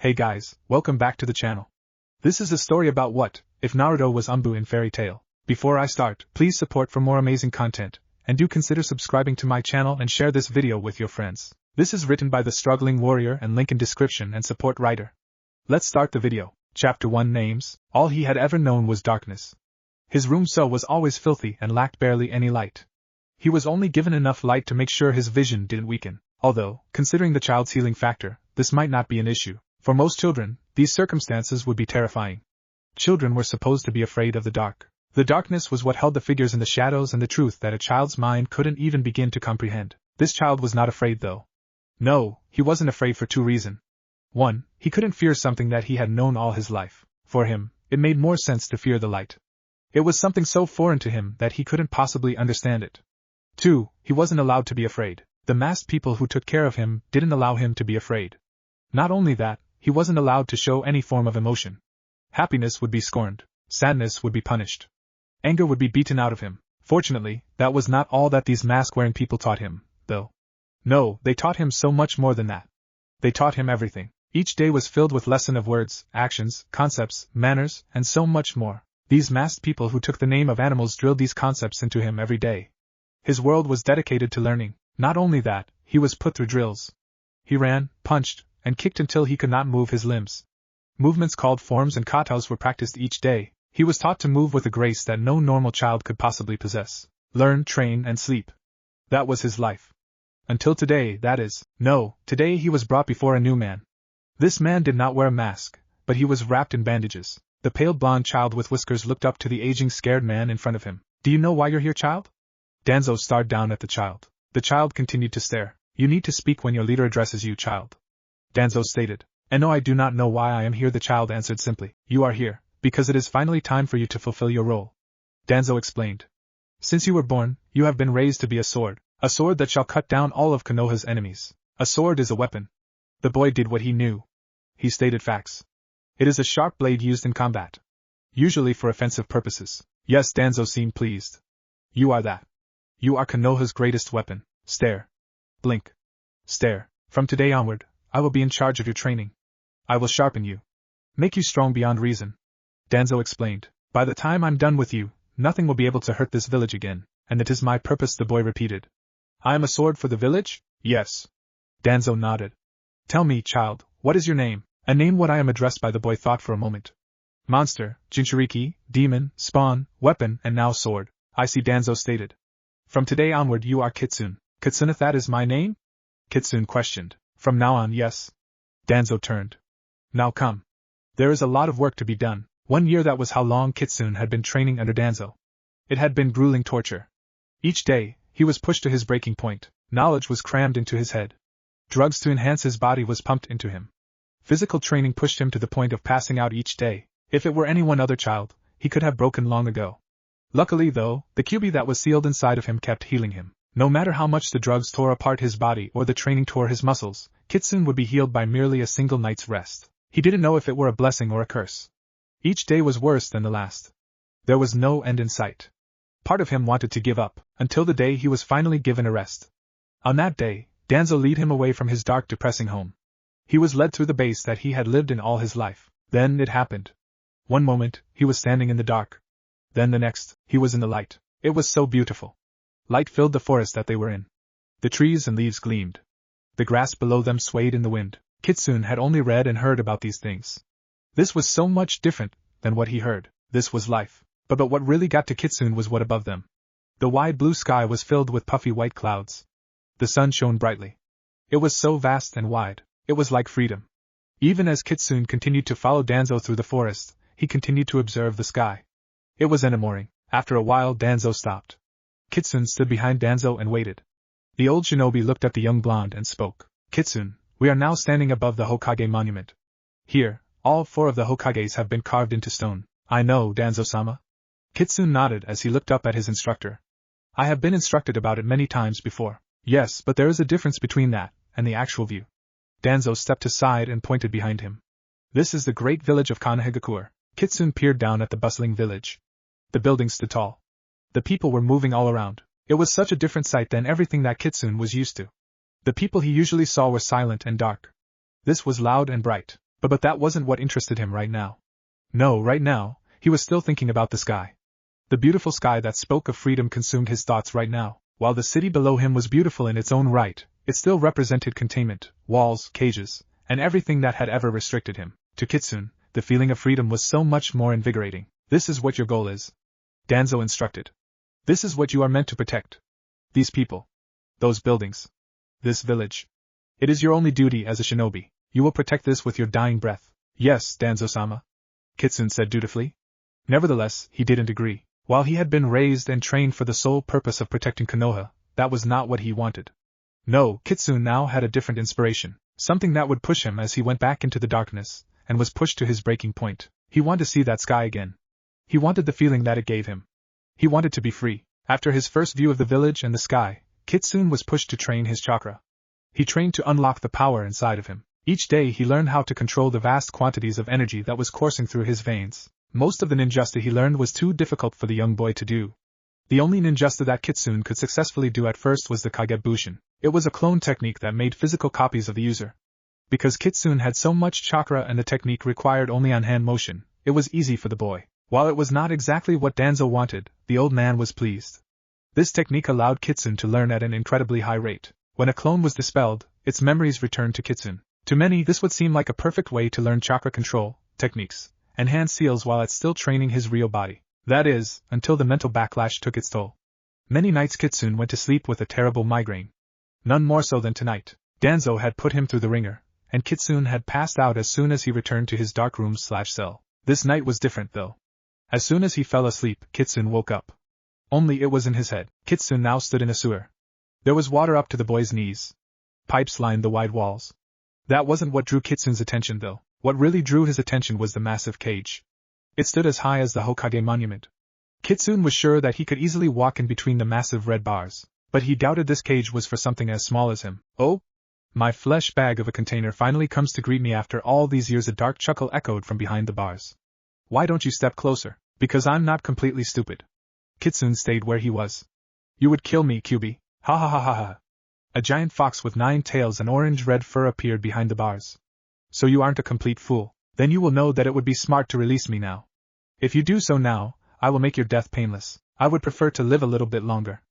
Hey guys, welcome back to the channel. This is a story about what if Naruto was anbu in fairy tale. Before I start, please support for more amazing content, and do consider subscribing to my channel and share this video with your friends. This is written by the struggling warrior and link in description and support writer. Let's start the video. Chapter 1 Names. All he had ever known was darkness. His room cell was always filthy and lacked barely any light. He was only given enough light to make sure his vision didn't weaken, although, considering the child's healing factor, this might not be an issue. For most children, these circumstances would be terrifying. Children were supposed to be afraid of the dark. The darkness was what held the figures in the shadows and the truth that a child's mind couldn't even begin to comprehend. This child was not afraid though. No, he wasn't afraid for two reasons. 1. He couldn't fear something that he had known all his life. For him, it made more sense to fear the light. It was something so foreign to him that he couldn't possibly understand it. 2. He wasn't allowed to be afraid. The masked people who took care of him didn't allow him to be afraid. Not only that, he wasn't allowed to show any form of emotion. Happiness would be scorned. Sadness would be punished. Anger would be beaten out of him. Fortunately, that was not all that these mask-wearing people taught him, though. No, they taught him so much more than that. They taught him everything. Each day was filled with lesson of words, actions, concepts, manners, and so much more. These masked people who took the name of animals drilled these concepts into him every day. His world was dedicated to learning. Not only that, he was put through drills. He ran, punched, and kicked until he could not move his limbs. Movements called forms and katas were practiced each day. He was taught to move with a grace that no normal child could possibly possess. Learn, train, and sleep. That was his life. Until today, that is. No, today he was brought before a new man. This man did not wear a mask, but he was wrapped in bandages. The pale blonde child with whiskers looked up to the aging scared man in front of him. Do you know why you're here, child? Danzo stared down at the child. The child continued to stare. You need to speak when your leader addresses you, child. Danzo stated. And no, I do not know why I am here, the child answered simply. You are here, because it is finally time for you to fulfill your role. Danzo explained. Since you were born, you have been raised to be a sword that shall cut down all of Konoha's enemies. A sword is a weapon. The boy did what he knew. He stated facts. It is a sharp blade used in combat. Usually for offensive purposes. Yes, Danzo seemed pleased. You are that. You are Konoha's greatest weapon. Stare. Blink. Stare. From today onward, I will be in charge of your training. I will sharpen you. Make you strong beyond reason. Danzo explained. By the time I'm done with you, nothing will be able to hurt this village again, and it is my purpose, the boy repeated. I am a sword for the village? Yes. Danzo nodded. Tell me, child, what is your name? A name what I am addressed by, the boy thought for a moment. Monster, Jinchuriki, demon, spawn, weapon, and now sword. I see, Danzo stated. From today onward you are Kitsune. Kitsune, that is my name? Kitsune questioned. From now on, yes. Danzo turned. Now come. There is a lot of work to be done. 1 year, that was how long Kitsune had been training under Danzo. It had been grueling torture. Each day, he was pushed to his breaking point. Knowledge was crammed into his head. Drugs to enhance his body was pumped into him. Physical training pushed him to the point of passing out each day. If it were any one other child, he could have broken long ago. Luckily though, the QB that was sealed inside of him kept healing him. No matter how much the drugs tore apart his body or the training tore his muscles, Kitsune would be healed by merely a single night's rest. He didn't know if it were a blessing or a curse. Each day was worse than the last. There was no end in sight. Part of him wanted to give up, until the day he was finally given a rest. On that day, Danzo led him away from his dark, depressing home. He was led through the base that he had lived in all his life. Then it happened. One moment, he was standing in the dark. Then the next, he was in the light. It was so beautiful. Light filled the forest that they were in. The trees and leaves gleamed. The grass below them swayed in the wind. Kitsune had only read and heard about these things. This was so much different than what he heard. This was life. But what really got to Kitsune was what above them. The wide blue sky was filled with puffy white clouds. The sun shone brightly. It was so vast and wide. It was like freedom. Even as Kitsune continued to follow Danzo through the forest, he continued to observe the sky. It was enamoring. After a while, Danzo stopped. Kitsune stood behind Danzo and waited. The old shinobi looked at the young blonde and spoke. Kitsune, we are now standing above the Hokage monument. Here, all 4 of the Hokages have been carved into stone. I know, Danzo-sama. Kitsune nodded as he looked up at his instructor. I have been instructed about it many times before. Yes, but there is a difference between that and the actual view. Danzo stepped aside and pointed behind him. This is the great village of Konohagakure. Kitsune peered down at the bustling village. The buildings stood tall. The people were moving all around. It was such a different sight than everything that Kitsune was used to. The people he usually saw were silent and dark. This was loud and bright. But that wasn't what interested him right now. No, right now, he was still thinking about the sky. The beautiful sky that spoke of freedom consumed his thoughts right now. While the city below him was beautiful in its own right, it still represented containment, walls, cages, and everything that had ever restricted him. To Kitsune, the feeling of freedom was so much more invigorating. This is what your goal is, Danzo instructed. This is what you are meant to protect. These people. Those buildings. This village. It is your only duty as a shinobi. You will protect this with your dying breath. Yes, Danzo-sama, Kitsune said dutifully. Nevertheless, he didn't agree. While he had been raised and trained for the sole purpose of protecting Konoha, that was not what he wanted. No, Kitsune now had a different inspiration, something that would push him as he went back into the darkness, and was pushed to his breaking point. He wanted to see that sky again. He wanted the feeling that it gave him. He wanted to be free. After his first view of the village and the sky, Kitsune was pushed to train his chakra. He trained to unlock the power inside of him. Each day he learned how to control the vast quantities of energy that was coursing through his veins. Most of the ninjutsu he learned was too difficult for the young boy to do. The only ninjutsu that Kitsune could successfully do at first was the Kagebushin. It was a clone technique that made physical copies of the user. Because Kitsune had so much chakra and the technique required only on-hand motion, it was easy for the boy. While it was not exactly what Danzo wanted, the old man was pleased. This technique allowed Kitsune to learn at an incredibly high rate. When a clone was dispelled, its memories returned to Kitsune. To many, this would seem like a perfect way to learn chakra control, techniques, and hand seals while still training his real body. That is, until the mental backlash took its toll. Many nights Kitsune went to sleep with a terrible migraine. None more so than tonight. Danzo had put him through the ringer, and Kitsune had passed out as soon as he returned to his dark room/cell. This night was different though. As soon as he fell asleep, Kitsune woke up. Only it was in his head. Kitsune now stood in a sewer. There was water up to the boy's knees. Pipes lined the wide walls. That wasn't what drew Kitsune's attention though. What really drew his attention was the massive cage. It stood as high as the Hokage monument. Kitsune was sure that he could easily walk in between the massive red bars, but he doubted this cage was for something as small as him. Oh? My flesh bag of a container finally comes to greet me after all these years. A dark chuckle echoed from behind the bars. Why don't you step closer? Because I'm not completely stupid. Kitsune stayed where he was. You would kill me, Kyubi. Ha ha ha ha ha. A giant fox with 9 tails and orange-red fur appeared behind the bars. So you aren't a complete fool. Then you will know that it would be smart to release me now. If you do so now, I will make your death painless. I would prefer to live a little bit longer.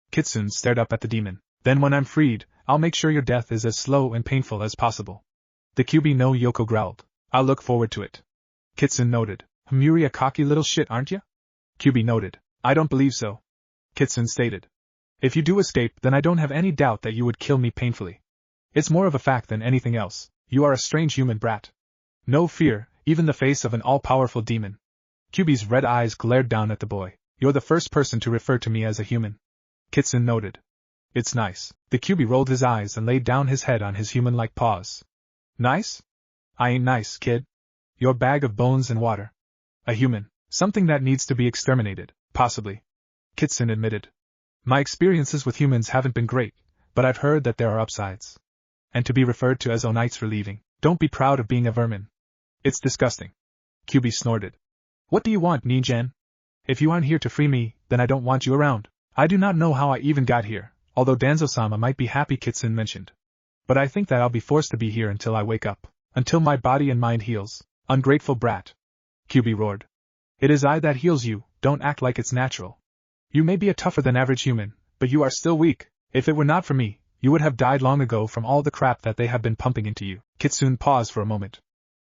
Kitsune stared up at the demon. Then when I'm freed, I'll make sure your death is as slow and painful as possible. The Kyubi no Yoko growled. I'll look forward to it. Kitsune noted. You're a cocky little shit, aren't you? Kyubi noted. I don't believe so. Kitsune stated. If you do escape, then I don't have any doubt that you would kill me painfully. It's more of a fact than anything else. You are a strange human brat. No fear, even the face of an all-powerful demon. Kyubi's red eyes glared down at the boy. You're the first person to refer to me as a human. Kitsune noted. It's nice. The Kyubi rolled his eyes and laid down his head on his human-like paws. Nice? I ain't nice, kid. You're a bag of bones and water. A human. Something that needs to be exterminated, possibly. Kitsune admitted. My experiences with humans haven't been great, but I've heard that there are upsides. And to be referred to as Onight's relieving. Don't be proud of being a vermin. It's disgusting. Kyubi snorted. What do you want, Ninjan? If you aren't here to free me, then I don't want you around. I do not know how I even got here, although Danzo-sama might be happy, Kitsune mentioned. But I think that I'll be forced to be here until I wake up. Until my body and mind heals. Ungrateful brat. Kyubi roared. It is I that heals you, don't act like it's natural. You may be a tougher than average human, but you are still weak. If it were not for me, you would have died long ago from all the crap that they have been pumping into you. Kitsune paused for a moment.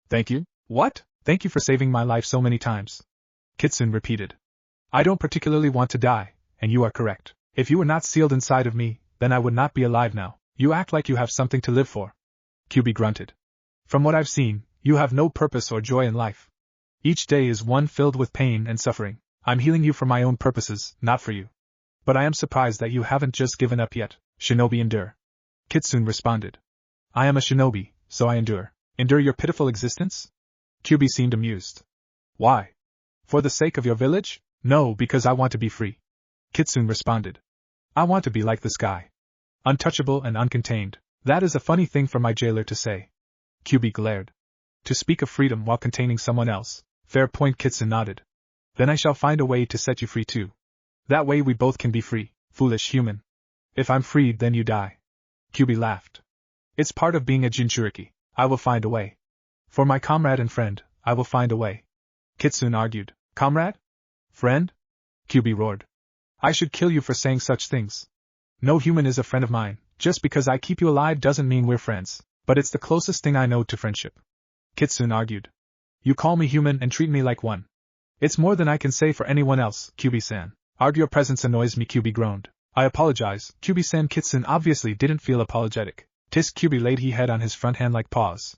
Thank you? What? Thank you for saving my life so many times. Kitsune repeated. I don't particularly want to die, and you are correct. If you were not sealed inside of me, then I would not be alive now. You act like you have something to live for. Kyubi grunted. From what I've seen, you have no purpose or joy in life. Each day is one filled with pain and suffering. I'm healing you for my own purposes, not for you. But I am surprised that you haven't just given up yet. Shinobi endure. Kitsune responded. I am a shinobi, so I endure. Endure your pitiful existence? Kyubi seemed amused. Why? For the sake of your village? No, because I want to be free. Kitsune responded. I want to be like the sky. Untouchable and uncontained. That is a funny thing for my jailer to say. Kyubi glared. To speak of freedom while containing someone else. Fair point, Kitsune nodded. Then I shall find a way to set you free too. That way we both can be free, foolish human. If I'm freed, then you die. Kyubi laughed. It's part of being a Jinchuriki. I will find a way. For my comrade and friend, I will find a way. Kitsune argued. Comrade? Friend? QB roared. I should kill you for saying such things. No human is a friend of mine. Just because I keep you alive doesn't mean we're friends, but it's the closest thing I know to friendship. Kitsune argued. You call me human and treat me like one. It's more than I can say for anyone else, QB-san. Your presence annoys me, QB groaned. I apologize, QB-san. Kitsune obviously didn't feel apologetic. Tisk. QB laid his head on his front hand like paws.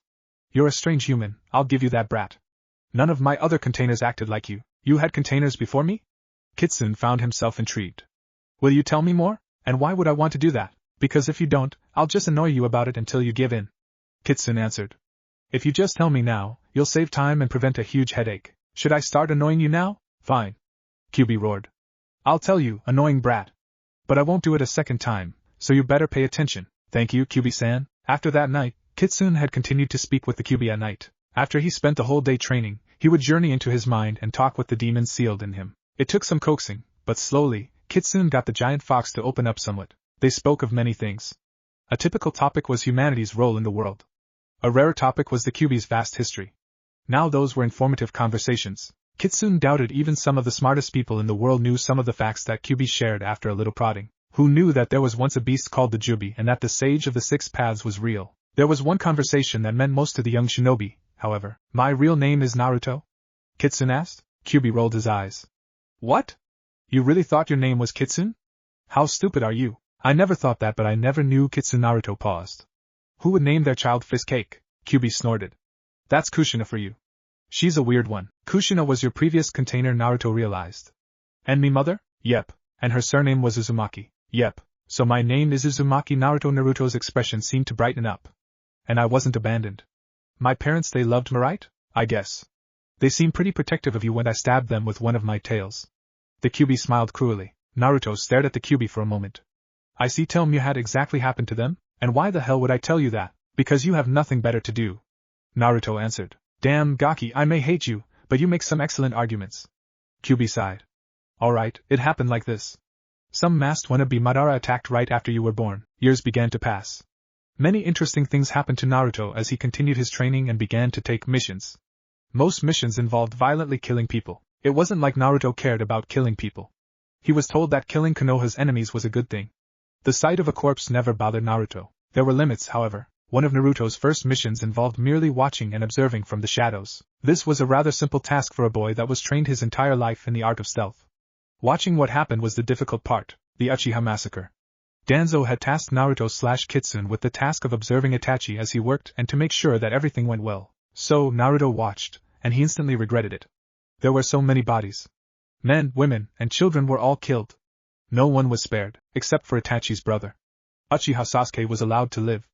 You're a strange human, I'll give you that, brat. None of my other containers acted like you. You had containers before me? Kitsune found himself intrigued. Will you tell me more? And why would I want to do that? Because if you don't, I'll just annoy you about it until you give in. Kitsune answered. If you just tell me now, you'll save time and prevent a huge headache. Should I start annoying you now? Fine. QB roared. I'll tell you, annoying brat. But I won't do it a second time, so you better pay attention. Thank you, QB-san. After that night, Kitsune had continued to speak with the QB at night. After he spent the whole day training, he would journey into his mind and talk with the demons sealed in him. It took some coaxing, but slowly, Kitsune got the giant fox to open up somewhat. They spoke of many things. A typical topic was humanity's role in the world. A rarer topic was the QB's vast history. Now those were informative conversations. Kitsune doubted even some of the smartest people in the world knew some of the facts that QB shared after a little prodding. Who knew that there was once a beast called the Jubi and that the Sage of the Six Paths was real? There was one conversation that meant most to the young shinobi, however. My real name is Naruto? Kitsune asked. QB rolled his eyes. What? You really thought your name was Kitsune? How stupid are you? I never thought that, but I never knew. Kitsune. Naruto paused. Who would name their child Fist Cake? QB snorted. That's Kushina for you. She's a weird one. Kushina was your previous container, Naruto realized. And me mother? Yep. And her surname was Uzumaki. Yep. So my name is Uzumaki. Naruto's expression seemed to brighten up. And I wasn't abandoned. My parents, they loved me, right? I guess. They seemed pretty protective of you when I stabbed them with one of my tails. The QB smiled cruelly. Naruto stared at the QB for a moment. I see. Tell me what exactly happened to them, and why the hell would I tell you that? Because you have nothing better to do. Naruto answered. Damn, Gaki, I may hate you, but you make some excellent arguments. QB sighed. Alright, it happened like this. Some masked wannabe Madara attacked right after you were born. Years began to pass. Many interesting things happened to Naruto as he continued his training and began to take missions. Most missions involved violently killing people. It wasn't like Naruto cared about killing people. He was told that killing Konoha's enemies was a good thing. The sight of a corpse never bothered Naruto. There were limits, however. One of Naruto's first missions involved merely watching and observing from the shadows. This was a rather simple task for a boy that was trained his entire life in the art of stealth. Watching what happened was the difficult part, the Uchiha massacre. Danzo had tasked Naruto/Kitsune with the task of observing Itachi as he worked and to make sure that everything went well. So, Naruto watched, and he instantly regretted it. There were so many bodies. Men, women, and children were all killed. No one was spared, except for Itachi's brother. Uchiha Sasuke was allowed to live.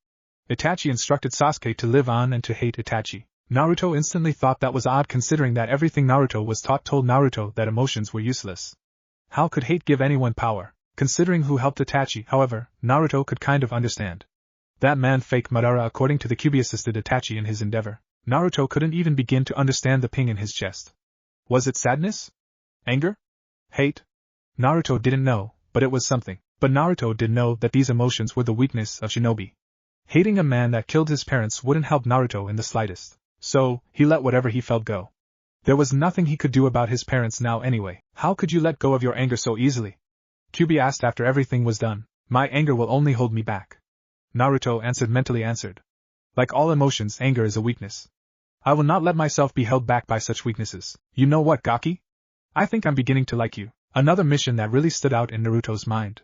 Itachi instructed Sasuke to live on and to hate Itachi. Naruto instantly thought that was odd, considering that everything Naruto was taught told Naruto that emotions were useless. How could hate give anyone power? Considering who helped Itachi, however, Naruto could kind of understand. That man fake Madara, according to the QB, assisted Itachi in his endeavor. Naruto couldn't even begin to understand the ping in his chest. Was it sadness? Anger? Hate? Naruto didn't know, but it was something. But Naruto did know that these emotions were the weakness of shinobi. Hating a man that killed his parents wouldn't help Naruto in the slightest. So, he let whatever he felt go. There was nothing he could do about his parents now anyway. How could you let go of your anger so easily? QB asked after everything was done. My anger will only hold me back. Naruto mentally answered. Like all emotions, anger is a weakness. I will not let myself be held back by such weaknesses. You know what, Gaki? I think I'm beginning to like you. Another mission that really stood out in Naruto's mind.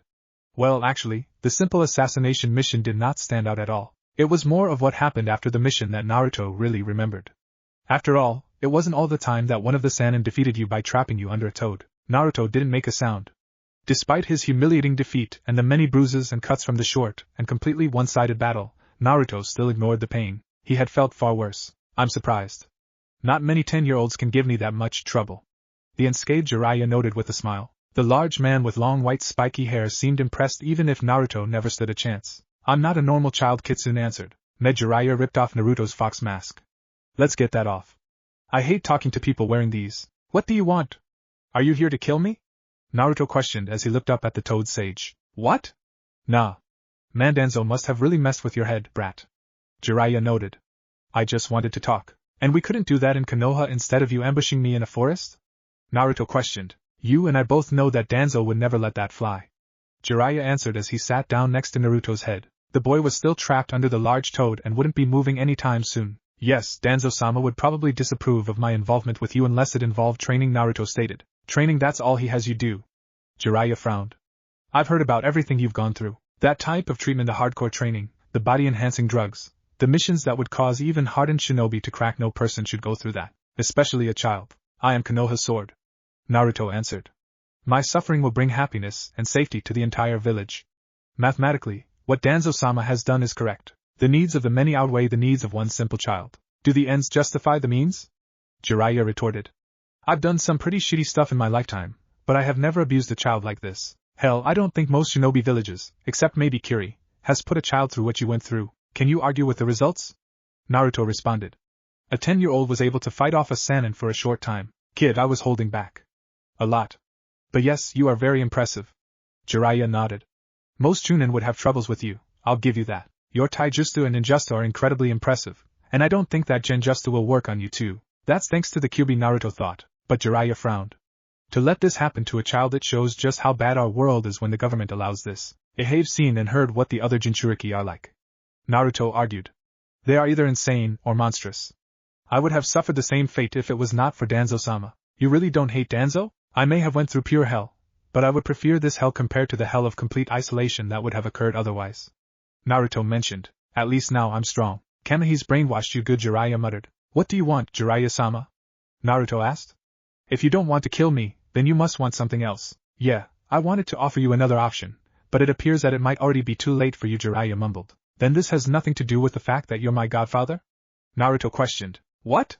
Well, actually, the simple assassination mission did not stand out at all. It was more of what happened after the mission that Naruto really remembered. After all, it wasn't all the time that one of the Sannin defeated you by trapping you under a toad. Naruto didn't make a sound. Despite his humiliating defeat and the many bruises and cuts from the short and completely one-sided battle, Naruto still ignored the pain. He had felt far worse. I'm surprised. Not many 10-year-olds can give me that much trouble. The unscathed Jiraiya noted with a smile. The large man with long white spiky hair seemed impressed even if Naruto never stood a chance. I'm not a normal child, Kitsune answered. Jiraiya ripped off Naruto's fox mask. Let's get that off. I hate talking to people wearing these. What do you want? Are you here to kill me? Naruto questioned as he looked up at the toad sage. What? Nah. Danzo must have really messed with your head, brat. Jiraiya noted. I just wanted to talk. And we couldn't do that in Konoha instead of you ambushing me in a forest? Naruto questioned. You and I both know that Danzo would never let that fly. Jiraiya answered as he sat down next to Naruto's head. The boy was still trapped under the large toad and wouldn't be moving any time soon. Yes, Danzo-sama would probably disapprove of my involvement with you unless it involved training, Naruto stated. Training, that's all he has you do. Jiraiya frowned. I've heard about everything you've gone through. That type of treatment, the hardcore training, the body-enhancing drugs, the missions that would cause even hardened shinobi to crack. No person should go through that, especially a child. I am Konoha's sword. Naruto answered. My suffering will bring happiness and safety to the entire village. Mathematically, what Danzo-sama has done is correct. The needs of the many outweigh the needs of one simple child. Do the ends justify the means? Jiraiya retorted. I've done some pretty shitty stuff in my lifetime, but I have never abused a child like this. Hell, I don't think most shinobi villages, except maybe Kiri, has put a child through what you went through. Can you argue with the results? Naruto responded. A 10-year-old was able to fight off a Sannin for a short time. Kid, I was holding back. A lot. But yes, you are very impressive. Jiraiya nodded. Most Chunin would have troubles with you, I'll give you that. Your Taijutsu and Ninjutsu are incredibly impressive, and I don't think that Genjutsu will work on you too. That's thanks to the Kyuubi, Naruto thought, but Jiraiya frowned. To let this happen to a child, it shows just how bad our world is when the government allows this. I have seen and heard what the other Jinchuriki are like. Naruto argued. They are either insane or monstrous. I would have suffered the same fate if it was not for Danzo-sama. You really don't hate Danzo? I may have went through pure hell, but I would prefer this hell compared to the hell of complete isolation that would have occurred otherwise. Naruto mentioned. At least now I'm strong. Kamahi's brainwashed you good, Jiraiya muttered. What do you want, Jiraiya-sama? Naruto asked. If you don't want to kill me, then you must want something else. Yeah, I wanted to offer you another option, but it appears that it might already be too late for you, Jiraiya mumbled. Then this has nothing to do with the fact that you're my godfather? Naruto questioned. What?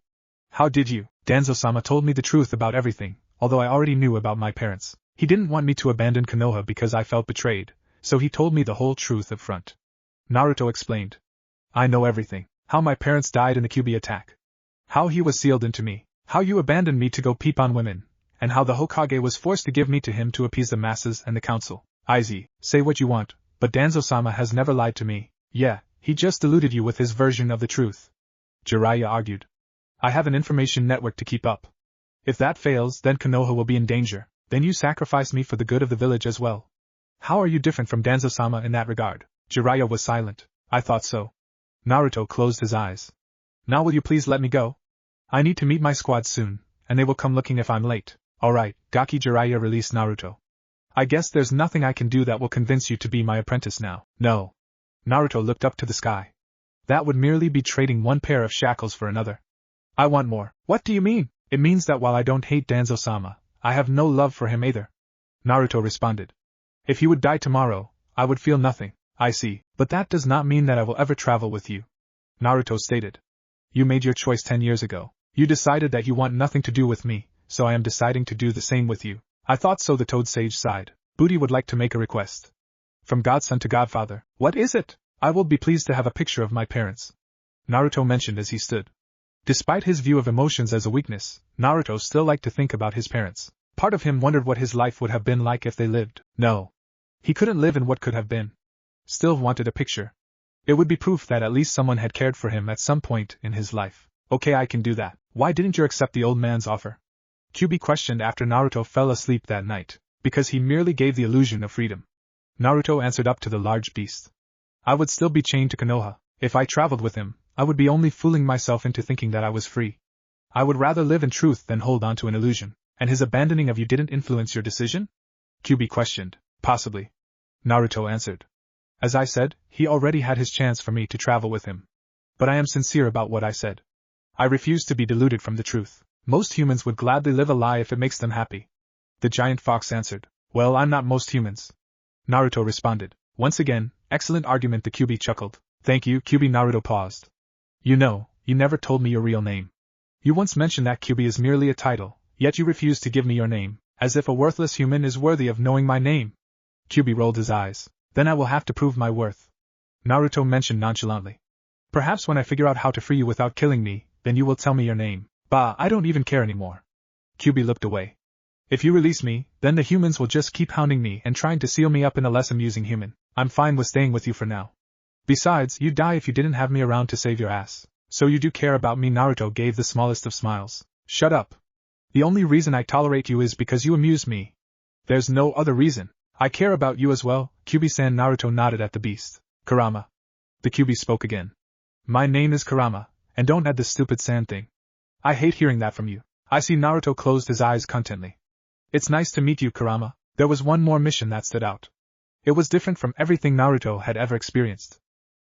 How did you? Danzo-sama told me the truth about everything, although I already knew about my parents. He didn't want me to abandon Konoha because I felt betrayed, so he told me the whole truth up front. Naruto explained. I know everything. How my parents died in the Kyuubi attack. How he was sealed into me. How you abandoned me to go peep on women. And how the Hokage was forced to give me to him to appease the masses and the council. Aizi, say what you want, but Danzo-sama has never lied to me. Yeah, he just deluded you with his version of the truth. Jiraiya argued. I have an information network to keep up. If that fails, then Konoha will be in danger. Then you sacrifice me for the good of the village as well. How are you different from Danzo-sama in that regard? Jiraiya was silent. I thought so. Naruto closed his eyes. Now will you please let me go? I need to meet my squad soon, and they will come looking if I'm late. Alright, Gaki. Jiraiya released Naruto. I guess there's nothing I can do that will convince you to be my apprentice now. No. Naruto looked up to the sky. That would merely be trading one pair of shackles for another. I want more. What do you mean? It means that while I don't hate Danzo-sama, I have no love for him either. Naruto responded. If he would die tomorrow, I would feel nothing. I see, but that does not mean that I will ever travel with you. Naruto stated. You made your choice 10 years ago. You decided that you want nothing to do with me, so I am deciding to do the same with you. I thought so, the Toad Sage sighed. Booty would like to make a request. From godson to godfather. What is it? I will be pleased to have a picture of my parents. Naruto mentioned as he stood. Despite his view of emotions as a weakness, Naruto still liked to think about his parents. Part of him wondered what his life would have been like if they lived. No. He couldn't live in what could have been. Still wanted a picture. It would be proof that at least someone had cared for him at some point in his life. Okay, I can do that. Why didn't you accept the old man's offer? Kyuubi questioned after Naruto fell asleep that night. Because he merely gave the illusion of freedom. Naruto answered up to the large beast. I would still be chained to Konoha. If I traveled with him, I would be only fooling myself into thinking that I was free. I would rather live in truth than hold on to an illusion. And his abandoning of you didn't influence your decision? Kyuubi questioned. Possibly. Naruto answered. As I said, he already had his chance for me to travel with him. But I am sincere about what I said. I refuse to be deluded from the truth. Most humans would gladly live a lie if it makes them happy. The giant fox answered. Well, I'm not most humans. Naruto responded. Once again, excellent argument, the Kyuubi chuckled. Thank you, Kyuubi. Naruto paused. You know, you never told me your real name. You once mentioned that Kyuubi is merely a title, yet you refuse to give me your name, as if a worthless human is worthy of knowing my name. Kyuubi rolled his eyes. Then I will have to prove my worth. Naruto mentioned nonchalantly. Perhaps when I figure out how to free you without killing me, then you will tell me your name. Bah, I don't even care anymore. Kyuubi looked away. If you release me, then the humans will just keep hounding me and trying to seal me up in a less amusing human. I'm fine with staying with you for now. Besides, you'd die if you didn't have me around to save your ass. So you do care about me? Naruto gave the smallest of smiles. Shut up. The only reason I tolerate you is because you amuse me. There's no other reason. I care about you as well, Kyubi-san. Naruto nodded at the beast. Kurama. The Kyubi spoke again. My name is Kurama, and don't add this stupid san thing. I hate hearing that from you. I see. Naruto closed his eyes contently. It's nice to meet you, Kurama. There was one more mission that stood out. It was different from everything Naruto had ever experienced.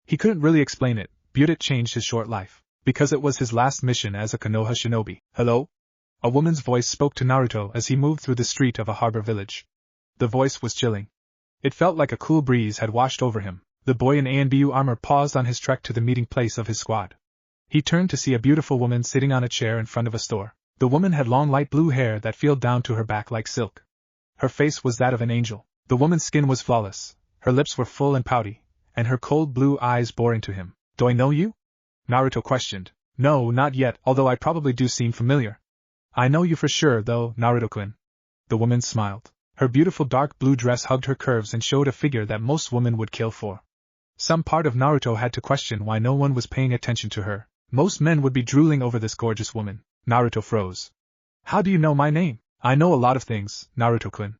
He couldn't really explain it, but it changed his short life, because it was his last mission as a Konoha shinobi. Hello? A woman's voice spoke to Naruto as he moved through the street of a harbor village. The voice was chilling. It felt like a cool breeze had washed over him. The boy in anbu armor paused on his trek to the meeting place of his squad. He turned to see a beautiful woman sitting on a chair in front of a store. The woman had long light blue hair that fell down to her back like silk. Her face was that of an angel. The woman's skin was flawless, her lips were full and pouty, and her cold blue eyes bore into him. Do I know you? Naruto questioned. No, not yet, although I probably do seem familiar. I know you for sure, though, Naruto-kun. The woman smiled. Her beautiful dark blue dress hugged her curves and showed a figure that most women would kill for. Some part of Naruto had to question why no one was paying attention to her. Most men would be drooling over this gorgeous woman. Naruto froze. How do you know my name? I know a lot of things, Naruto-kun.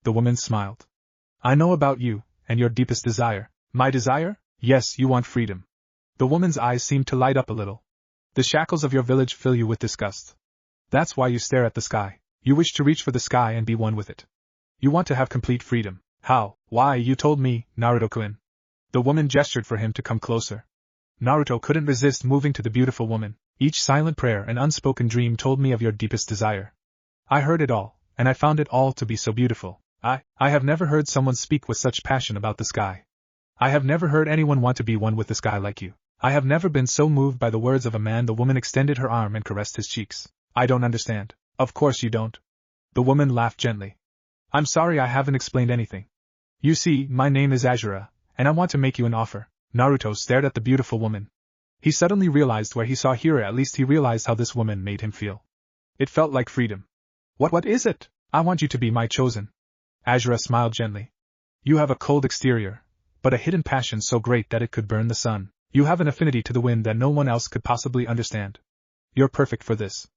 The woman smiled. I know about you, and your deepest desire. My desire? Yes, you want freedom. The woman's eyes seemed to light up a little. The shackles of your village fill you with disgust. That's why you stare at the sky. You wish to reach for the sky and be one with it. You want to have complete freedom. How? Why, you told me, Naruto-kun. The woman gestured for him to come closer. Naruto couldn't resist moving to the beautiful woman. Each silent prayer and unspoken dream told me of your deepest desire. I heard it all, and I found it all to be so beautiful. I have never heard someone speak with such passion about the sky. I have never heard anyone want to be one with the sky like you. I have never been so moved by the words of a man. The woman extended her arm and caressed his cheeks. I don't understand. Of course you don't. The woman laughed gently. I'm sorry I haven't explained anything. You see, my name is Azura, and I want to make you an offer. Naruto stared at the beautiful woman. He suddenly realized where he saw Hira. At least he realized how this woman made him feel. It felt like freedom. What is it? I want you to be my chosen. Azura smiled gently. You have a cold exterior, but a hidden passion so great that it could burn the sun. You have an affinity to the wind that no one else could possibly understand. You're perfect for this.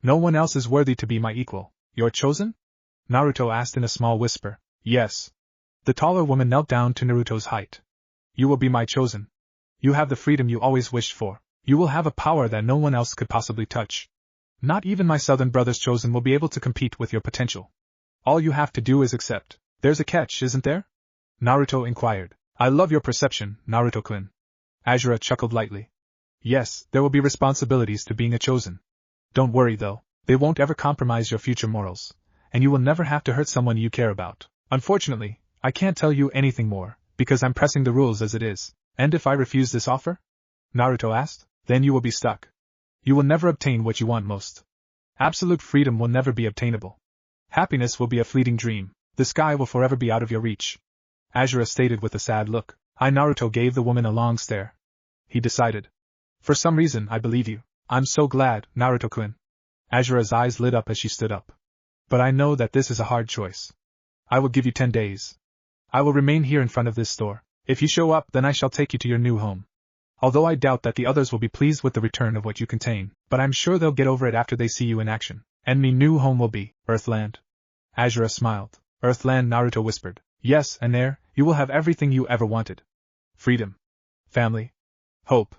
No one else is worthy to be my equal. You're chosen? Naruto asked in a small whisper. Yes. The taller woman knelt down to Naruto's height. You will be my chosen. You have the freedom you always wished for. You will have a power that no one else could possibly touch. Not even my southern brother's chosen will be able to compete with your potential. All you have to do is accept. There's a catch, isn't there? Naruto inquired. I love your perception, Naruto-kun. Azura chuckled lightly. Yes, there will be responsibilities to being a chosen. Don't worry though, they won't ever compromise your future morals, and you will never have to hurt someone you care about. Unfortunately, I can't tell you anything more, because I'm pressing the rules as it is. And if I refuse this offer? Naruto asked. Then you will be stuck. You will never obtain what you want most. Absolute freedom will never be obtainable. Happiness will be a fleeting dream. The sky will forever be out of your reach. Azura stated with a sad look. Naruto gave the woman a long stare. He decided. For some reason, I believe you. I'm so glad, Naruto-kun. Azura's eyes lit up as she stood up. But I know that this is a hard choice. I will give you 10 days. I will remain here in front of this store. If you show up, then I shall take you to your new home. Although I doubt that the others will be pleased with the return of what you contain, but I'm sure they'll get over it after they see you in action. And me new home will be Earthland. Azura smiled. Earthland, Naruto whispered. Yes, and there, you will have everything you ever wanted. Freedom. Family. Hope.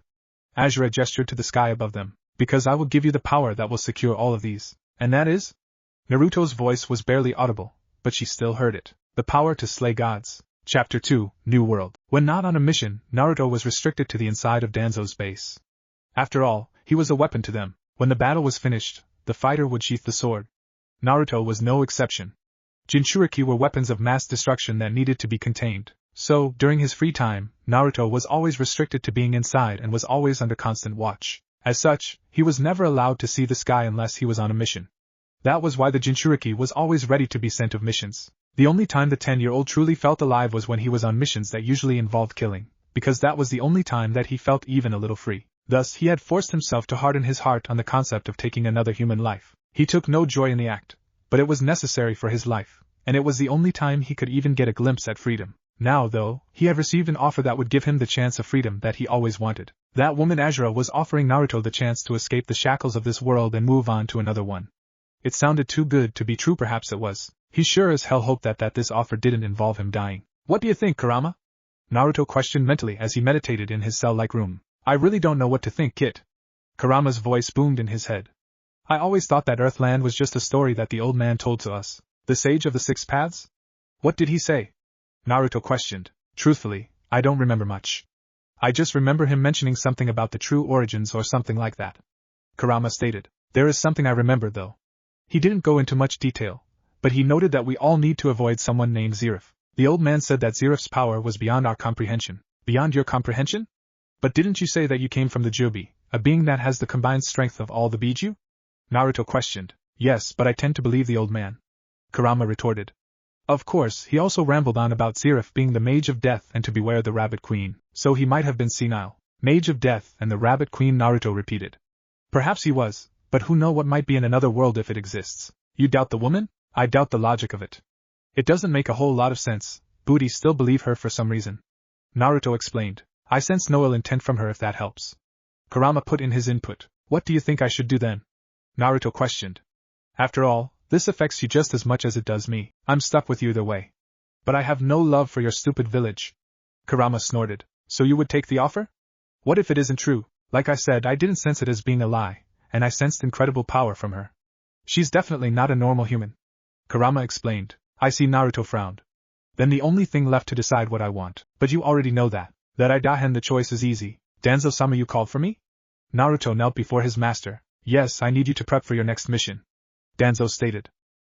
Azura gestured to the sky above them. Because I will give you the power that will secure all of these. And that is? Naruto's voice was barely audible, but she still heard it. The power to slay gods. Chapter 2, New World. When not on a mission, Naruto was restricted to the inside of Danzo's base. After all, he was a weapon to them. When the battle was finished, the fighter would sheath the sword. Naruto was no exception. Jinchuriki were weapons of mass destruction that needed to be contained. So, during his free time, Naruto was always restricted to being inside and was always under constant watch. As such, he was never allowed to see the sky unless he was on a mission. That was why the Jinchuriki was always ready to be sent of missions. The only time the 10-year-old truly felt alive was when he was on missions that usually involved killing, because that was the only time that he felt even a little free. Thus, he had forced himself to harden his heart on the concept of taking another human life. He took no joy in the act, but it was necessary for his life, and it was the only time he could even get a glimpse at freedom. Now, though, he had received an offer that would give him the chance of freedom that he always wanted. That woman Azura was offering Naruto the chance to escape the shackles of this world and move on to another one. It sounded too good to be true, perhaps it was. He sure as hell hoped that this offer didn't involve him dying. What do you think, Kurama? Naruto questioned mentally as he meditated in his cell-like room. I really don't know what to think, Kit. Kurama's voice boomed in his head. I always thought that Earthland was just a story that the old man told to us. The Sage of the Six Paths? What did he say? Naruto questioned. Truthfully, I don't remember much. I just remember him mentioning something about the true origins or something like that. Kurama stated. There is something I remember though. He didn't go into much detail, but he noted that we all need to avoid someone named Zeref. The old man said that Zeref's power was beyond our comprehension. Beyond your comprehension? But didn't you say that you came from the Jobi, a being that has the combined strength of all the Biju? Naruto questioned. Yes, but I tend to believe the old man. Kurama retorted. Of course, he also rambled on about Zeref being the Mage of Death and to beware the Rabbit Queen, so he might have been senile. Mage of Death and the Rabbit Queen, Naruto repeated. Perhaps he was, but who knows what might be in another world if it exists. You doubt the woman? I doubt the logic of it. It doesn't make a whole lot of sense. Booty still believe her for some reason. Naruto explained. I sense no ill intent from her if that helps. Kurama put in his input. What do you think I should do then? Naruto questioned. After all, this affects you just as much as it does me. I'm stuck with you either way. But I have no love for your stupid village. Kurama snorted. So you would take the offer? What if it isn't true? Like I said, I didn't sense it as being a lie, and I sensed incredible power from her. She's definitely not a normal human. Kurama explained. I see. Naruto frowned. Then the only thing left to decide what I want. But you already know that. That I Dahen, the choice is easy. Danzo-sama, you called for me? Naruto knelt before his master. Yes, I need you to prep for your next mission. Danzo stated.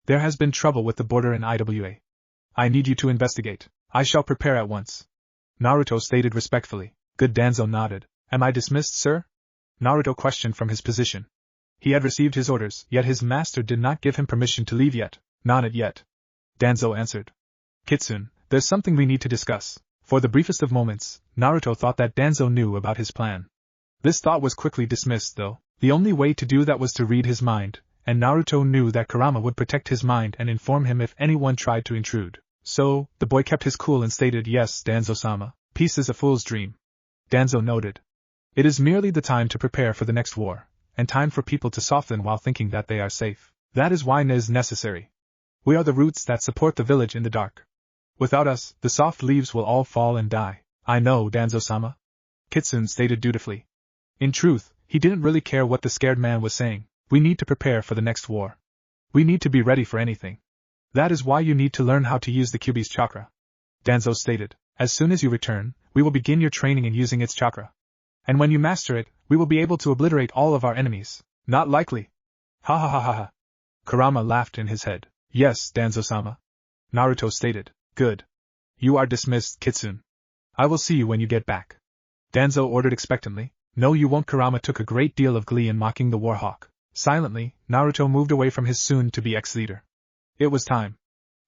There has been trouble with the border in IWA. I need you to investigate. I shall prepare at once. Naruto stated respectfully. Good. Danzo nodded. Am I dismissed, sir? Naruto questioned from his position. He had received his orders, yet his master did not give him permission to leave yet. Not yet. Danzo answered. Kitsune, there's something we need to discuss. For the briefest of moments, Naruto thought that Danzo knew about his plan. This thought was quickly dismissed though. The only way to do that was to read his mind, and Naruto knew that Kurama would protect his mind and inform him if anyone tried to intrude. So, the boy kept his cool and stated, yes, Danzo-sama, peace is a fool's dream. Danzo noted. It is merely the time to prepare for the next war, and time for people to soften while thinking that they are safe. That is why Ne is necessary. We are the roots that support the village in the dark. Without us, the soft leaves will all fall and die. I know, Danzo-sama. Kitsune stated dutifully. In truth, he didn't really care what the scared man was saying. We need to prepare for the next war. We need to be ready for anything. That is why you need to learn how to use the Kyuubi's chakra. Danzo stated. As soon as you return, we will begin your training in using its chakra. And when you master it, we will be able to obliterate all of our enemies. Not likely. Ha ha ha ha ha. Kurama laughed in his head. Yes, Danzo-sama. Naruto stated. Good. You are dismissed, Kitsune. I will see you when you get back. Danzo ordered expectantly. No, you won't. Kurama took a great deal of glee in mocking the Warhawk. Silently, Naruto moved away from his soon-to-be ex-leader. It was time.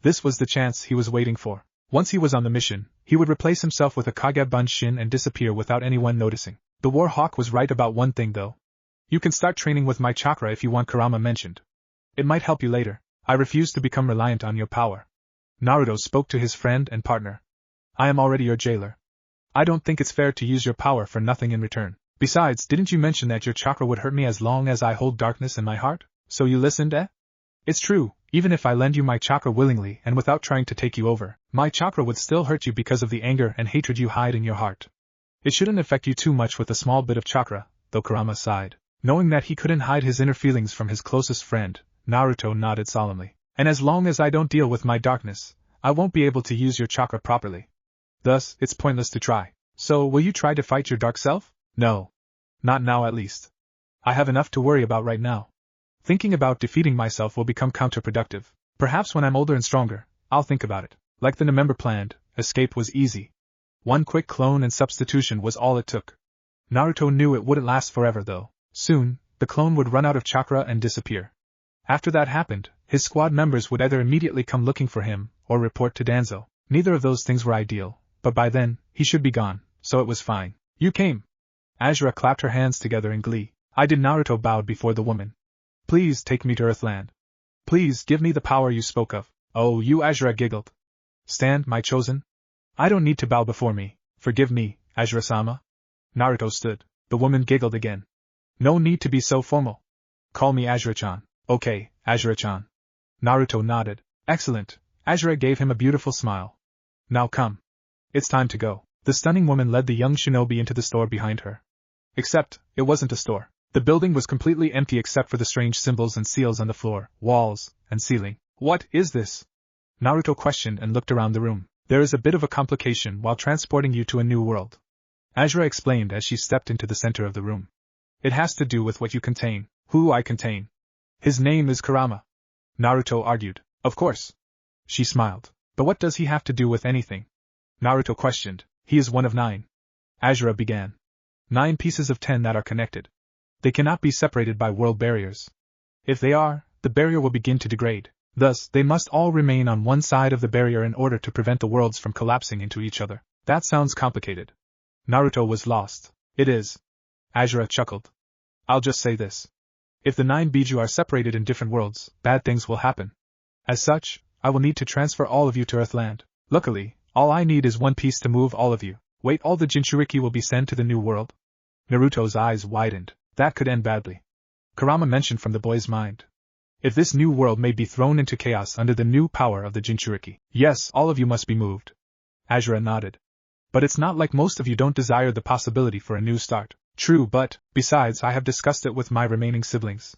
This was the chance he was waiting for. Once he was on the mission, he would replace himself with a Kage Bunshin and disappear without anyone noticing. The Warhawk was right about one thing though. You can start training with my chakra if you want, Kurama mentioned. It might help you later. I refuse to become reliant on your power. Naruto spoke to his friend and partner. I am already your jailer. I don't think it's fair to use your power for nothing in return. Besides, didn't you mention that your chakra would hurt me as long as I hold darkness in my heart? So you listened, eh? It's true, even if I lend you my chakra willingly and without trying to take you over, my chakra would still hurt you because of the anger and hatred you hide in your heart. It shouldn't affect you too much with a small bit of chakra, though. Kurama sighed. Knowing that he couldn't hide his inner feelings from his closest friend, Naruto nodded solemnly. And as long as I don't deal with my darkness, I won't be able to use your chakra properly. Thus, it's pointless to try. So, will you try to fight your dark self? No. Not now at least. I have enough to worry about right now. Thinking about defeating myself will become counterproductive. Perhaps when I'm older and stronger, I'll think about it. Like the member planned, escape was easy. One quick clone and substitution was all it took. Naruto knew it wouldn't last forever though. Soon, the clone would run out of chakra and disappear. After that happened, his squad members would either immediately come looking for him, or report to Danzo. Neither of those things were ideal, but by then, he should be gone, so it was fine. You came. Azura clapped her hands together in glee. I did. Naruto bowed before the woman. Please take me to Earthland. Please give me the power you spoke of. Oh, you, Azura giggled. Stand, my chosen. I don't need to bow before me. Forgive me, Azura-sama. Naruto stood. The woman giggled again. No need to be so formal. Call me Azura-chan. Okay, Azura-chan. Naruto nodded. Excellent. Azura gave him a beautiful smile. Now come. It's time to go. The stunning woman led the young shinobi into the store behind her. Except, it wasn't a store. The building was completely empty except for the strange symbols and seals on the floor, walls, and ceiling. What is this? Naruto questioned and looked around the room. There is a bit of a complication while transporting you to a new world. Azura explained as she stepped into the center of the room. It has to do with what you contain, who I contain. His name is Kurama. Naruto argued. Of course. She smiled. But what does he have to do with anything? Naruto questioned. He is one of 9. Azura began. 9 pieces of 10 that are connected. They cannot be separated by world barriers. If they are, the barrier will begin to degrade. Thus, they must all remain on one side of the barrier in order to prevent the worlds from collapsing into each other. That sounds complicated. Naruto was lost. It is. Azura chuckled. I'll just say this. If the 9 Biju are separated in different worlds, bad things will happen. As such, I will need to transfer all of you to Earthland. Luckily, all I need is one piece to move all of you. Wait, all the Jinchuriki will be sent to the new world? Naruto's eyes widened. That could end badly. Kurama mentioned from the boy's mind. If this new world may be thrown into chaos under the new power of the Jinchuriki. Yes, all of you must be moved. Azura nodded. But it's not like most of you don't desire the possibility for a new start. True, but, besides, I have discussed it with my remaining siblings.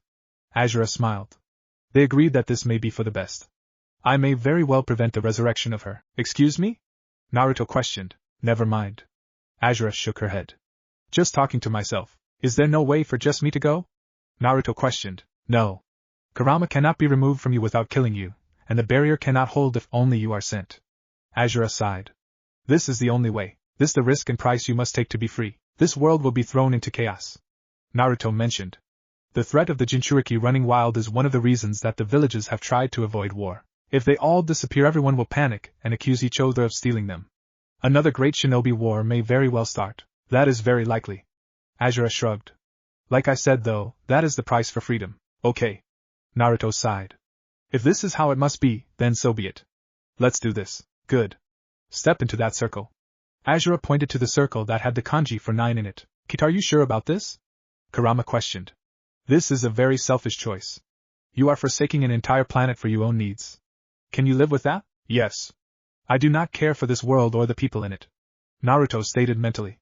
Azura smiled. They agreed that this may be for the best. I may very well prevent the resurrection of her. Excuse me? Naruto questioned. Never mind. Azura shook her head. Just talking to myself. Is there no way for just me to go? Naruto questioned. No. Kurama cannot be removed from you without killing you, and the barrier cannot hold if only you are sent. Azura sighed. This is the only way. This the risk and price you must take to be free. This world will be thrown into chaos. Naruto mentioned. The threat of the Jinchuriki running wild is one of the reasons that the villages have tried to avoid war. If they all disappear, everyone will panic and accuse each other of stealing them. Another great shinobi war may very well start. That is very likely. Azura shrugged. Like I said though, that is the price for freedom. Okay. Naruto sighed. If this is how it must be, then so be it. Let's do this. Good. Step into that circle. Azura pointed to the circle that had the kanji for 9 in it. Kit, are you sure about this? Kurama questioned. This is a very selfish choice. You are forsaking an entire planet for your own needs. Can you live with that? Yes. I do not care for this world or the people in it. Naruto stated mentally.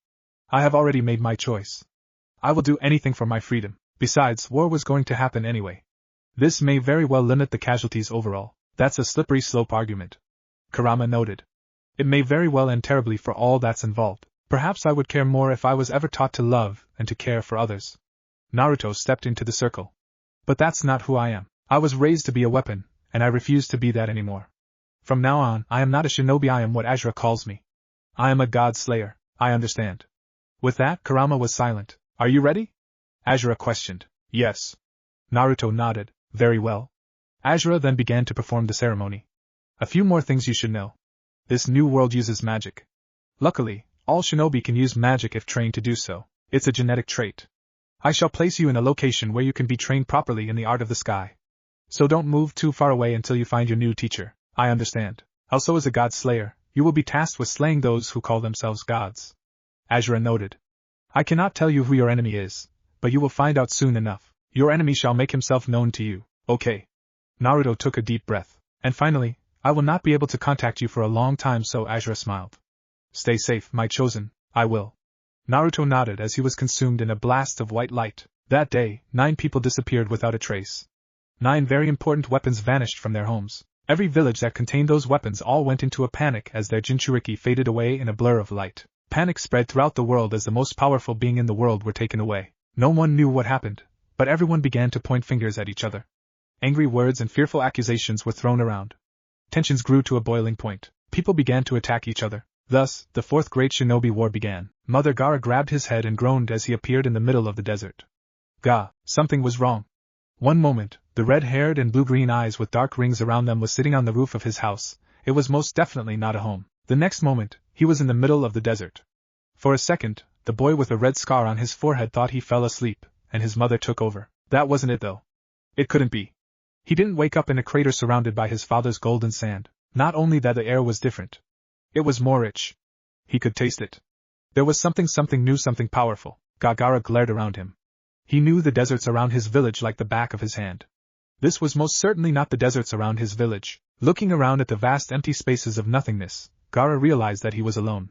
I have already made my choice. I will do anything for my freedom. Besides, war was going to happen anyway. This may very well limit the casualties overall. That's a slippery slope argument. Kurama noted. It may very well end terribly for all that's involved. Perhaps I would care more if I was ever taught to love and to care for others. Naruto stepped into the circle. But that's not who I am. I was raised to be a weapon, and I refuse to be that anymore. From now on, I am not a shinobi, I am what Azura calls me. I am a god slayer, I understand. With that, Kurama was silent. Are you ready? Azura questioned. Yes. Naruto nodded. Very well. Azura then began to perform the ceremony. A few more things you should know. This new world uses magic. Luckily, all shinobi can use magic if trained to do so. It's a genetic trait. I shall place you in a location where you can be trained properly in the art of the sky. So don't move too far away until you find your new teacher. I understand. Also, as a god slayer, you will be tasked with slaying those who call themselves gods. Azura noted. I cannot tell you who your enemy is, but you will find out soon enough. Your enemy shall make himself known to you. Okay. Naruto took a deep breath. And finally, I will not be able to contact you for a long time, so Azura smiled. Stay safe, my chosen, I will. Naruto nodded as he was consumed in a blast of white light. That day, 9 people disappeared without a trace. 9 very important weapons vanished from their homes. Every village that contained those weapons all went into a panic as their Jinchuriki faded away in a blur of light. Panic spread throughout the world as the most powerful being in the world were taken away. No one knew what happened, but everyone began to point fingers at each other. Angry words and fearful accusations were thrown around. Tensions grew to a boiling point. People began to attack each other. Thus, the 4th Great Shinobi War began. Mother Gaara grabbed his head and groaned as he appeared in the middle of the desert. Ga, something was wrong. One moment, the red-haired and blue-green eyes with dark rings around them was sitting on the roof of his house. It was most definitely not a home. The next moment, he was in the middle of the desert. For a second, the boy with a red scar on his forehead thought he fell asleep, and his mother took over. That wasn't it though. It couldn't be. He didn't wake up in a crater surrounded by his father's golden sand. Not only that, the air was different. It was more rich. He could taste it. There was something new, something powerful. Gaara glared around him. He knew the deserts around his village like the back of his hand. This was most certainly not the deserts around his village. Looking around at the vast empty spaces of nothingness, Gaara realized that he was alone.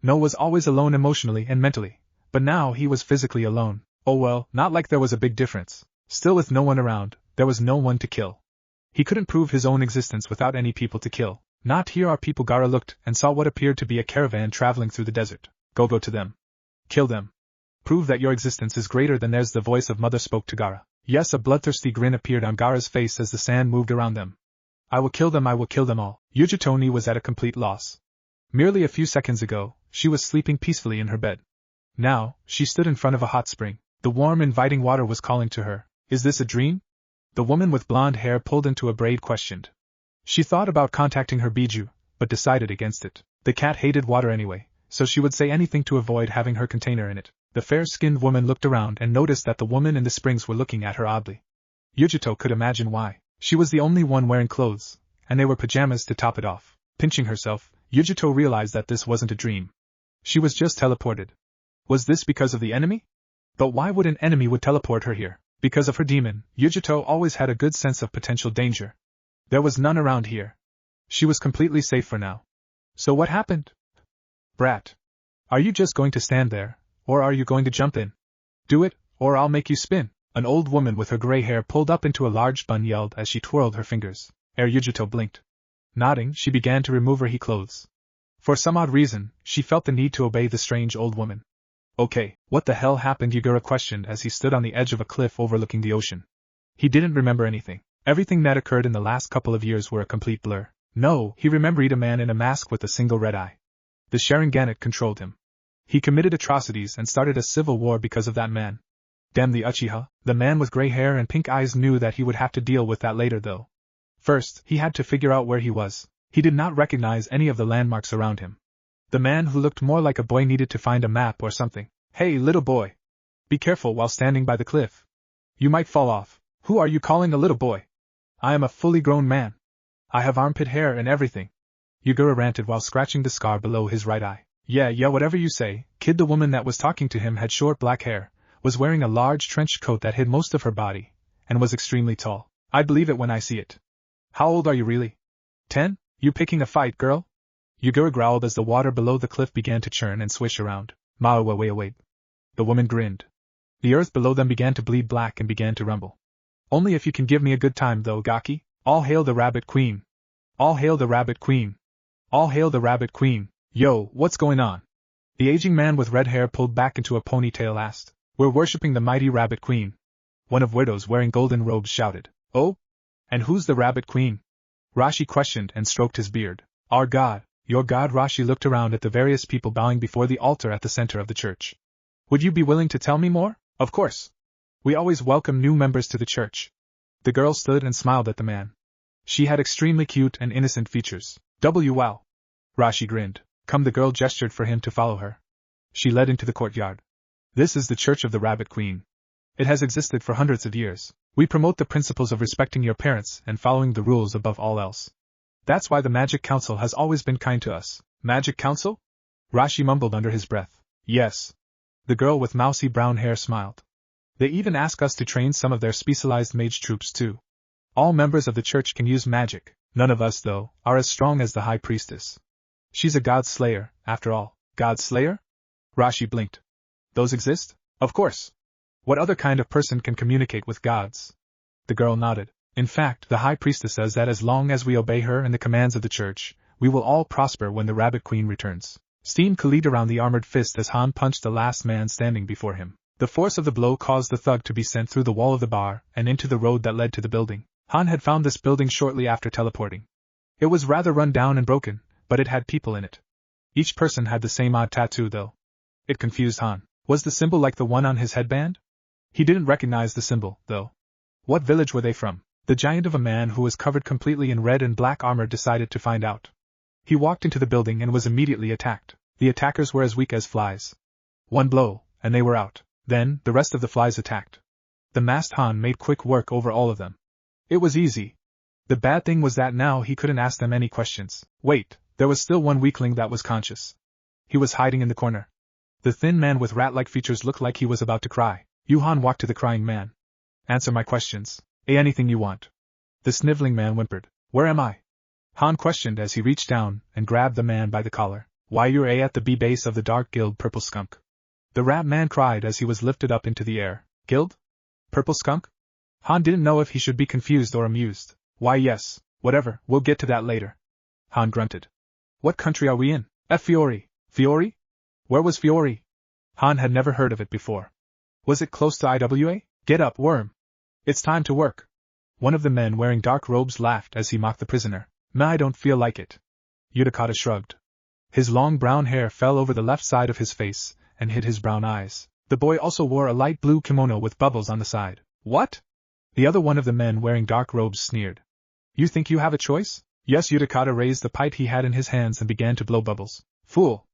No was always alone emotionally and mentally, but now he was physically alone. Oh well, not like there was a big difference. Still, with no one around, there was no one to kill. He couldn't prove his own existence without any people to kill. Not here are people. Gaara looked and saw what appeared to be a caravan traveling through the desert. Go to them. Kill them. Prove that your existence is greater than theirs. The voice of Mother spoke to Gaara. Yes, a bloodthirsty grin appeared on Gaara's face as the sand moved around them. I will kill them all. Yujitoni was at a complete loss. Merely a few seconds ago, she was sleeping peacefully in her bed. Now, she stood in front of a hot spring. The warm, inviting water was calling to her. Is this a dream? The woman with blonde hair pulled into a braid questioned. She thought about contacting her Biju, but decided against it. The cat hated water anyway, so she would say anything to avoid having her container in it. The fair-skinned woman looked around and noticed that the woman in the springs were looking at her oddly. Yujito could imagine why. She was the only one wearing clothes, and they were pajamas to top it off. Pinching herself, Yujito realized that this wasn't a dream. She was just teleported. Was this because of the enemy? But why would an enemy would teleport her here? Because of her demon. Yujito always had a good sense of potential danger. There was none around here. She was completely safe for now. So what happened? Brat. Are you just going to stand there, or are you going to jump in? Do it, or I'll make you spin. An old woman with her gray hair pulled up into a large bun yelled as she twirled her fingers. Ere Yujito blinked. Nodding, she began to remove her clothes. For some odd reason, she felt the need to obey the strange old woman. Okay, what the hell happened? Yugura questioned as he stood on the edge of a cliff overlooking the ocean. He didn't remember anything. Everything that occurred in the last couple of years were a complete blur. No, he remembered a man in a mask with a single red eye. The Sharinganate controlled him. He committed atrocities and started a civil war because of that man. Damn the Uchiha, the man with gray hair and pink eyes knew that he would have to deal with that later though. First, he had to figure out where he was. He did not recognize any of the landmarks around him. The man who looked more like a boy needed to find a map or something. Hey, little boy. Be careful while standing by the cliff. You might fall off. Who are you calling a little boy? I am a fully grown man. I have armpit hair and everything. Yugura ranted while scratching the scar below his right eye. Yeah, whatever you say, kid. The woman that was talking to him had short black hair, was wearing a large trench coat that hid most of her body, and was extremely tall. I'd believe it when I see it. How old are you really? 10? You picking a fight, girl? Yugura growled as the water below the cliff began to churn and swish around. Wait. The woman grinned. The earth below them began to bleed black and began to rumble. Only if you can give me a good time though, Gaki. All hail the Rabbit Queen. All hail the Rabbit Queen. All hail the Rabbit Queen. Yo, what's going on? The aging man with red hair pulled back into a ponytail asked. We're worshipping the mighty Rabbit Queen. One of widows wearing golden robes shouted. Oh? And who's the Rabbit Queen? Rashi questioned and stroked his beard. Our God, your God. Rashi looked around at the various people bowing before the altar at the center of the church. Would you be willing to tell me more? Of course. We always welcome new members to the church. The girl stood and smiled at the man. She had extremely cute and innocent features. Wow. Rashi grinned. Come. The girl gestured for him to follow her. She led into the courtyard. This is the Church of the Rabbit Queen. It has existed for hundreds of years. We promote the principles of respecting your parents and following the rules above all else. That's why the Magic Council has always been kind to us. Magic Council? Rashi mumbled under his breath. Yes. The girl with mousy brown hair smiled. They even ask us to train some of their specialized mage troops too. All members of the church can use magic. None of us, though, are as strong as the High Priestess. She's a god slayer, after all. God slayer? Rashi blinked. Those exist? Of course. What other kind of person can communicate with gods? The girl nodded. In fact, the High Priestess says that as long as we obey her and the commands of the church, we will all prosper when the Rabbit Queen returns. Steam collected around the armored fist as Han punched the last man standing before him. The force of the blow caused the thug to be sent through the wall of the bar and into the road that led to the building. Han had found this building shortly after teleporting. It was rather run down and broken, but it had people in it. Each person had the same odd tattoo though. It confused Han. Was the symbol like the one on his headband? He didn't recognize the symbol, though. What village were they from? The giant of a man who was covered completely in red and black armor decided to find out. He walked into the building and was immediately attacked. The attackers were as weak as flies. One blow, and they were out. Then, the rest of the flies attacked. The masked Han made quick work over all of them. It was easy. The bad thing was that now he couldn't ask them any questions. Wait, there was still one weakling that was conscious. He was hiding in the corner. The thin man with rat-like features looked like he was about to cry. Han walked to the crying man. Answer my questions. Anything you want. The sniveling man whimpered. Where am I? Han questioned as he reached down and grabbed the man by the collar. Why, you're at the B base of the Dark Guild, Purple Skunk. The rat man cried as he was lifted up into the air. Guild? Purple Skunk? Han didn't know if he should be confused or amused. Why yes, whatever, we'll get to that later. Han grunted. What country are we in? Fiori. Fiori? Where was Fiori? Han had never heard of it before. Was it close to IWA? Get up, worm. It's time to work. One of the men wearing dark robes laughed as he mocked the prisoner. I don't feel like it. Utakata shrugged. His long brown hair fell over the left side of his face and hid his brown eyes. The boy also wore a light blue kimono with bubbles on the side. What? The other one of the men wearing dark robes sneered. You think you have a choice? Yes, Utakata raised the pipe he had in his hands and began to blow bubbles. Fool!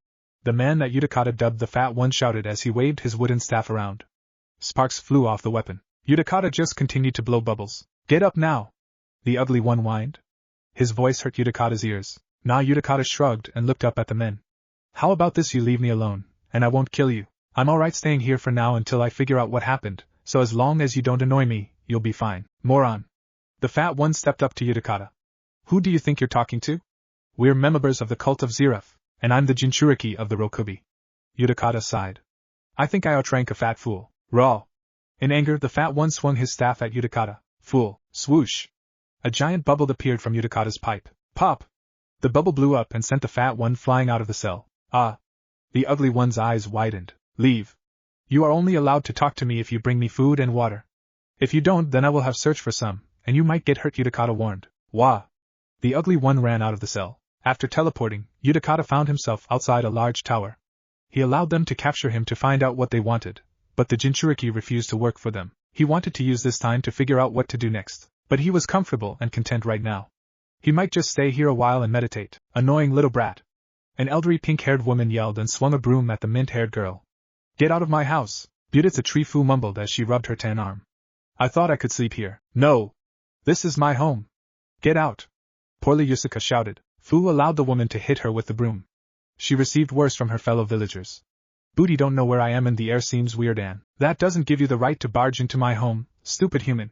The man that Utakata dubbed the Fat One shouted as he waved his wooden staff around. Sparks flew off the weapon. Utakata just continued to blow bubbles. Get up now! The ugly one whined. His voice hurt Utakata's ears. Utakata shrugged and looked up at the men. How about this, you leave me alone, and I won't kill you. I'm alright staying here for now until I figure out what happened, so as long as you don't annoy me, you'll be fine. Moron. The Fat One stepped up to Utakata. Who do you think you're talking to? We're members of the cult of Zeref, and I'm the Jinchuriki of the Rokubi. Utakata sighed. I think I outrank a fat fool. Raw. In anger, the Fat One swung his staff at Utakata. Fool. Swoosh. A giant bubble appeared from Utakata's pipe. Pop! The bubble blew up and sent the Fat One flying out of the cell. Ah! The ugly one's eyes widened. Leave. You are only allowed to talk to me if you bring me food and water. If you don't, then I will have searched for some, and you might get hurt, Utakata warned. Wah! The ugly one ran out of the cell. After teleporting, Utakata found himself outside a large tower. He allowed them to capture him to find out what they wanted, but the Jinchuriki refused to work for them. He wanted to use this time to figure out what to do next, but he was comfortable and content right now. He might just stay here a while and meditate. Annoying little brat. An elderly pink-haired woman yelled and swung a broom at the mint-haired girl. Get out of my house! Buditsa Tree-Fu mumbled as she rubbed her tan arm. I thought I could sleep here. No! This is my home. Get out! Poorly Yusuka shouted. Fu allowed the woman to hit her with the broom. She received worse from her fellow villagers. Booty don't know where I am and the air seems weird, and that doesn't give you the right to barge into my home, stupid human.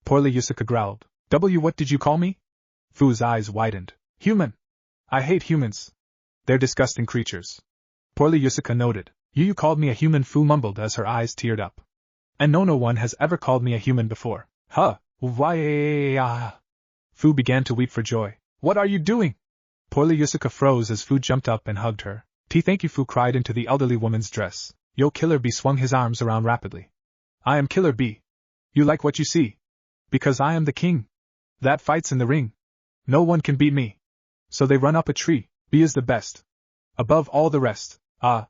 Poorly Yusuka growled. What did you call me? Fu's eyes widened. Human! I hate humans. They're disgusting creatures. Poorly Yusuka noted. You called me a human, Fu mumbled as her eyes teared up. And no one has ever called me a human before. Huh, why? Fu began to weep for joy. What are you doing? Poorly Yusuka froze as Fu jumped up and hugged her. Thank you, Fu cried into the elderly woman's dress. Yo, Killer Bee swung his arms around rapidly. I am Killer Bee. You like what you see? Because I am the king. That fights in the ring. No one can beat me. So they run up a tree. B is the best. Above all the rest. Ah.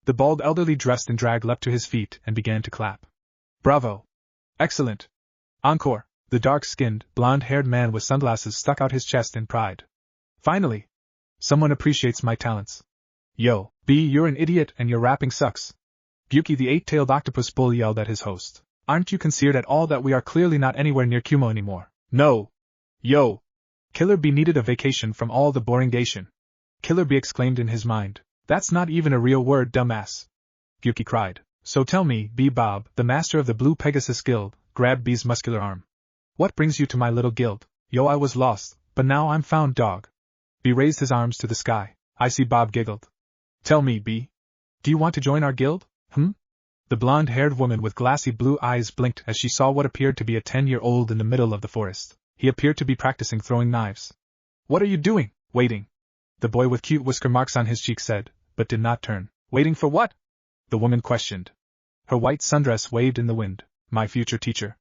The bald elderly dressed in drag leapt to his feet and began to clap. Bravo. Excellent. Encore. The dark-skinned, blonde-haired man with sunglasses stuck out his chest in pride. Finally. Someone appreciates my talents. Yo, B, you're an idiot and your rapping sucks. Gyuki the eight-tailed octopus bull yelled at his host. Aren't you concerned at all that we are clearly not anywhere near Kumo anymore? No. Yo. Killer Bee needed a vacation from all the boringation. Killer Bee exclaimed in his mind. That's not even a real word, dumbass. Gyuki cried. So tell me, B. Bob, the master of the Blue Pegasus Guild, grabbed B's muscular arm. What brings you to my little guild? Yo, I was lost, but now I'm found, dog. B raised his arms to the sky. I see, Bob giggled. Tell me, B. Do you want to join our guild? The blonde-haired woman with glassy blue eyes blinked as she saw what appeared to be a 10-year-old in the middle of the forest. He appeared to be practicing throwing knives. What are you doing? Waiting. The boy with cute whisker marks on his cheek said, but did not turn. Waiting for what? The woman questioned. Her white sundress waved in the wind. My future teacher.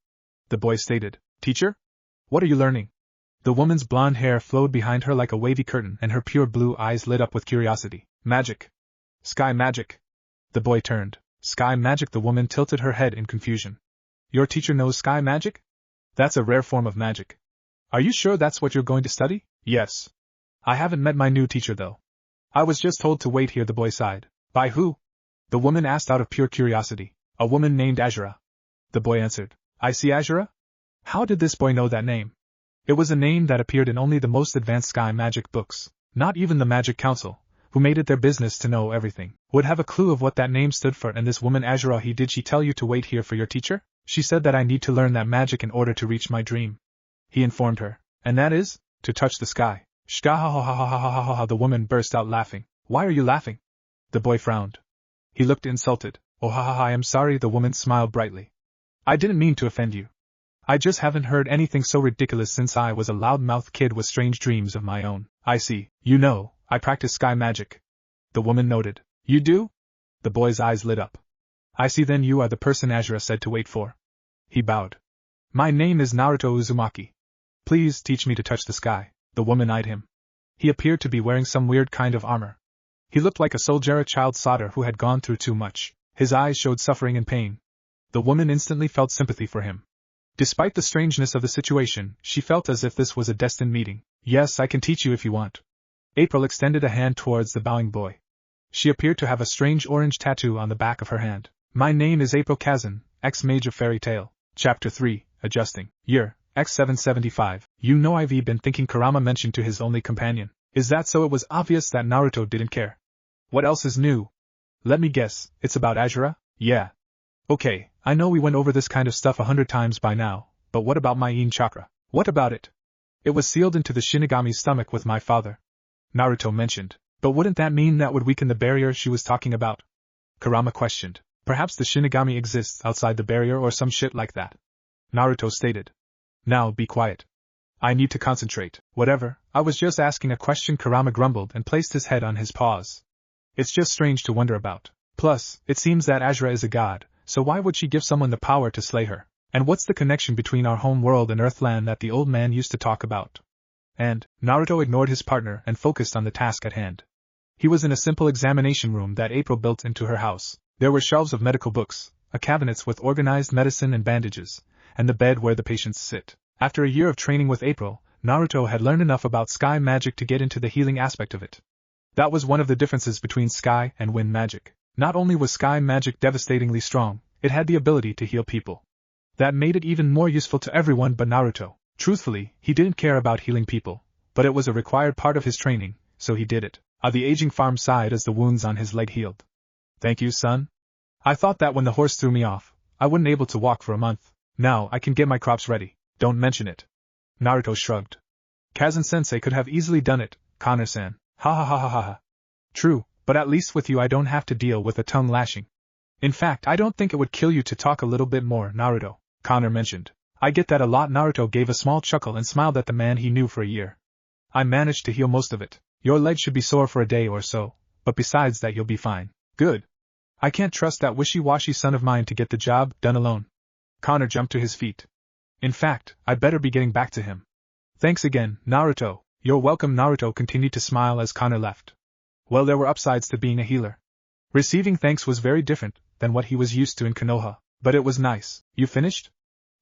The boy stated. Teacher? What are you learning? The woman's blonde hair flowed behind her like a wavy curtain and her pure blue eyes lit up with curiosity. Magic. Sky magic. The boy turned. Sky magic. The woman tilted her head in confusion. Your teacher knows sky magic? That's a rare form of magic. Are you sure that's what you're going to study? Yes. I haven't met my new teacher though. I was just told to wait here, the boy sighed. By who? The woman asked out of pure curiosity. A woman named Azura. The boy answered. I see, Azura? How did this boy know that name? It was a name that appeared in only the most advanced sky magic books. Not even the Magic Council, who made it their business to know everything, would have a clue of what that name stood for. And this woman Azura, did she tell you to wait here for your teacher? She said that I need to learn that magic in order to reach my dream. He informed her. And that is? To touch the sky. Shka ha ha ha ha ha ha ha ha. The woman burst out laughing. Why are you laughing? The boy frowned. He looked insulted. Oh ha ha ha, I am sorry. The woman smiled brightly. I didn't mean to offend you. I just haven't heard anything so ridiculous since I was a loudmouth kid with strange dreams of my own. I see. You know, I practice sky magic. The woman noted. You do? The boy's eyes lit up. I see, then you are the person Azura said to wait for. He bowed. My name is Naruto Uzumaki. Please teach me to touch the sky. The woman eyed him. He appeared to be wearing some weird kind of armor. He looked like a soldier, a child soldier who had gone through too much. His eyes showed suffering and pain. The woman instantly felt sympathy for him. Despite the strangeness of the situation, she felt as if this was a destined meeting. Yes, I can teach you if you want. April extended a hand towards the bowing boy. She appeared to have a strange orange tattoo on the back of her hand. My name is April Kazan, ex-mage of Fairy Tail. Chapter 3, Adjusting. Year, X775. You know, I've been thinking, Kurama mentioned to his only companion. Is that so? It was obvious that Naruto didn't care. What else is new? Let me guess, it's about Azura? Yeah. Okay, I know we went over this kind of stuff 100 times by now, but what about my Yin chakra? What about it? It was sealed into the Shinigami's stomach with my father. Naruto mentioned. But wouldn't that mean that would weaken the barrier she was talking about? Kurama questioned. Perhaps the Shinigami exists outside the barrier or some shit like that. Naruto stated. Now be quiet. I need to concentrate. Whatever, I was just asking a question, Kurama grumbled and placed his head on his paws. It's just strange to wonder about. Plus, it seems that Azura is a god, so why would she give someone the power to slay her? And what's the connection between our home world and Earthland that the old man used to talk about? And, Naruto ignored his partner and focused on the task at hand. He was in a simple examination room that April built into her house. There were shelves of medical books, a cabinets with organized medicine and bandages, and the bed where the patients sit. After a year of training with April, Naruto had learned enough about sky magic to get into the healing aspect of it. That was one of the differences between sky and wind magic. Not only was sky magic devastatingly strong, it had the ability to heal people. That made it even more useful to everyone but Naruto. Truthfully, he didn't care about healing people, but it was a required part of his training, so he did it. The aging farm sighed as the wounds on his leg healed. Thank you, son. I thought that when the horse threw me off, I wouldn't able to walk for a month. Now I can get my crops ready. Don't mention it. Naruto shrugged. Kazan-sensei could have easily done it, Connor-san. Ha ha ha ha ha ha. True, but at least with you I don't have to deal with a tongue lashing. In fact, I don't think it would kill you to talk a little bit more, Naruto, Connor mentioned. I get that a lot. Naruto gave a small chuckle and smiled at the man he knew for a year. I managed to heal most of it. Your leg should be sore for a day or so, but besides that you'll be fine. Good. I can't trust that wishy-washy son of mine to get the job done alone. Connor jumped to his feet. In fact, I'd better be getting back to him. Thanks again, Naruto. You're welcome. Naruto continued to smile as Connor left. Well, there were upsides to being a healer. Receiving thanks was very different than what he was used to in Konoha, but it was nice. You finished?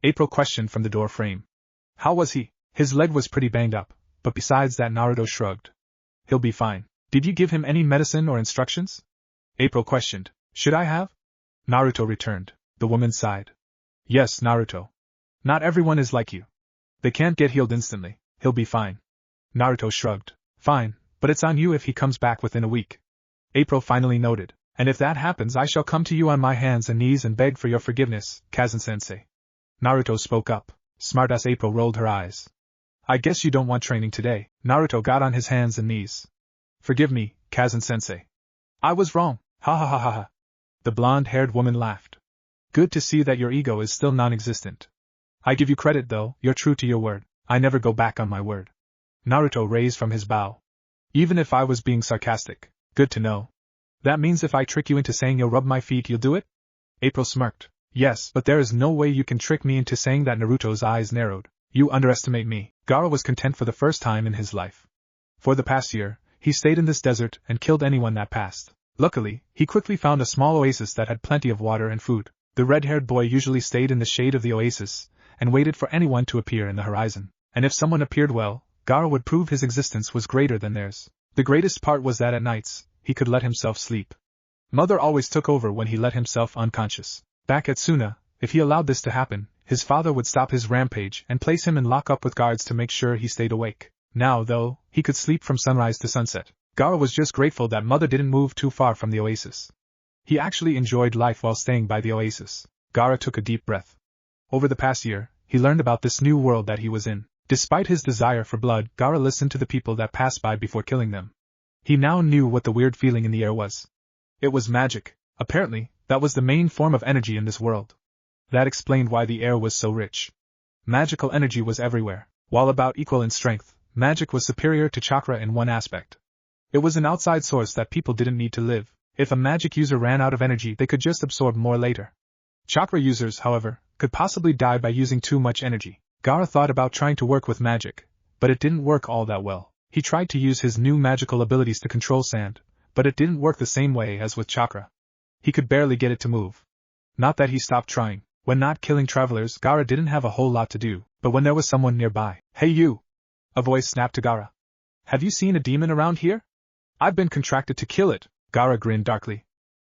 April questioned from the door frame. How was he? His leg was pretty banged up, but besides that, Naruto shrugged. He'll be fine. Did you give him any medicine or instructions? April questioned. Should I have? Naruto returned. The woman sighed. Yes, Naruto. Not everyone is like you. They can't get healed instantly. He'll be fine. Naruto shrugged. Fine, but it's on you if he comes back within a week. April finally noted. And if that happens, I shall come to you on my hands and knees and beg for your forgiveness, Kazan-sensei. Naruto spoke up. Smartass April rolled her eyes. I guess you don't want training today. Naruto got on his hands and knees. Forgive me, Kazan-sensei. I was wrong. Ha ha ha ha ha. The blonde-haired woman laughed. Good to see that your ego is still non-existent. I give you credit though, you're true to your word. I never go back on my word. Naruto raised from his bow. Even if I was being sarcastic. Good to know. That means if I trick you into saying you'll rub my feet, you'll do it? April smirked. Yes, but there is no way you can trick me into saying that. Naruto's eyes narrowed. You underestimate me. Gaara was content for the first time in his life. For the past year, he stayed in this desert and killed anyone that passed. Luckily, he quickly found a small oasis that had plenty of water and food. The red-haired boy usually stayed in the shade of the oasis and waited for anyone to appear in the horizon. And if someone appeared, well, Gaara would prove his existence was greater than theirs. The greatest part was that at nights, he could let himself sleep. Mother always took over when he let himself unconscious. Back at Suna, if he allowed this to happen, his father would stop his rampage and place him in lockup with guards to make sure he stayed awake. Now, though, he could sleep from sunrise to sunset. Gaara was just grateful that Mother didn't move too far from the oasis. He actually enjoyed life while staying by the oasis. Gaara took a deep breath. Over the past year, he learned about this new world that he was in. Despite his desire for blood, Gaara listened to the people that passed by before killing them. He now knew what the weird feeling in the air was. It was magic. Apparently, that was the main form of energy in this world. That explained why the air was so rich. Magical energy was everywhere. While about equal in strength, magic was superior to chakra in one aspect. It was an outside source that people didn't need to live. If a magic user ran out of energy, they could just absorb more later. Chakra users, however, could possibly die by using too much energy. Gaara thought about trying to work with magic, but it didn't work all that well. He tried to use his new magical abilities to control sand, but it didn't work the same way as with chakra. He could barely get it to move. Not that he stopped trying. When not killing travelers, Gaara didn't have a whole lot to do, but when there was someone nearby, "Hey you!" a voice snapped to Gaara. "Have you seen a demon around here?" "I've been contracted to kill it," Gaara grinned darkly.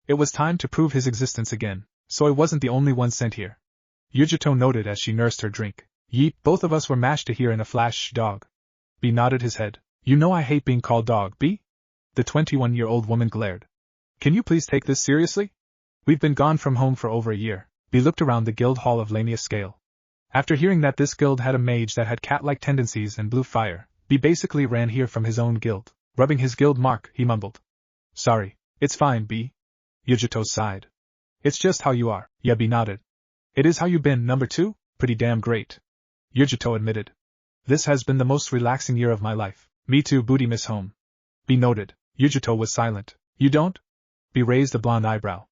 It was time to prove his existence again, so I wasn't the only one sent here. Yujito noted as she nursed her drink. "Yeep, both of us were mashed to here in a flash, dog." B nodded his head. "You know I hate being called dog, B?" The 21-year-old woman glared. "Can you please take this seriously? We've been gone from home for over a year." B looked around the guild hall of Lamia Scale. After hearing that this guild had a mage that had cat-like tendencies and blew fire, B basically ran here from his own guild. Rubbing his guild mark, he mumbled. "Sorry, it's fine, B." Yujito sighed. "It's just how you are." Yeah, B nodded. "It is how you been, number 2? Pretty damn great," Yujito admitted. "This has been the most relaxing year of my life." "Me too, booty miss home." B noted. Yujito was silent. "You don't?" B raised a blonde eyebrow.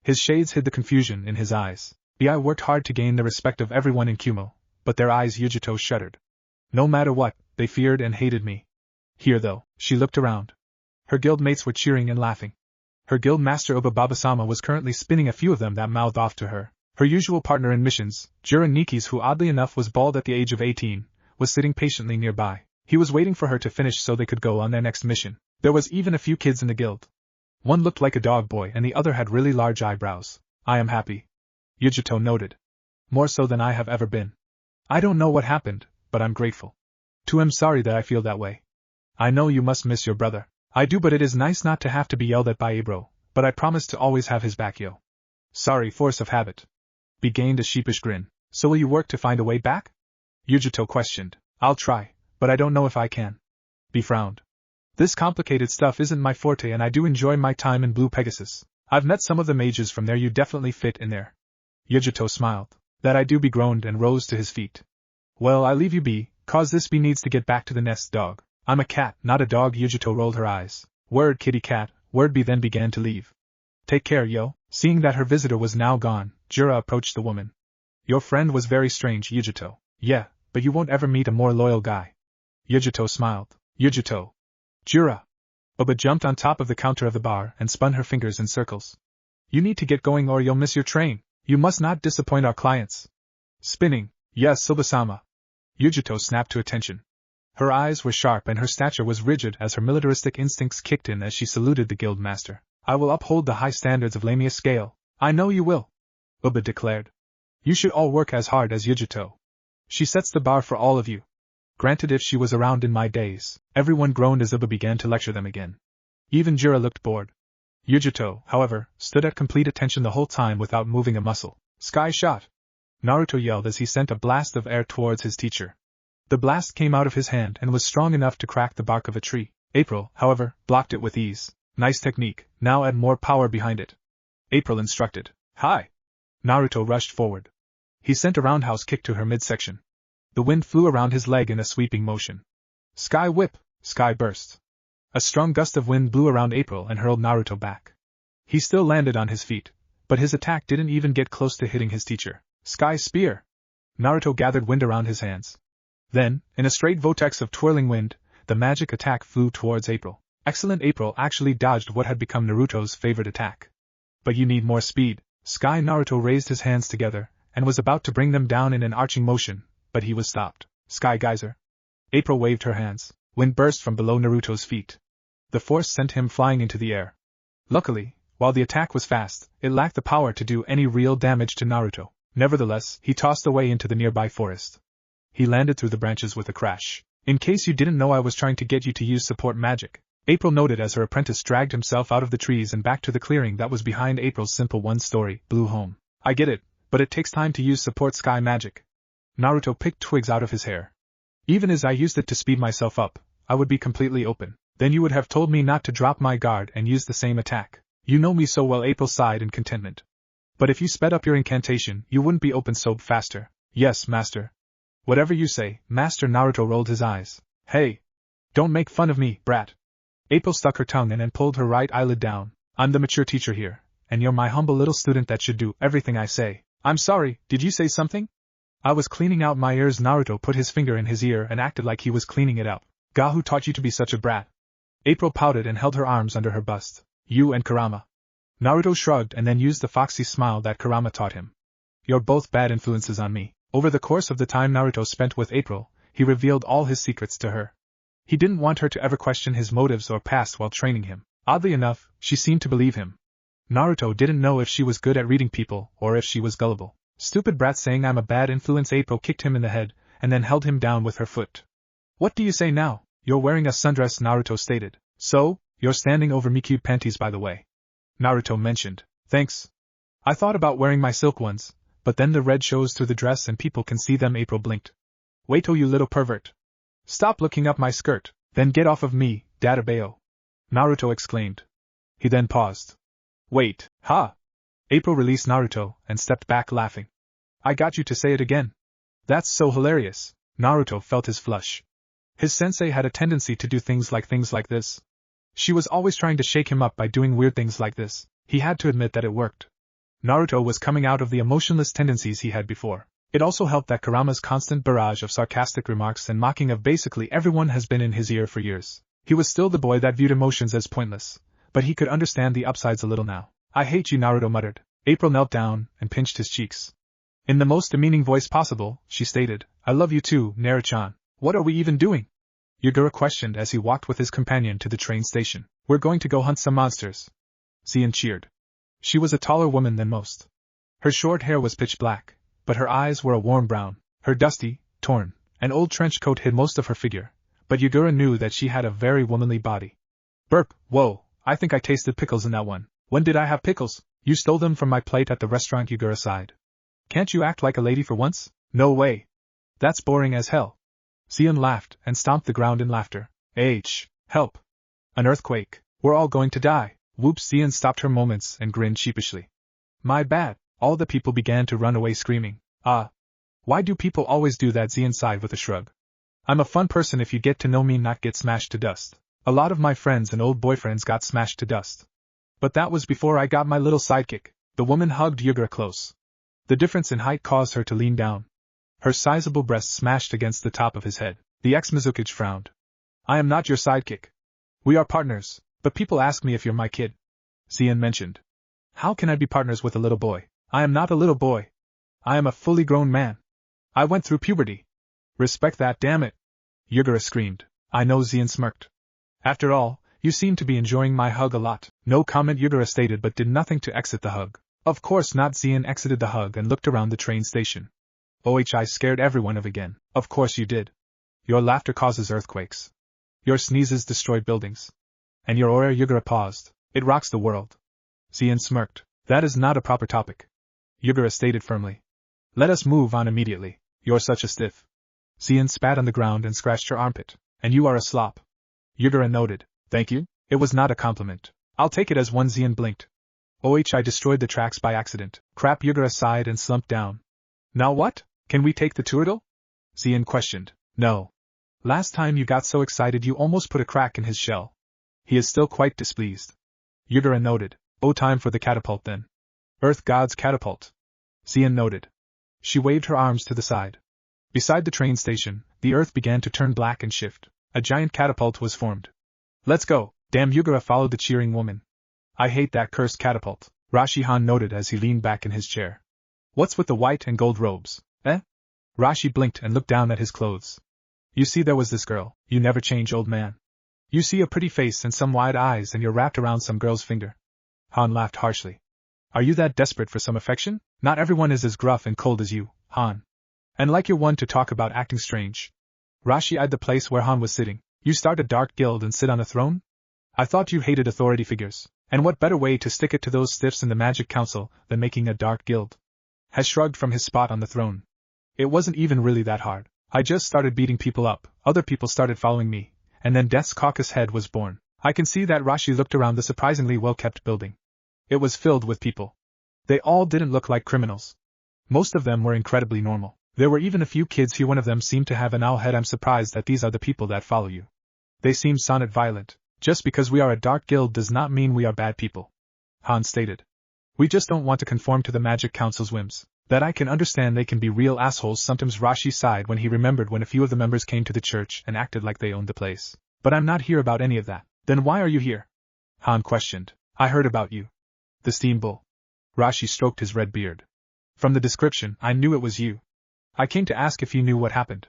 His shades hid the confusion in his eyes. I worked hard to gain the respect of everyone in Kumo, but their eyes Yujito shuddered. No matter what, they feared and hated me. Here though, she looked around. Her guild mates were cheering and laughing. Her guild master Oba Babasama was currently spinning a few of them that mouthed off to her. Her usual partner in missions, Jura Nikis, who oddly enough was bald at the age of 18, was sitting patiently nearby. He was waiting for her to finish so they could go on their next mission. There was even a few kids in the guild. One looked like a dog boy and the other had really large eyebrows. "I am happy," Yujito noted. "More so than I have ever been. I don't know what happened, but I'm grateful. Too am sorry that I feel that way. I know you must miss your brother." "I do, but it is nice not to have to be yelled at by a bro, but I promise to always have his back, yo." "Sorry, force of habit." B gained a sheepish grin. "So will you work to find a way back?" Yujito questioned. "I'll try, but I don't know if I can." B frowned. "This complicated stuff isn't my forte and I do enjoy my time in Blue Pegasus. I've met some of the mages from there, you definitely fit in there." Yujito smiled. "That I do," B groaned and rose to his feet. "Well, I leave you be, cause this B needs to get back to the nest, dog." "I'm a cat, not a dog." Yujito rolled her eyes. "Word, kitty cat, word." B then began to leave. "Take care, yo." Seeing that her visitor was now gone, Jura approached the woman. "Your friend was very strange, Yujito." "Yeah, but you won't ever meet a more loyal guy." Yujito smiled. "Yujito." "Jura." Oba jumped on top of the counter of the bar and spun her fingers in circles. "You need to get going or you'll miss your train. You must not disappoint our clients." "Spinning." "Yes, Sobasama." Yujito snapped to attention. Her eyes were sharp and her stature was rigid as her militaristic instincts kicked in as she saluted the guild master. "I will uphold the high standards of Lamia Scale." "I know you will," Uba declared. "You should all work as hard as Yujito. She sets the bar for all of you." Granted, if she was around in my days. Everyone groaned as Uba began to lecture them again. Even Jura looked bored. Yujito, however, stood at complete attention the whole time without moving a muscle. "Sky shot!" Naruto yelled as he sent a blast of air towards his teacher. The blast came out of his hand and was strong enough to crack the bark of a tree. April, however, blocked it with ease. "Nice technique, now add more power behind it," April instructed. "Hi!" Naruto rushed forward. He sent a roundhouse kick to her midsection. The wind flew around his leg in a sweeping motion. Sky whip, sky burst. A strong gust of wind blew around April and hurled Naruto back. He still landed on his feet, but his attack didn't even get close to hitting his teacher. Sky spear! Naruto gathered wind around his hands. Then, in a straight vortex of twirling wind, the magic attack flew towards April. Excellent. April actually dodged what had become Naruto's favorite attack. "But you need more speed." Sky Naruto raised his hands together, and was about to bring them down in an arching motion, but he was stopped. "Sky Geyser." April waved her hands. Wind burst from below Naruto's feet. The force sent him flying into the air. Luckily, while the attack was fast, it lacked the power to do any real damage to Naruto. Nevertheless, he tossed away into the nearby forest. He landed through the branches with a crash. "In case you didn't know, I was trying to get you to use support magic." April noted as her apprentice dragged himself out of the trees and back to the clearing that was behind April's simple one-story, blue home. I get it, but it takes time to use support sky magic. Naruto picked twigs out of his hair. Even as I used it to speed myself up, I would be completely open. Then you would have told me not to drop my guard and use the same attack. You know me so well. April sighed in contentment. But if you sped up your incantation, you wouldn't be open so faster. Yes, master. Whatever you say, master. Naruto rolled his eyes. Hey! Don't make fun of me, brat. April stuck her tongue in and pulled her right eyelid down. I'm the mature teacher here, and you're my humble little student that should do everything I say. I'm sorry, did you say something? I was cleaning out my ears. Naruto put his finger in his ear and acted like he was cleaning it up. God, who taught you to be such a brat? April pouted and held her arms under her bust. You and Kurama. Naruto shrugged and then used the foxy smile that Kurama taught him. You're both bad influences on me. Over the course of the time Naruto spent with April, he revealed all his secrets to her. He didn't want her to ever question his motives or past while training him. Oddly enough, she seemed to believe him. Naruto didn't know if she was good at reading people or if she was gullible. Stupid brat, saying I'm a bad influence. April kicked him in the head and then held him down with her foot. What do you say now? You're wearing a sundress, Naruto stated. So, you're standing over me. Cute panties, by the way. Naruto mentioned. Thanks. I thought about wearing my silk ones, but then the red shows through the dress and people can see them. April blinked. Wait till you little pervert. Stop looking up my skirt, then get off of me, Databeo. Naruto exclaimed. He then paused. Wait, ha! April released Naruto and stepped back laughing. I got you to say it again. That's so hilarious. Naruto felt his flush. His sensei had a tendency to do things like this. She was always trying to shake him up by doing weird things like this. He had to admit that it worked. Naruto was coming out of the emotionless tendencies he had before. It also helped that Kurama's constant barrage of sarcastic remarks and mocking of basically everyone has been in his ear for years. He was still the boy that viewed emotions as pointless, but he could understand the upsides a little now. I hate you, Naruto muttered. April knelt down and pinched his cheeks. In the most demeaning voice possible, she stated, I love you too, Naru-chan. What are we even doing? Yagura questioned as he walked with his companion to the train station. We're going to go hunt some monsters. Zien cheered. She was a taller woman than most. Her short hair was pitch black, but her eyes were a warm brown. Her dusty, torn, and old trench coat hid most of her figure, but Yagura knew that she had a very womanly body. Burp, whoa, I think I tasted pickles in that one. When did I have pickles? You stole them from my plate at the restaurant, Yagura sighed. Can't you act like a lady for once? No way. That's boring as hell. Zien laughed and stomped the ground in laughter. Help. An earthquake. We're all going to die. Whoops. Zien stopped her moments and grinned sheepishly. My bad. All the people began to run away screaming. Why do people always do that? Zien sighed with a shrug. I'm a fun person if you get to know me, not get smashed to dust. A lot of my friends and old boyfriends got smashed to dust. But that was before I got my little sidekick. The woman hugged Yagura close. The difference in height caused her to lean down. Her sizable breasts smashed against the top of his head. The ex-Mizuki frowned. I am not your sidekick. We are partners, but people ask me if you're my kid. Zien mentioned. How can I be partners with a little boy? I am not a little boy. I am a fully grown man. I went through puberty. Respect that, damn it. Yagura screamed. I know. Zien smirked. After all, you seem to be enjoying my hug a lot. No comment, Yagura stated, but did nothing to exit the hug. Of course not. Zien exited the hug and looked around the train station. I scared everyone of again. Of course you did. Your laughter causes earthquakes. Your sneezes destroy buildings. And your aura. Yagura paused. It rocks the world. Zien smirked. That is not a proper topic. Yagura stated firmly. Let us move on immediately. You're such a stiff. Zien spat on the ground and scratched her armpit. And you are a slop. Yagura noted. Thank you? It was not a compliment. I'll take it as one. Zien blinked. I destroyed the tracks by accident. Crap. Yagura sighed and slumped down. Now what? Can we take the turtle? Zien questioned. No. Last time you got so excited you almost put a crack in his shell. He is still quite displeased. Yagura noted. Time for the catapult then. Earth God's catapult. Zien noted. She waved her arms to the side. Beside the train station, the earth began to turn black and shift. A giant catapult was formed. Let's go. Damn. Yagura followed the cheering woman. I hate that cursed catapult, Rashihan noted as he leaned back in his chair. What's with the white and gold robes? Rashi blinked and looked down at his clothes. You see, there was this girl. You never change, old man. You see a pretty face and some wide eyes and you're wrapped around some girl's finger. Han laughed harshly. Are you that desperate for some affection? Not everyone is as gruff and cold as you, Han. And like you're one to talk about acting strange. Rashi eyed the place where Han was sitting. You start a dark guild and sit on a throne? I thought you hated authority figures, and what better way to stick it to those stiffs in the Magic Council than making a dark guild? Has shrugged from his spot on the throne. It wasn't even really that hard. I just started beating people up, other people started following me, and then Death's Caucus head was born. I can see that Rashi looked around the surprisingly well-kept building. It was filled with people. They all didn't look like criminals. Most of them were incredibly normal. There were even a few kids here. One of them seemed to have an owl head. I'm surprised that these are the people that follow you. They seem sonnet violent. Just because we are a dark guild does not mean we are bad people. Han stated. We just don't want to conform to the Magic Council's whims. That I can understand. They can be real assholes sometimes. Rashi sighed when he remembered when a few of the members came to the church and acted like they owned the place. But I'm not here about any of that. Then why are you here? Han questioned. I heard about you. The steam bull. Rashi stroked his red beard. From the description, I knew it was you. I came to ask if you knew what happened.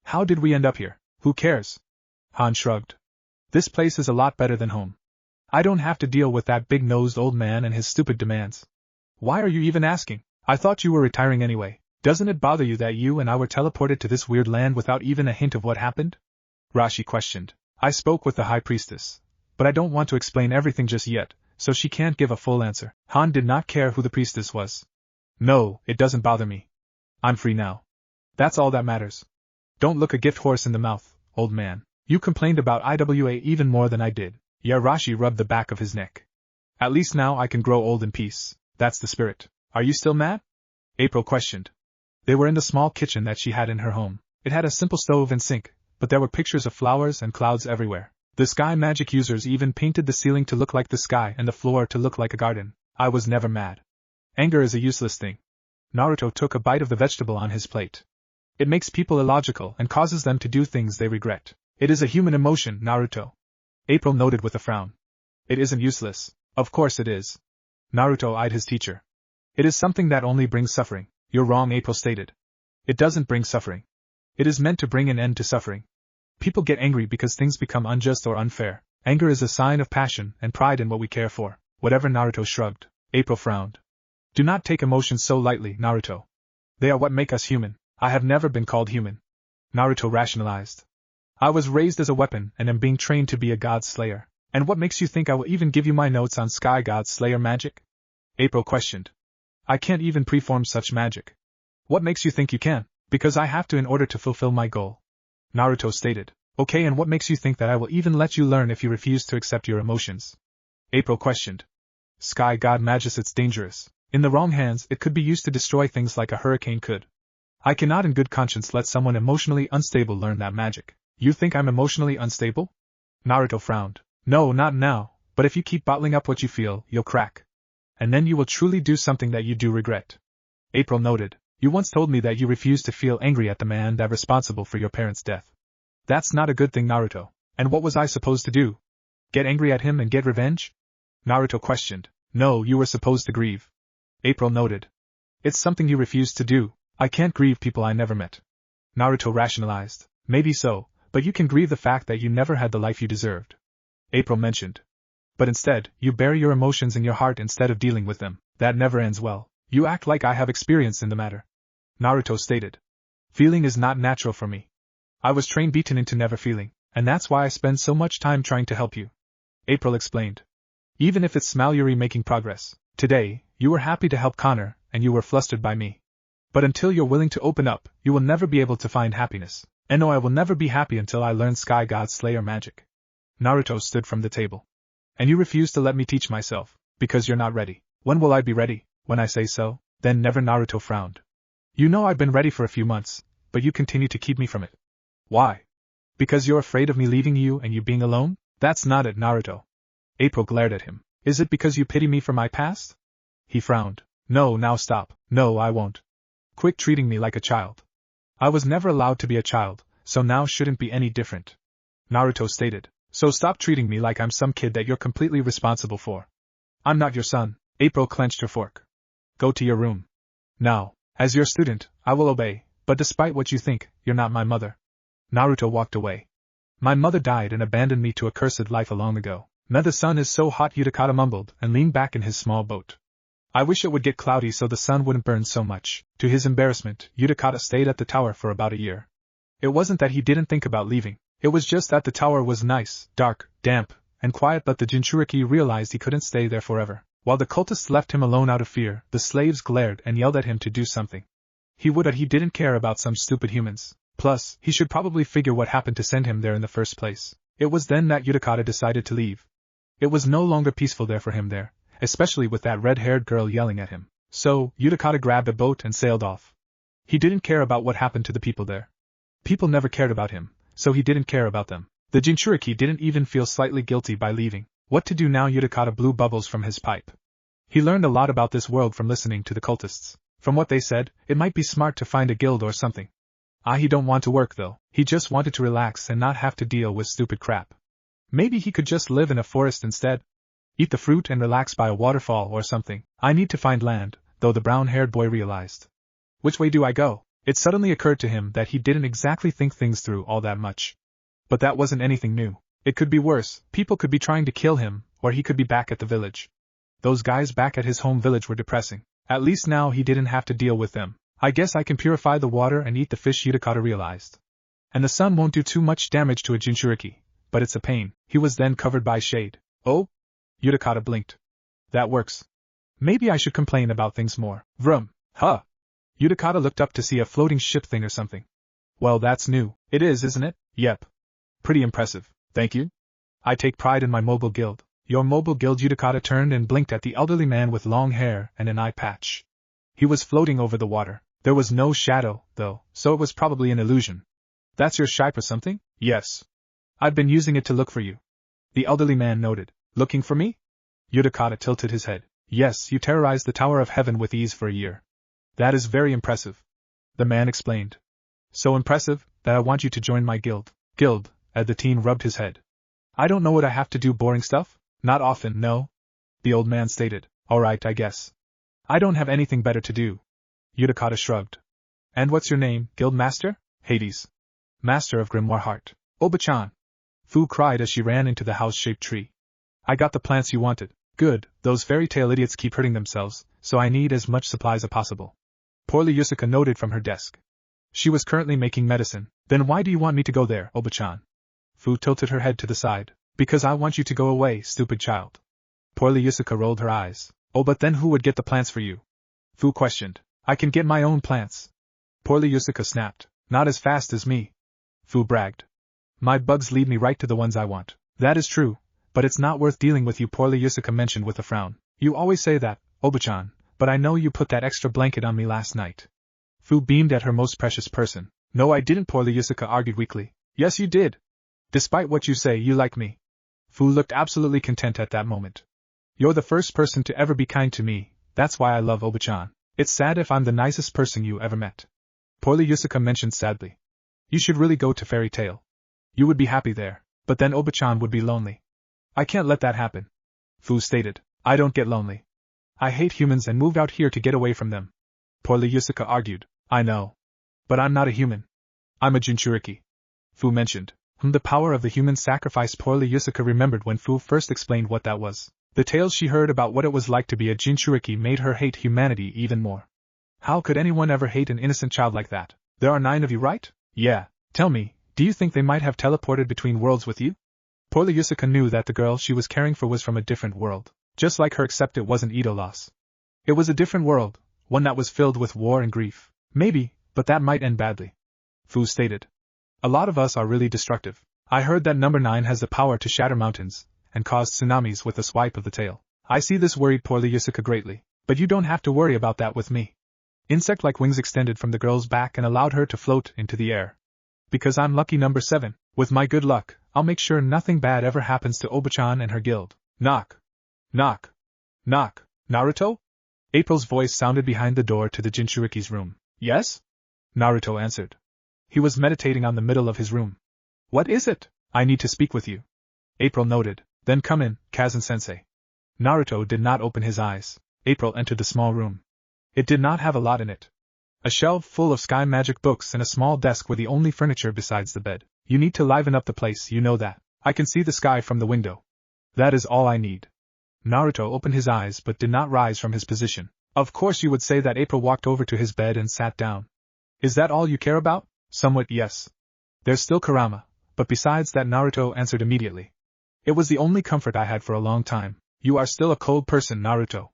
How did we end up here? Who cares? Han shrugged. This place is a lot better than home. I don't have to deal with that big-nosed old man and his stupid demands. Why are you even asking? I thought you were retiring anyway. Doesn't it bother you that you and I were teleported to this weird land without even a hint of what happened? Rashi questioned. I spoke with the High Priestess, but I don't want to explain everything just yet, so she can't give a full answer. Han did not care who the priestess was. No, it doesn't bother me. I'm free now. That's all that matters. Don't look a gift horse in the mouth, old man. You complained about IWA even more than I did. Yeah, Rashi rubbed the back of his neck. At least now I can grow old in peace. That's the spirit. Are you still mad? April questioned. They were in the small kitchen that she had in her home. It had a simple stove and sink, but there were pictures of flowers and clouds everywhere. The sky magic users even painted the ceiling to look like the sky and the floor to look like a garden. I was never mad. Anger is a useless thing. Naruto took a bite of the vegetable on his plate. It makes people illogical and causes them to do things they regret. It is a human emotion, Naruto. April noted with a frown. It isn't useless. Of course it is. Naruto eyed his teacher. It is something that only brings suffering. You're wrong, April stated. It doesn't bring suffering. It is meant to bring an end to suffering. People get angry because things become unjust or unfair. Anger is a sign of passion and pride in what we care for. Whatever. Naruto shrugged. April frowned. Do not take emotions so lightly, Naruto. They are what make us human. I have never been called human. Naruto rationalized. I was raised as a weapon and am being trained to be a god slayer. And what makes you think I will even give you my notes on Sky God Slayer magic? April questioned. I can't even preform such magic. What makes you think you can? Because I have to in order to fulfill my goal. Naruto stated. Okay, and what makes you think that I will even let you learn if you refuse to accept your emotions? April questioned. Sky God Magus, it's dangerous. In the wrong hands, it could be used to destroy things like a hurricane could. I cannot in good conscience let someone emotionally unstable learn that magic. You think I'm emotionally unstable? Naruto frowned. No, not now, but if you keep bottling up what you feel, you'll crack. And then you will truly do something that you do regret. April noted. You once told me that you refused to feel angry at the man that responsible for your parents' death. That's not a good thing, Naruto. And what was I supposed to do? Get angry at him and get revenge? Naruto questioned. No, you were supposed to grieve. April noted. It's something you refused to do. I can't grieve people I never met. Naruto rationalized. Maybe so, but you can grieve the fact that you never had the life you deserved. April mentioned. But instead, you bury your emotions in your heart instead of dealing with them. That never ends well. You act like I have experience in the matter. Naruto stated. Feeling is not natural for me. I was trained beaten into never feeling, and that's why I spend so much time trying to help you. April explained. Even if it's Smaluri making progress. Today, you were happy to help Connor, and you were flustered by me. But until you're willing to open up, you will never be able to find happiness. And no, I will never be happy until I learn Sky God Slayer magic. Naruto stood from the table. And you refuse to let me teach myself, because you're not ready. When will I be ready? When I say so? Then never. Naruto frowned. You know I've been ready for a few months, but you continue to keep me from it. Why? Because you're afraid of me leaving you and you being alone? That's not it, Naruto. April glared at him. Is it because you pity me for my past? He frowned. No, now stop. No, I won't. Quit treating me like a child. I was never allowed to be a child, so now shouldn't be any different. Naruto stated. So stop treating me like I'm some kid that you're completely responsible for. I'm not your son. April clenched her fork. Go to your room. Now, as your student, I will obey, but despite what you think, you're not my mother. Naruto walked away. My mother died and abandoned me to a cursed life long ago. The sun is so hot, Utakata mumbled and leaned back in his small boat. I wish it would get cloudy so the sun wouldn't burn so much. To his embarrassment, Utakata stayed at the tower for about a year. It wasn't that he didn't think about leaving. It was just that the tower was nice, dark, damp, and quiet, but the Jinchuriki realized he couldn't stay there forever. While the cultists left him alone out of fear, the slaves glared and yelled at him to do something. He would, but he didn't care about some stupid humans. Plus, he should probably figure what happened to send him there in the first place. It was then that Utakata decided to leave. It was no longer peaceful there for him there, especially with that red-haired girl yelling at him. So, Utakata grabbed a boat and sailed off. He didn't care about what happened to the people there. People never cared about him, so he didn't care about them. The Jinchuriki didn't even feel slightly guilty by leaving. What to do now? Utakata blew bubbles from his pipe. He learned a lot about this world from listening to the cultists. From what they said, it might be smart to find a guild or something. He don't want to work though, he just wanted to relax and not have to deal with stupid crap. Maybe he could just live in a forest instead? Eat the fruit and relax by a waterfall or something. I need to find land, though the brown-haired boy realized. Which way do I go? It suddenly occurred to him that he didn't exactly think things through all that much. But that wasn't anything new. It could be worse, people could be trying to kill him, or he could be back at the village. Those guys back at his home village were depressing. At least now he didn't have to deal with them. I guess I can purify the water and eat the fish, Utakata realized. And the sun won't do too much damage to a Jinchuriki, but it's a pain. He was then covered by shade. Oh? Utakata blinked. That works. Maybe I should complain about things more. Vroom. Huh. Utakata looked up to see a floating ship thing or something. Well, that's new. It is, isn't it? Yep. Pretty impressive. Thank you. I take pride in my mobile guild. Your mobile guild? Utakata turned and blinked at the elderly man with long hair and an eye patch. He was floating over the water. There was no shadow, though, so it was probably an illusion. That's your ship or something? Yes. I've been using it to look for you. The elderly man noted. Looking for me? Utakata tilted his head. Yes, you terrorized the Tower of Heaven with ease for a year. That is very impressive. The man explained. So impressive, that I want you to join my guild. Guild, the teen rubbed his head. I don't know what I have to do. Boring stuff? Not often, no. The old man stated. Alright, I guess. I don't have anything better to do. Utakata shrugged. And what's your name, guild master? Hades. Master of Grimoire Heart. Oba-chan. Fu cried as she ran into the house-shaped tree. I got the plants you wanted. Good, those fairy tale idiots keep hurting themselves, so I need as much supplies as possible. Poorly Yusuka noted from her desk. She was currently making medicine. Then why do you want me to go there, Oba-chan? Fu tilted her head to the side. Because I want you to go away, stupid child. Poorly Yusuka rolled her eyes. Oh, but then who would get the plants for you? Fu questioned. I can get my own plants. Poorly Yusuka snapped. Not as fast as me. Fu bragged. My bugs lead me right to the ones I want. That is true, but it's not worth dealing with you, Poorly Yusuka mentioned with a frown. You always say that, Oba-chan, but I know you put that extra blanket on me last night. Fu beamed at her most precious person. No, I didn't, Poorly Yusuka argued weakly. Yes, you did. Despite what you say, you like me. Fu looked absolutely content at that moment. You're the first person to ever be kind to me, that's why I love Oba-chan. It's sad if I'm the nicest person you ever met. Poorly Yusuka mentioned sadly. You should really go to Fairy Tale. You would be happy there, but then Oba-chan would be lonely. I can't let that happen. Fu stated. I don't get lonely. I hate humans and moved out here to get away from them. Poorly Yusuka argued. I know. But I'm not a human. I'm a Jinchuriki. Fu mentioned. The power of the human sacrifice. Poorly Yusuka remembered when Fu first explained what that was. The tales she heard about what it was like to be a Jinchuriki made her hate humanity even more. How could anyone ever hate an innocent child like that? There are 9 of you, right? Yeah. Tell me, do you think they might have teleported between worlds with you? Poorly Yusuka knew that the girl she was caring for was from a different world. Just like her, except it wasn't Idolos. It was a different world, one that was filled with war and grief. Maybe, but that might end badly. Fu stated. A lot of us are really destructive. I heard that number 9 has the power to shatter mountains and cause tsunamis with a swipe of the tail. I see this worried Poorly Yusuka greatly, but you don't have to worry about that with me. Insect-like wings extended from the girl's back and allowed her to float into the air. Because I'm lucky number 7, with my good luck, I'll make sure nothing bad ever happens to Oba-chan and her guild. Knock. Knock. Knock. Naruto? April's voice sounded behind the door to the Jinchuriki's room. Yes? Naruto answered. He was meditating on the middle of his room. What is it? I need to speak with you. April noted. Then come in, Kazan-sensei. Naruto did not open his eyes. April entered the small room. It did not have a lot in it. A shelf full of sky magic books and a small desk were the only furniture besides the bed. You need to liven up the place, you know that. I can see the sky from the window. That is all I need. Naruto opened his eyes but did not rise from his position. Of course you would say that. April walked over to his bed and sat down. Is that all you care about? Somewhat, yes. There's still Kurama, but besides that, Naruto answered immediately. It was the only comfort I had for a long time. You are still a cold person, Naruto.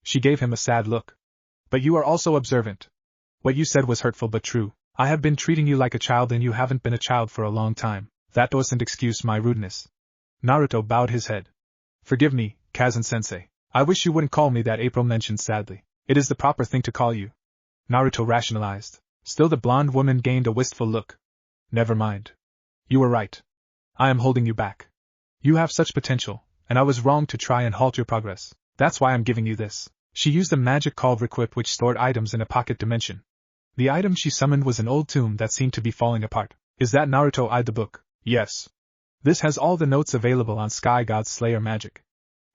She gave him a sad look. But you are also observant. What you said was hurtful but true. I have been treating you like a child and you haven't been a child for a long time. That doesn't excuse my rudeness. Naruto bowed his head. Forgive me, Kazan-sensei. I wish you wouldn't call me that, April mentioned sadly. It is the proper thing to call you. Naruto rationalized. Still the blonde woman gained a wistful look. Never mind. You were right. I am holding you back. You have such potential, and I was wrong to try and halt your progress. That's why I'm giving you this. She used a magic called Requip which stored items in a pocket dimension. The item she summoned was an old tomb that seemed to be falling apart. Is that? Naruto eyed the book. Yes. This has all the notes available on Sky God's Slayer magic.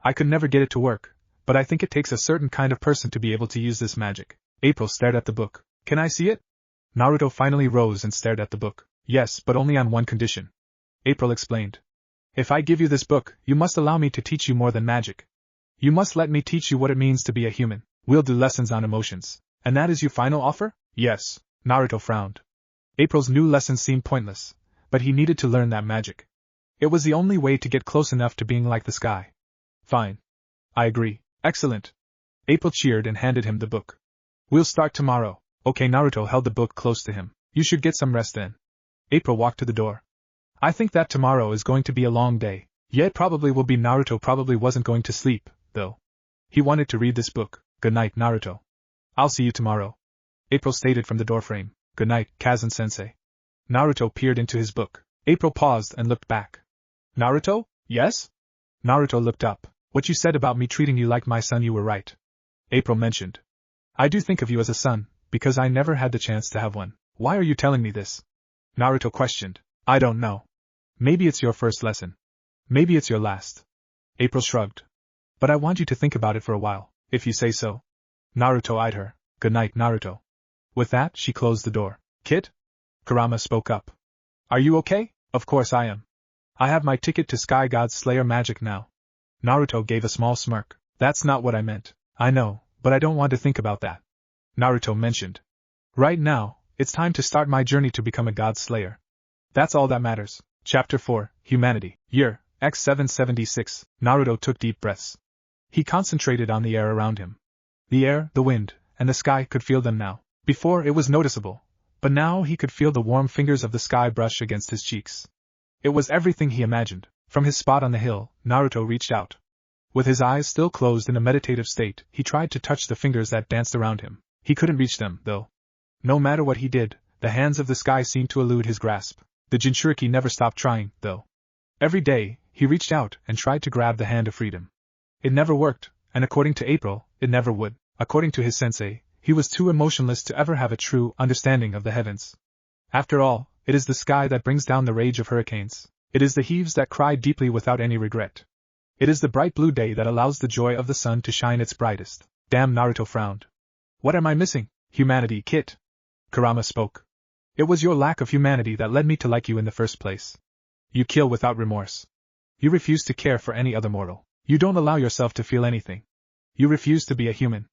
I could never get it to work, but I think it takes a certain kind of person to be able to use this magic. April stared at the book. Can I see it? Naruto finally rose and stared at the book. Yes, but only on one condition. April explained. If I give you this book, you must allow me to teach you more than magic. You must let me teach you what it means to be a human. We'll do lessons on emotions. And that is your final offer? Yes. Naruto frowned. April's new lessons seemed pointless, but he needed to learn that magic. It was the only way to get close enough to being like the sky. Fine. I agree. Excellent. April cheered and handed him the book. We'll start tomorrow. Okay. Naruto held the book close to him. You should get some rest then. April walked to the door. I think that tomorrow is going to be a long day. Yeah, it probably will be. Naruto probably wasn't going to sleep, though. He wanted to read this book. Good night, Naruto. I'll see you tomorrow. April stated from the doorframe. Good night, Kazan-sensei. Naruto peered into his book. April paused and looked back. Naruto? Yes? Naruto looked up. What you said about me treating you like my son, you were right. April mentioned. I do think of you as a son, because I never had the chance to have one. Why are you telling me this? Naruto questioned. I don't know. Maybe it's your first lesson. Maybe it's your last. April shrugged. But I want you to think about it for a while, if you say so. Naruto eyed her. Good night, Naruto. With that, she closed the door. Kid? Kurama spoke up. Are you okay? Of course I am. I have my ticket to Sky God's Slayer magic now. Naruto gave a small smirk. That's not what I meant. I know, but I don't want to think about that. Naruto mentioned. Right now, it's time to start my journey to become a God Slayer. That's all that matters. Chapter 4, Humanity. Year, X776. Naruto took deep breaths. He concentrated on the air around him. The air, the wind, and the sky could feel them now. Before it was noticeable, but now he could feel the warm fingers of the sky brush against his cheeks. It was everything he imagined. From his spot on the hill, Naruto reached out. With his eyes still closed in a meditative state, he tried to touch the fingers that danced around him. He couldn't reach them, though. No matter what he did, the hands of the sky seemed to elude his grasp. The Jinchuriki never stopped trying, though. Every day, he reached out and tried to grab the hand of freedom. It never worked, and according to April, it never would. According to his sensei, he was too emotionless to ever have a true understanding of the heavens. After all, it is the sky that brings down the rage of hurricanes. It is the heaves that cry deeply without any regret. It is the bright blue day that allows the joy of the sun to shine its brightest. Damn, Naruto frowned. What am I missing? Humanity, Kit. Kurama spoke. It was your lack of humanity that led me to like you in the first place. You kill without remorse. You refuse to care for any other mortal. You don't allow yourself to feel anything. You refuse to be a human.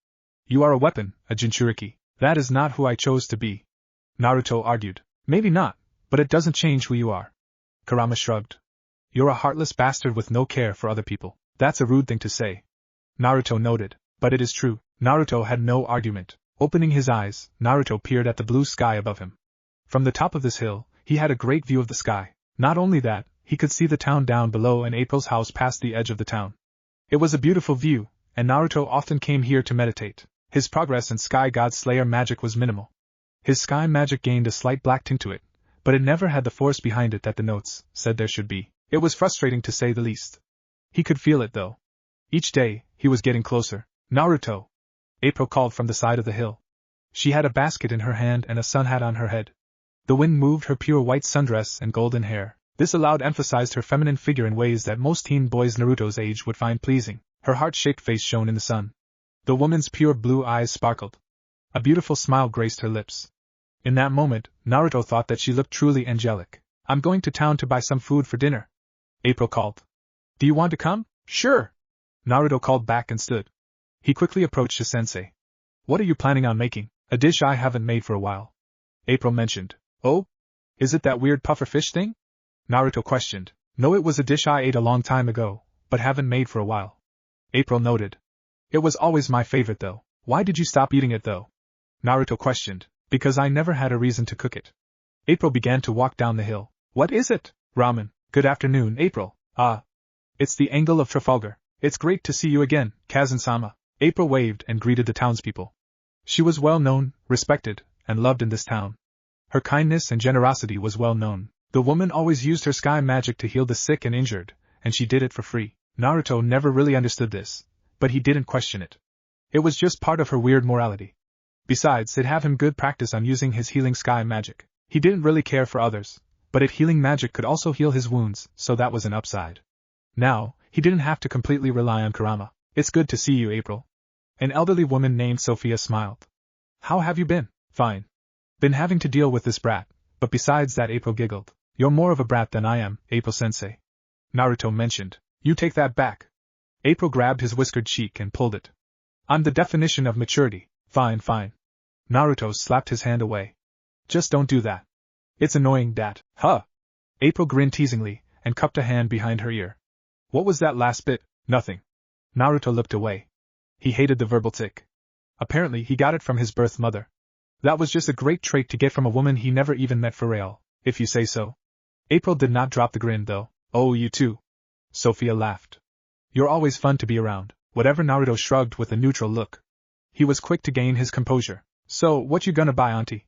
You are a weapon, a Jinchuriki. That is not who I chose to be. Naruto argued. Maybe not, but it doesn't change who you are. Kurama shrugged. You're a heartless bastard with no care for other people. That's a rude thing to say. Naruto noted. But it is true. Naruto had no argument. Opening his eyes, Naruto peered at the blue sky above him. From the top of this hill, he had a great view of the sky. Not only that, he could see the town down below and April's house past the edge of the town. It was a beautiful view, and Naruto often came here to meditate. His progress in Sky God Slayer magic was minimal. His sky magic gained a slight black tint to it, but it never had the force behind it that the notes said there should be. It was frustrating to say the least. He could feel it though. Each day, he was getting closer. Naruto! April called from the side of the hill. She had a basket in her hand and a sun hat on her head. The wind moved her pure white sundress and golden hair. This emphasized her feminine figure in ways that most teen boys Naruto's age would find pleasing. Her heart-shaped face shone in the sun. The woman's pure blue eyes sparkled. A beautiful smile graced her lips. In that moment, Naruto thought that she looked truly angelic. I'm going to town to buy some food for dinner. April called. Do you want to come? Sure. Naruto called back and stood. He quickly approached his sensei. What are you planning on making? A dish I haven't made for a while. April mentioned. Oh? Is it that weird puffer fish thing? Naruto questioned. No, it was a dish I ate a long time ago, but haven't made for a while. April noted. It was always my favorite though. Why did you stop eating it though? Naruto questioned. Because I never had a reason to cook it. April began to walk down the hill. What is it? Ramen. Good afternoon, April. Ah. It's the Angle of Trafalgar. It's great to see you again, Kazan-sama. April waved and greeted the townspeople. She was well known, respected, and loved in this town. Her kindness and generosity was well known. The woman always used her sky magic to heal the sick and injured, and she did it for free. Naruto never really understood this, but he didn't question it. It was just part of her weird morality. Besides, it'd have him good practice on using his healing sky magic. He didn't really care for others, but if healing magic could also heal his wounds, so that was an upside. Now, he didn't have to completely rely on Kurama. It's good to see you, April. An elderly woman named Sophia smiled. How have you been? Fine. Been having to deal with this brat, but besides that, April giggled. You're more of a brat than I am, April-sensei. Naruto mentioned. You take that back. April grabbed his whiskered cheek and pulled it. I'm the definition of maturity. Fine, fine. Naruto slapped his hand away. Just don't do that. It's annoying, Dad. Huh? April grinned teasingly, and cupped a hand behind her ear. What was that last bit? Nothing. Naruto looked away. He hated the verbal tick. Apparently he got it from his birth mother. That was just a great trait to get from a woman he never even met for real, if you say so. April did not drop the grin though. Oh, you too. Sophia laughed. You're always fun to be around. Whatever. Naruto shrugged with a neutral look. He was quick to gain his composure. So, what you gonna buy, auntie?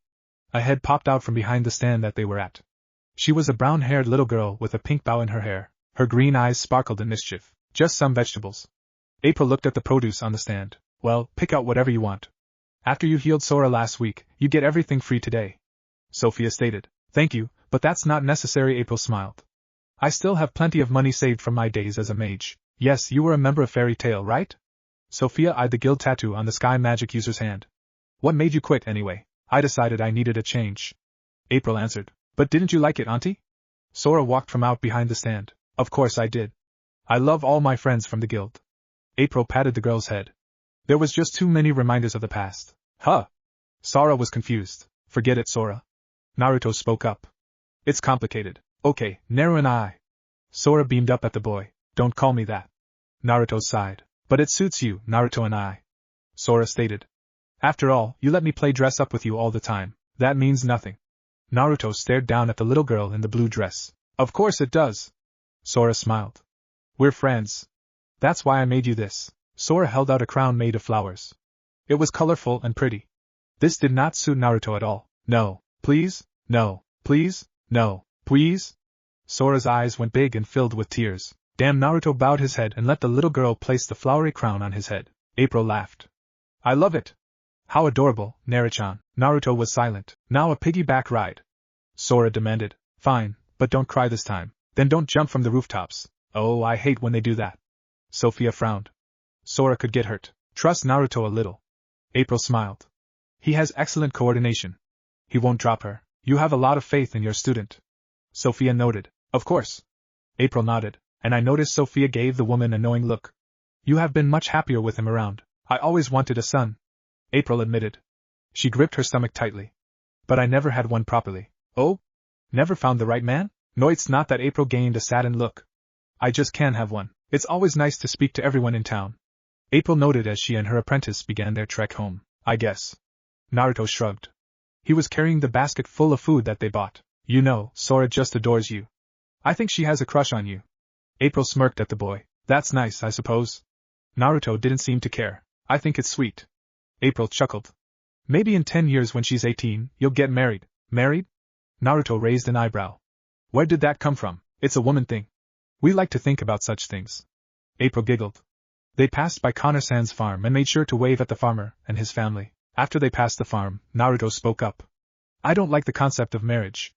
A head popped out from behind the stand that they were at. She was a brown-haired little girl with a pink bow in her hair. Her green eyes sparkled in mischief. Just some vegetables. April looked at the produce on the stand. Well, pick out whatever you want. After you healed Sora last week, you get everything free today. Sophia stated. Thank you, but that's not necessary. April smiled. I still have plenty of money saved from my days as a mage. Yes, you were a member of Fairy Tail, right? Sophia eyed the guild tattoo on the sky magic user's hand. What made you quit anyway? I decided I needed a change. April answered. But didn't you like it, auntie? Sora walked from out behind the stand. Of course I did. I love all my friends from the guild. April patted the girl's head. There was just too many reminders of the past. Huh? Sora was confused. Forget it, Sora. Naruto spoke up. It's complicated. Okay, Naru and I. Sora beamed up at the boy. Don't call me that. Naruto sighed. But it suits you, Naruto and I. Sora stated. After all, you let me play dress up with you all the time. That means nothing. Naruto stared down at the little girl in the blue dress. Of course it does. Sora smiled. We're friends. That's why I made you this. Sora held out a crown made of flowers. It was colorful and pretty. This did not suit Naruto at all. No, please, no, please, no, please. Sora's eyes went big and filled with tears. Damn. Naruto bowed his head and let the little girl place the flowery crown on his head. April laughed. I love it. How adorable, Naruto-chan. Naruto was silent. Now a piggyback ride. Sora demanded. Fine, but don't cry this time. Then don't jump from the rooftops. Oh, I hate when they do that. Sophia frowned. Sora could get hurt. Trust Naruto a little. April smiled. He has excellent coordination. He won't drop her. You have a lot of faith in your student. Sophia noted. Of course. April nodded, and I noticed Sophia gave the woman a knowing look. You have been much happier with him around. I always wanted a son. April admitted. She gripped her stomach tightly. But I never had one properly. Oh? Never found the right man? No, it's not that. April gained a saddened look. I just can't have one. It's always nice to speak to everyone in town. April noted as she and her apprentice began their trek home. I guess. Naruto shrugged. He was carrying the basket full of food that they bought. You know, Sora just adores you. I think she has a crush on you. April smirked at the boy. That's nice, I suppose. Naruto didn't seem to care. I think it's sweet. April chuckled. Maybe in 10 years when she's 18, you'll get married. Married? Naruto raised an eyebrow. Where did that come from? It's a woman thing. We like to think about such things. April giggled. They passed by Connor-san's farm and made sure to wave at the farmer and his family. After they passed the farm, Naruto spoke up. I don't like the concept of marriage.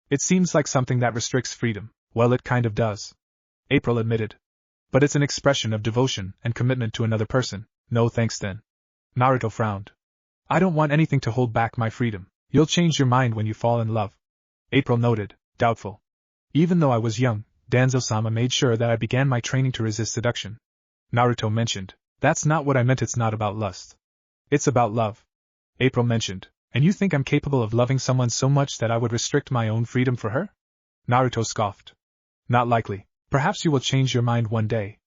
It seems like something that restricts freedom. Well, it kind of does. April admitted. But it's an expression of devotion and commitment to another person. No thanks then. Naruto frowned. I don't want anything to hold back my freedom. You'll change your mind when you fall in love. April noted, doubtful. Even though I was young, Danzo-sama made sure that I began my training to resist seduction. Naruto mentioned. That's not what I meant. It's not about lust. It's about love. April mentioned. And you think I'm capable of loving someone so much that I would restrict my own freedom for her? Naruto scoffed. Not likely. Perhaps you will change your mind one day.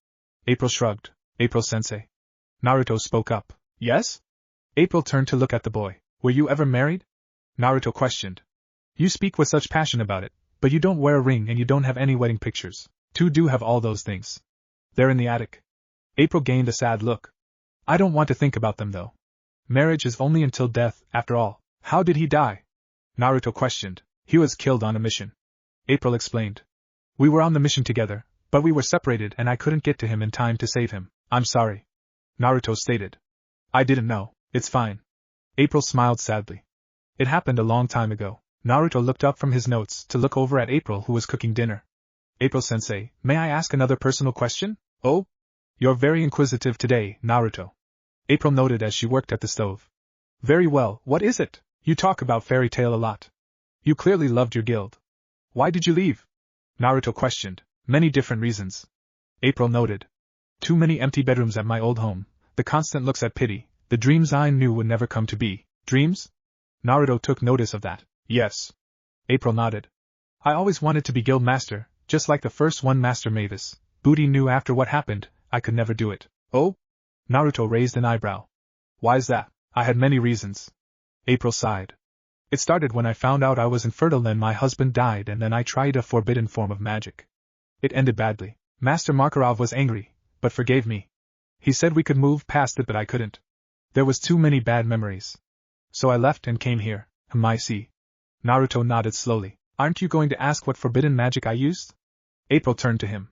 April shrugged. April-sensei. Naruto spoke up. Yes? April turned to look at the boy. Were you ever married? Naruto questioned. You speak with such passion about it, but you don't wear a ring and you don't have any wedding pictures. Two do have all those things. They're in the attic. April gained a sad look. I don't want to think about them though. Marriage is only until death, after all. How did he die? Naruto questioned. He was killed on a mission. April explained. We were on the mission together, but we were separated and I couldn't get to him in time to save him. I'm sorry. Naruto stated. I didn't know. It's fine. April smiled sadly. It happened a long time ago. Naruto looked up from his notes to look over at April, who was cooking dinner. April-sensei, may I ask another personal question? Oh? You're very inquisitive today, Naruto. April noted as she worked at the stove. Very well, what is it? You talk about fairy tale a lot. You clearly loved your guild. Why did you leave? Naruto questioned. Many different reasons. April noted. Too many empty bedrooms at my old home, the constant looks at pity, the dreams I knew would never come to be. Dreams? Naruto took notice of that. Yes. April nodded. I always wanted to be guild master, just like the first one, Master Mavis. Booty knew after what happened, I could never do it. Oh? Naruto raised an eyebrow. Why's that? I had many reasons. April sighed. It started when I found out I was infertile, then my husband died, and then I tried a forbidden form of magic. It ended badly. Master Makarov was angry, but forgave me. He said we could move past it, but I couldn't. There was too many bad memories. So I left and came here. I see. Naruto nodded slowly. Aren't you going to ask what forbidden magic I used? April turned to him.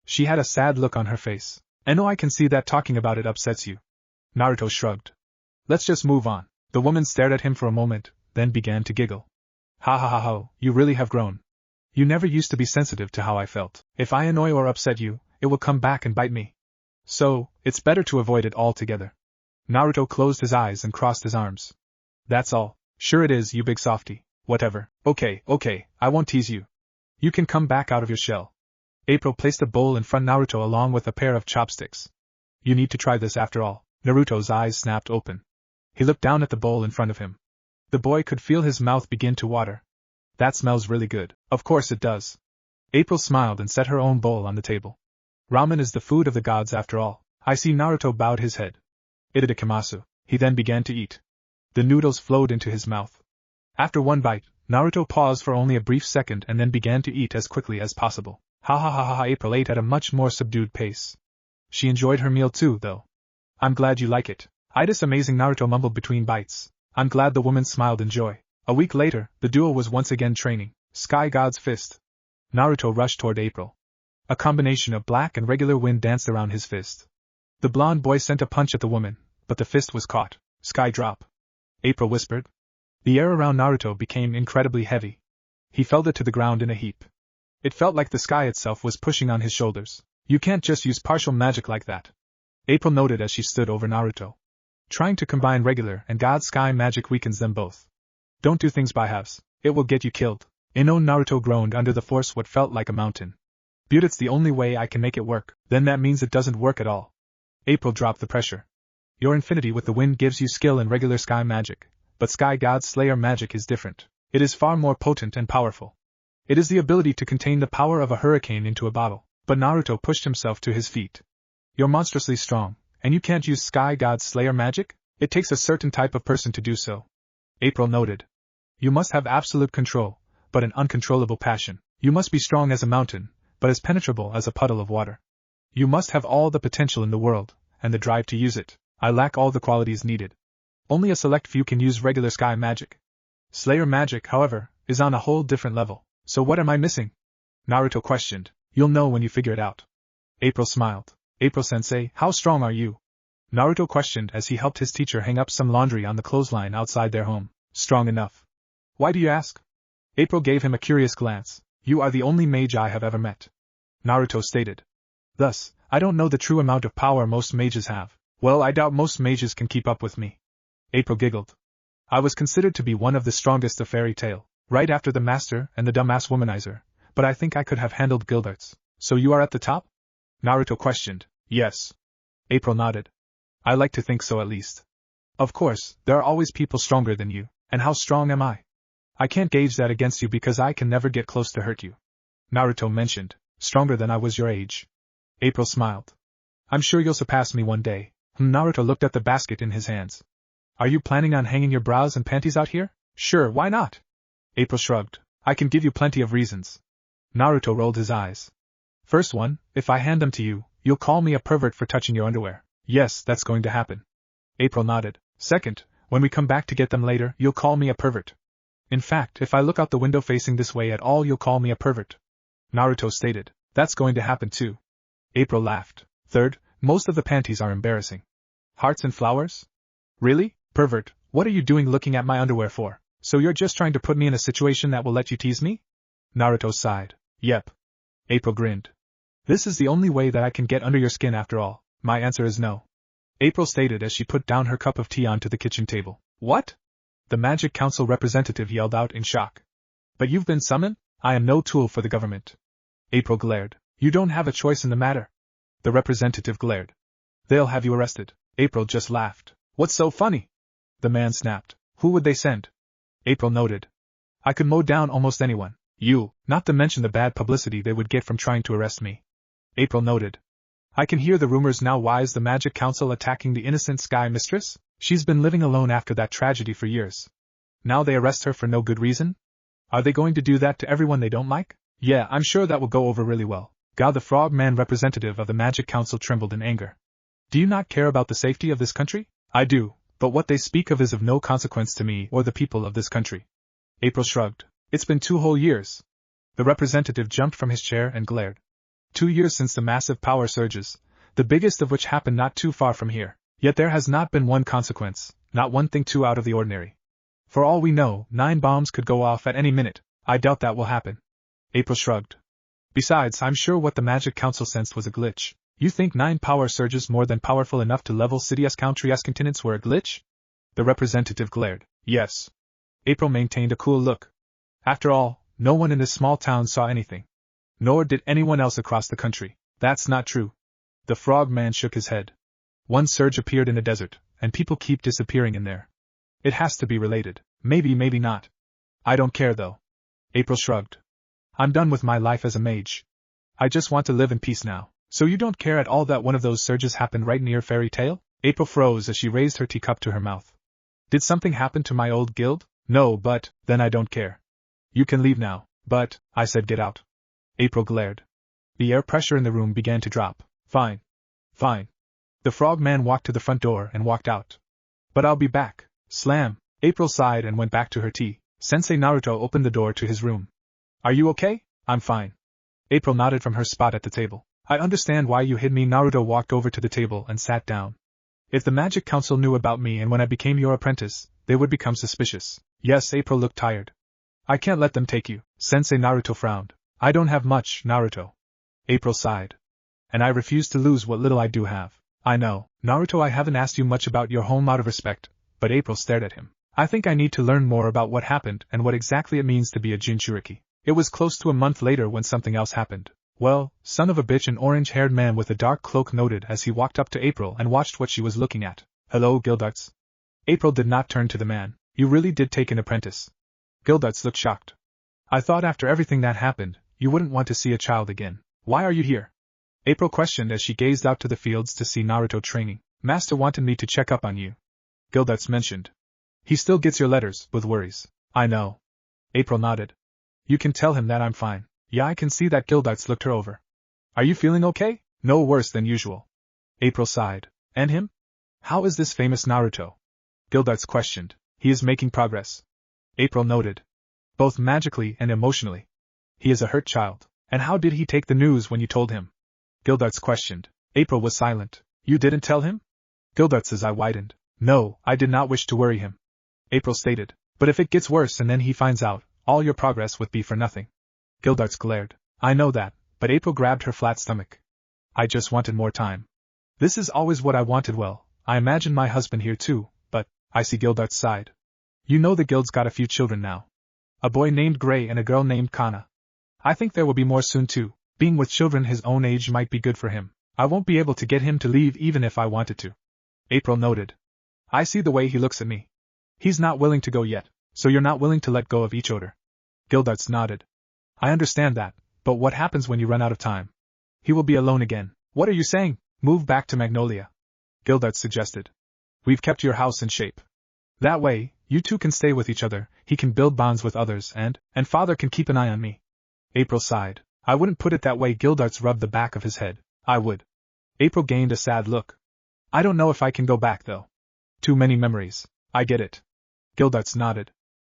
She had a sad look on her face. I know I can see that talking about it upsets you. Naruto shrugged. Let's just move on. The woman stared at him for a moment, then began to giggle. Ha ha ha ha, you really have grown. You never used to be sensitive to how I felt. If I annoy or upset you, it will come back and bite me. So, it's better to avoid it altogether. Naruto closed his eyes and crossed his arms. That's all. Sure it is, you big softy. Whatever. Okay, I won't tease you. You can come back out of your shell. April placed a bowl in front of Naruto along with a pair of chopsticks. You need to try this after all. Naruto's eyes snapped open. He looked down at the bowl in front of him. The boy could feel his mouth begin to water. That smells really good. Of course it does. April smiled and set her own bowl on the table. Ramen is the food of the gods after all. I see. Naruto bowed his head. Itadakimasu. He then began to eat. The noodles flowed into his mouth. After one bite, Naruto paused for only a brief second and then began to eat as quickly as possible. Ha ha ha ha ha. April ate at a much more subdued pace. She enjoyed her meal too, though. I'm glad you like it. It's amazing, Naruto mumbled between bites. I'm glad. The woman smiled in joy. A week later, the duo was once again training. Sky God's fist. Naruto rushed toward April. A combination of black and regular wind danced around his fist. The blonde boy sent a punch at the woman, but the fist was caught. Sky drop. April whispered. The air around Naruto became incredibly heavy. He fell to the ground in a heap. It felt like the sky itself was pushing on his shoulders. You can't just use partial magic like that. April noted as she stood over Naruto. Trying to combine regular and God sky magic weakens them both. Don't do things by halves. It will get you killed. Naruto groaned under the force what felt like a mountain. But it's the only way I can make it work. Then that means it doesn't work at all. April dropped the pressure. Your infinity with the wind gives you skill in regular sky magic, but Sky God Slayer magic is different. It is far more potent and powerful. It is the ability to contain the power of a hurricane into a bottle. But Naruto pushed himself to his feet. You're monstrously strong, and you can't use Sky God Slayer magic? It takes a certain type of person to do so. April noted. You must have absolute control, but an uncontrollable passion. You must be strong as a mountain, but as penetrable as a puddle of water. You must have all the potential in the world, and the drive to use it. I lack all the qualities needed. Only a select few can use regular sky magic. Slayer magic, however, is on a whole different level. So what am I missing? Naruto questioned. You'll know when you figure it out. April smiled. April-sensei, how strong are you? Naruto questioned as he helped his teacher hang up some laundry on the clothesline outside their home. Strong enough. Why do you ask? April gave him a curious glance. You are the only mage I have ever met. Naruto stated. Thus, I don't know the true amount of power most mages have. Well, I doubt most mages can keep up with me. April giggled. I was considered to be one of the strongest of fairy tale, right after the master and the dumbass womanizer, but I think I could have handled Gildarts. So you are at the top? Naruto questioned. Yes. April nodded. I like to think so at least. Of course, there are always people stronger than you, and how strong am I? I can't gauge that against you because I can never get close to hurt you. Naruto mentioned. Stronger than I was your age. April smiled. I'm sure you'll surpass me one day. Naruto looked at the basket in his hands. Are you planning on hanging your bras and panties out here? Sure, why not? April shrugged. I can give you plenty of reasons. Naruto rolled his eyes. First one, if I hand them to you, you'll call me a pervert for touching your underwear. Yes, that's going to happen. April nodded. Second, when we come back to get them later, you'll call me a pervert. In fact, if I look out the window facing this way at all, you'll call me a pervert. Naruto stated. That's going to happen too. April laughed. Third, most of the panties are embarrassing. Hearts and flowers? Really? Pervert, what are you doing looking at my underwear for? So you're just trying to put me in a situation that will let you tease me? Naruto sighed. Yep. April grinned. This is the only way that I can get under your skin after all. My answer is no. April stated as she put down her cup of tea onto the kitchen table. What? The Magic Council representative yelled out in shock. But you've been summoned? I am no tool for the government. April glared. You don't have a choice in the matter. The representative glared. They'll have you arrested. April just laughed. What's so funny? The man snapped. Who would they send? April noted. I could mow down almost anyone. You, not to mention the bad publicity they would get from trying to arrest me. April noted. I can hear the rumors now. Why is the Magic Council attacking the innocent Sky Mistress? She's been living alone after that tragedy for years. Now they arrest her for no good reason? Are they going to do that to everyone they don't like? Yeah, I'm sure that will go over really well. Gao the Frogman, representative of the Magic Council, trembled in anger. Do you not care about the safety of this country? I do, but what they speak of is of no consequence to me or the people of this country. April shrugged. It's been 2 whole years. The representative jumped from his chair and glared. 2 years since the massive power surges, the biggest of which happened not too far from here. Yet there has not been one consequence, not one thing too out of the ordinary. For all we know, 9 bombs could go off at any minute. I doubt that will happen. April shrugged. Besides, I'm sure what the Magic Council sensed was a glitch. You think 9 power surges more than powerful enough to level city's country's continents were a glitch? The representative glared. Yes. April maintained a cool look. After all, no one in this small town saw anything. Nor did anyone else across the country. That's not true. The Frogman shook his head. One surge appeared in the desert, and people keep disappearing in there. It has to be related. Maybe, maybe not. I don't care though. April shrugged. I'm done with my life as a mage. I just want to live in peace now. So you don't care at all that one of those surges happened right near Fairy Tale? April froze as she raised her teacup to her mouth. Did something happen to my old guild? No, but, then I don't care. You can leave now. But, I said get out. April glared. The air pressure in the room began to drop. Fine. Fine. The Frogman walked to the front door and walked out. But I'll be back. Slam. April sighed and went back to her tea. Sensei Naruto opened the door to his room. Are you okay? I'm fine. April nodded from her spot at the table. I understand why you hid me. Naruto walked over to the table and sat down. If the Magic Council knew about me and when I became your apprentice, they would become suspicious. Yes, April looked tired. I can't let them take you. Sensei Naruto frowned. I don't have much, Naruto. April sighed. And I refuse to lose what little I do have. I know, Naruto, I haven't asked you much about your home out of respect, but April stared at him. I think I need to learn more about what happened and what exactly it means to be a Jinchuriki. It was close to a month later when something else happened. Well, son of a bitch, an orange-haired man with a dark cloak noted as he walked up to April and watched what she was looking at. Hello, Gildarts. April did not turn to the man. You really did take an apprentice. Gildarts looked shocked. I thought after everything that happened, you wouldn't want to see a child again. Why are you here? April questioned as she gazed out to the fields to see Naruto training. Master wanted me to check up on you. Gildarts mentioned. He still gets your letters, with worries. I know. April nodded. You can tell him that I'm fine. Yeah, I can see that. Gildarts looked her over. Are you feeling okay? No worse than usual. April sighed. And him? How is this famous Naruto? Gildarts questioned. He is making progress. April noted. Both magically and emotionally. He is a hurt child. And how did he take the news when you told him? Gildarts questioned. April was silent. You didn't tell him? Gildarts' eye widened. No, I did not wish to worry him. April stated. But if it gets worse and then he finds out, all your progress would be for nothing. Gildarts glared. I know that, but April grabbed her flat stomach. I just wanted more time. This is always what I wanted. Well, I imagine my husband here too, but, I see. Gildarts sighed. You know the guild's got a few children now. A boy named Gray and a girl named Kana. I think there will be more soon too. Being with children his own age might be good for him. I won't be able to get him to leave even if I wanted to. April noted. I see the way he looks at me. He's not willing to go yet, so you're not willing to let go of each other. Gildarts nodded. I understand that, But what happens when you run out of time? He will be alone again. What are you saying? Move back to Magnolia. Gildart suggested. We've kept your house in shape. That way, you two can stay with each other, he can build bonds with others, and father can keep an eye on me. April sighed. I wouldn't put it that way. Gildarts rubbed the back of his head. I would. April gained a sad look. I don't know if I can go back though. Too many memories. I get it. Gildarts nodded.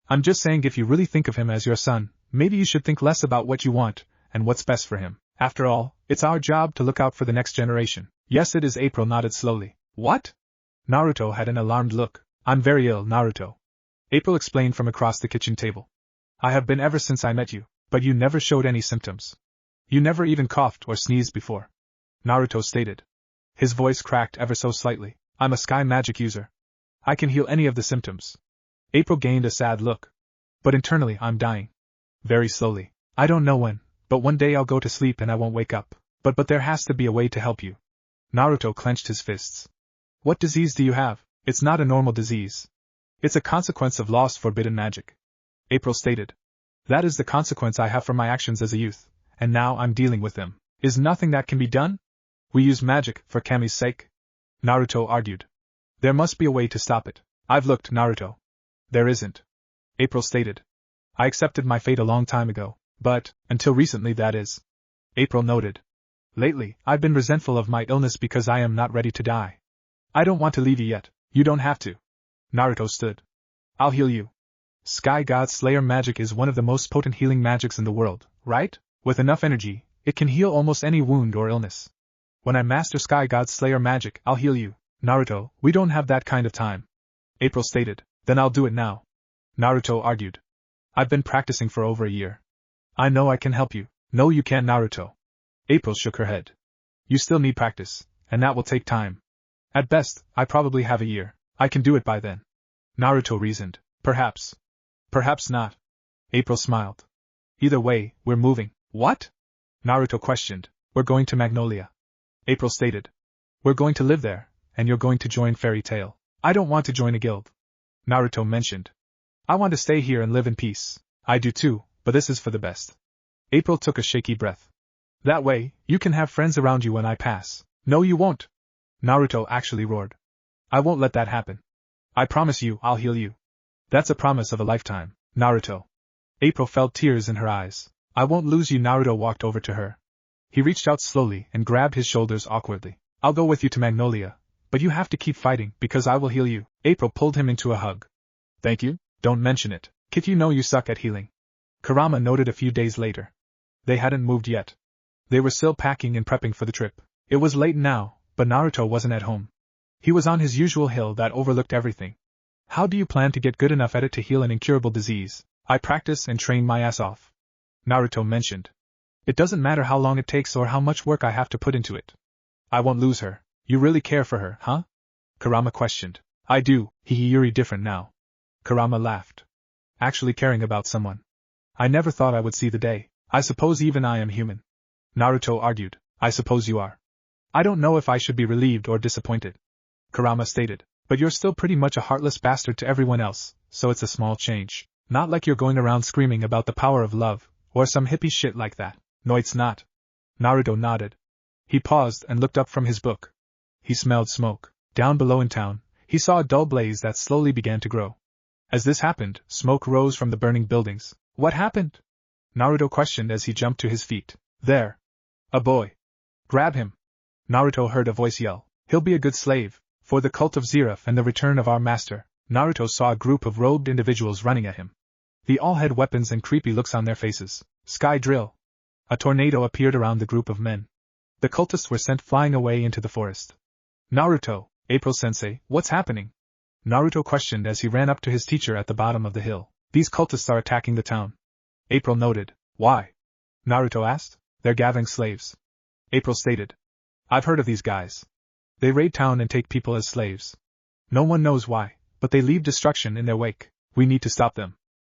I'm just saying, if you really think of him as your son, maybe you should think less about what you want, and what's best for him. After all, it's our job to look out for the next generation. Yes, it is. April nodded slowly. What? Naruto had an alarmed look. I'm very ill, Naruto. April explained from across the kitchen table. I have been ever since I met you, but you never showed any symptoms. You never even coughed or sneezed before. Naruto stated. His voice cracked ever so slightly. I'm a sky magic user. I can heal any of the symptoms. April gained a sad look. But internally I'm dying. Very slowly. I don't know when, but one day I'll go to sleep and I won't wake up. But there has to be a way to help you. Naruto clenched his fists. What disease do you have? It's not a normal disease. It's a consequence of lost forbidden magic. April stated. That is the consequence I have for my actions as a youth, and now I'm dealing with them. Is nothing that can be done? We use magic for Kami's sake? Naruto argued. There must be a way to stop it. I've looked, Naruto. There isn't. April stated. I accepted my fate a long time ago, but, until recently, that is. April noted. Lately, I've been resentful of my illness because I am not ready to die. I don't want to leave you yet. You don't have to. Naruto stood. I'll heal you. Sky God Slayer magic is one of the most potent healing magics in the world, right? With enough energy, it can heal almost any wound or illness. When I master Sky God Slayer magic, I'll heal you. Naruto, we don't have that kind of time. April stated. Then I'll do it now. Naruto argued. I've been practicing for over a year. I know I can help you. No, you can't, Naruto. April shook her head. You still need practice, and that will take time. At best, I probably have a year. I can do it by then. Naruto reasoned. Perhaps. Perhaps not. April smiled. Either way, we're moving. What? Naruto questioned. We're going to Magnolia. April stated. We're going to live there, and you're going to join Fairy Tail. I don't want to join a guild. Naruto mentioned. I want to stay here and live in peace. I do too, but this is for the best. April took a shaky breath. That way, you can have friends around you when I pass. No, you won't. Naruto actually roared. I won't let that happen. I promise you I'll heal you. That's a promise of a lifetime, Naruto. April felt tears in her eyes. I won't lose you. Naruto walked over to her. He reached out slowly and grabbed his shoulders awkwardly. I'll go with you to Magnolia, but you have to keep fighting because I will heal you. April pulled him into a hug. Thank you? Don't mention it. Kid, you know you suck at healing. Kurama noted a few days later. They hadn't moved yet. They were still packing and prepping for the trip. It was late now, but Naruto wasn't at home. He was on his usual hill that overlooked everything. How do you plan to get good enough at it to heal an incurable disease? I practice and train my ass off. Naruto mentioned. It doesn't matter how long it takes or how much work I have to put into it. I won't lose her. You really care for her, huh? Kurama questioned. I do. You're different now. Kurama laughed. Actually caring about someone. I never thought I would see the day. I suppose even I am human. Naruto argued. I suppose you are. I don't know if I should be relieved or disappointed. Kurama stated. But you're still pretty much a heartless bastard to everyone else, so it's a small change. Not like you're going around screaming about the power of love, or some hippie shit like that. No, it's not. Naruto nodded. He paused and looked up from his book. He smelled smoke. Down below in town, he saw a dull blaze that slowly began to grow. As this happened, smoke rose from the burning buildings. What happened? Naruto questioned as he jumped to his feet. There. A boy. Grab him. Naruto heard a voice yell. He'll be a good slave. For the cult of Zeref and the return of our master. Naruto saw a group of robed individuals running at him. They all had weapons and creepy looks on their faces. Sky drill. A tornado appeared around the group of men. The cultists were sent flying away into the forest. Naruto, April-sensei, what's happening? Naruto questioned as he ran up to his teacher at the bottom of the hill. These cultists are attacking the town. April noted. Why? Naruto asked. They're gathering slaves. April stated. I've heard of these guys. They raid town and take people as slaves. No one knows why, but they leave destruction in their wake. We need to stop them.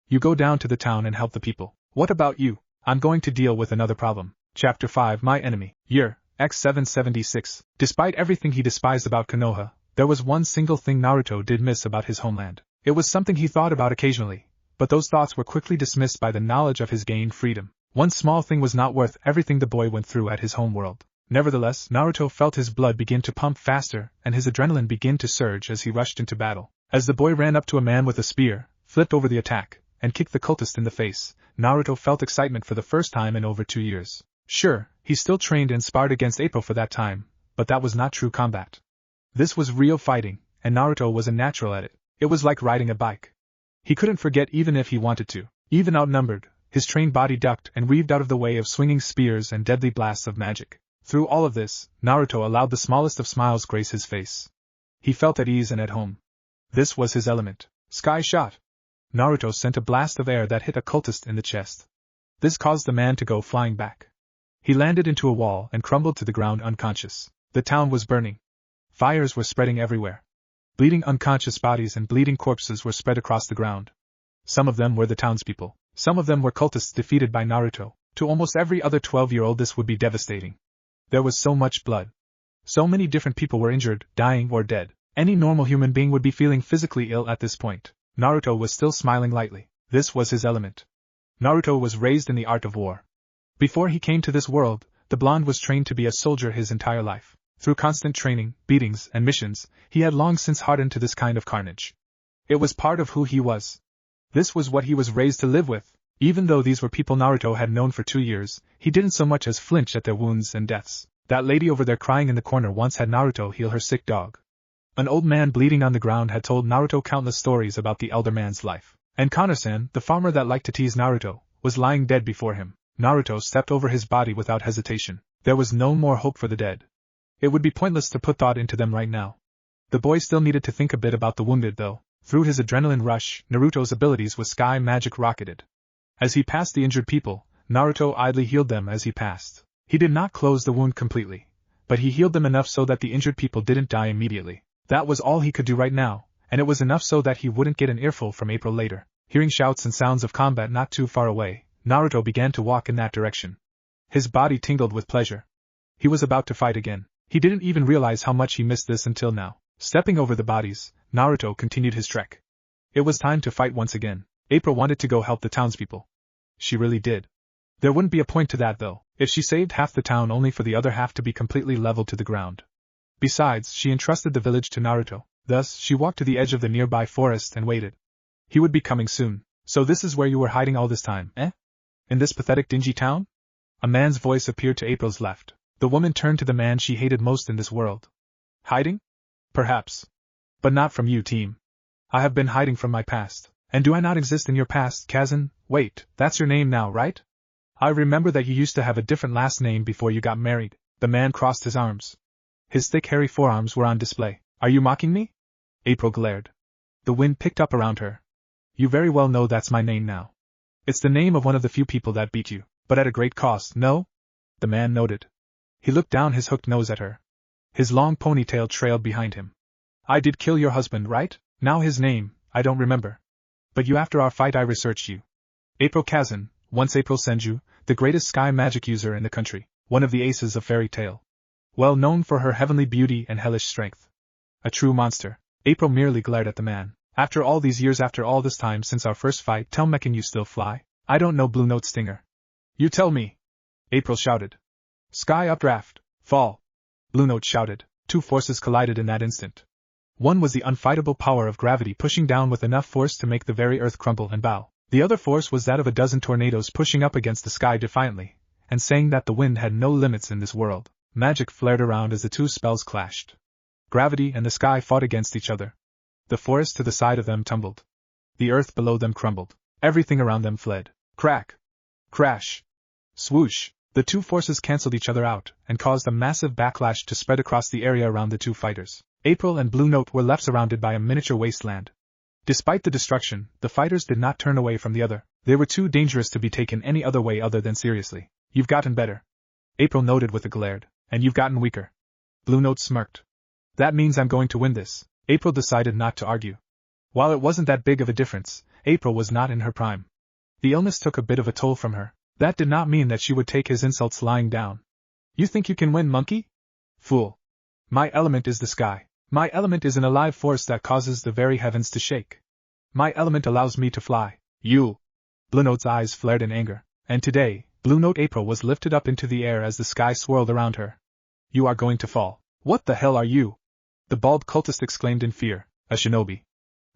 You go down to the town and help the people. What about you? I'm going to deal with another problem. Chapter 5 My Enemy. Year, X776. Despite everything he despised about Konoha, there was one single thing Naruto did miss about his homeland. It was something he thought about occasionally, but those thoughts were quickly dismissed by the knowledge of his gained freedom. One small thing was not worth everything the boy went through at his home world. Nevertheless, Naruto felt his blood begin to pump faster and his adrenaline begin to surge as he rushed into battle. As the boy ran up to a man with a spear, flipped over the attack, and kicked the cultist in the face, Naruto felt excitement for the first time in over 2 years. Sure, he still trained and sparred against April for that time, but that was not true combat. This was real fighting, and Naruto was a natural at it. It was like riding a bike. He couldn't forget even if he wanted to. Even outnumbered, his trained body ducked and weaved out of the way of swinging spears and deadly blasts of magic. Through all of this, Naruto allowed the smallest of smiles grace his face. He felt at ease and at home. This was his element. Sky shot. Naruto sent a blast of air that hit a cultist in the chest. This caused the man to go flying back. He landed into a wall and crumbled to the ground unconscious. The town was burning. Fires were spreading everywhere. Bleeding unconscious bodies and bleeding corpses were spread across the ground. Some of them were the townspeople. Some of them were cultists defeated by Naruto. To almost every other 12-year-old this would be devastating. There was so much blood. So many different people were injured, dying, or dead. Any normal human being would be feeling physically ill at this point. Naruto was still smiling lightly. This was his element. Naruto was raised in the art of war. Before he came to this world, the blonde was trained to be a soldier his entire life. Through constant training, beatings, and missions, he had long since hardened to this kind of carnage. It was part of who he was. This was what he was raised to live with. Even though these were people Naruto had known for 2 years, he didn't so much as flinch at their wounds and deaths. That lady over there crying in the corner once had Naruto heal her sick dog. An old man bleeding on the ground had told Naruto countless stories about the elder man's life. And Konosan, the farmer that liked to tease Naruto, was lying dead before him. Naruto stepped over his body without hesitation. There was no more hope for the dead. It would be pointless to put thought into them right now. The boy still needed to think a bit about the wounded though. Through his adrenaline rush, Naruto's abilities with sky magic rocketed. As he passed the injured people, Naruto idly healed them as he passed. He did not close the wound completely, but he healed them enough so that the injured people didn't die immediately. That was all he could do right now, and it was enough so that he wouldn't get an earful from April later. Hearing shouts and sounds of combat not too far away, Naruto began to walk in that direction. His body tingled with pleasure. He was about to fight again. He didn't even realize how much he missed this until now. Stepping over the bodies, Naruto continued his trek. It was time to fight once again. April wanted to go help the townspeople. She really did. There wouldn't be a point to that though, if she saved half the town only for the other half to be completely leveled to the ground. Besides, she entrusted the village to Naruto. Thus, she walked to the edge of the nearby forest and waited. He would be coming soon. So this is where you were hiding all this time, eh? In this pathetic dingy town? A man's voice appeared to April's left. The woman turned to the man she hated most in this world. Hiding? Perhaps. But not from you, team. I have been hiding from my past. And do I not exist in your past, Kazan? Wait, that's your name now, right? I remember that you used to have a different last name before you got married. The man crossed his arms. His thick hairy forearms were on display. Are you mocking me? April glared. The wind picked up around her. You very well know that's my name now. It's the name of one of the few people that beat you, but at a great cost, no? The man noted. He looked down his hooked nose at her. His long ponytail trailed behind him. I did kill your husband, right? Now his name, I don't remember. But you after our fight I researched you. April Kazan, once April Senju, the greatest sky magic user in the country, one of the aces of fairy tale. Well known for her heavenly beauty and hellish strength. A true monster. April merely glared at the man. After all these years, after all this time since our first fight, tell me, can you still fly? I don't know, Blue Note Stinger. You tell me. April shouted. Sky updraft, fall. Blue Note shouted. Two forces collided in that instant. One was the unfightable power of gravity pushing down with enough force to make the very earth crumble and bow. The other force was that of a dozen tornadoes pushing up against the sky defiantly, and saying that the wind had no limits in this world. Magic flared around as the two spells clashed. Gravity and the sky fought against each other. The forest to the side of them tumbled. The earth below them crumbled. Everything around them fled. Crack! Crash! Swoosh! The two forces cancelled each other out, and caused a massive backlash to spread across the area around the two fighters. April and Blue Note were left surrounded by a miniature wasteland. Despite the destruction, the fighters did not turn away from the other. They were too dangerous to be taken any other way other than seriously. You've gotten better. April noted with a glare. And you've gotten weaker. Blue Note smirked. That means I'm going to win this. April decided not to argue. While it wasn't that big of a difference, April was not in her prime. The illness took a bit of a toll from her. That did not mean that she would take his insults lying down. You think you can win, monkey? Fool. My element is the sky. My element is an alive force that causes the very heavens to shake. My element allows me to fly. You. Blue Note's eyes flared in anger. And today, Blue Note April was lifted up into the air as the sky swirled around her. You are going to fall. What the hell are you? The bald cultist exclaimed in fear, a shinobi.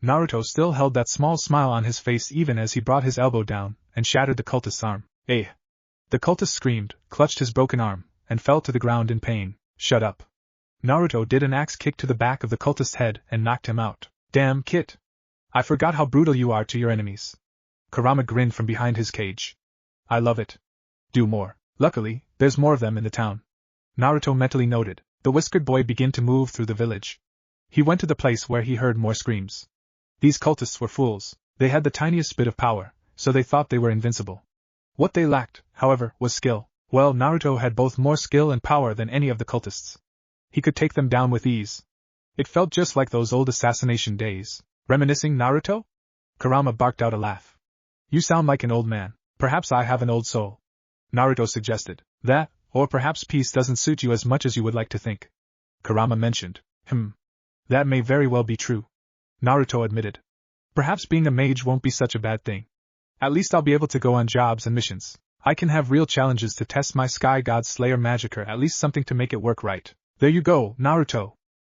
Naruto still held that small smile on his face even as he brought his elbow down and shattered the cultist's arm. Eh! The cultist screamed, clutched his broken arm, and fell to the ground in pain. Shut up. Naruto did an axe kick to the back of the cultist's head and knocked him out. Damn, Kit! I forgot how brutal you are to your enemies. Kurama grinned from behind his cage. I love it. Do more. Luckily, there's more of them in the town. Naruto mentally noted. The whiskered boy began to move through the village. He went to the place where he heard more screams. These cultists were fools. They had the tiniest bit of power, so they thought they were invincible. What they lacked, however, was skill. Well, Naruto had both more skill and power than any of the cultists. He could take them down with ease. It felt just like those old assassination days. Reminiscing, Naruto? Kurama barked out a laugh. You sound like an old man. Perhaps I have an old soul. Naruto suggested. That, or perhaps peace doesn't suit you as much as you would like to think. Kurama mentioned. That may very well be true. Naruto admitted. Perhaps being a mage won't be such a bad thing. At least I'll be able to go on jobs and missions. I can have real challenges to test my Sky God Slayer magic, or at least something to make it work right. There you go, Naruto.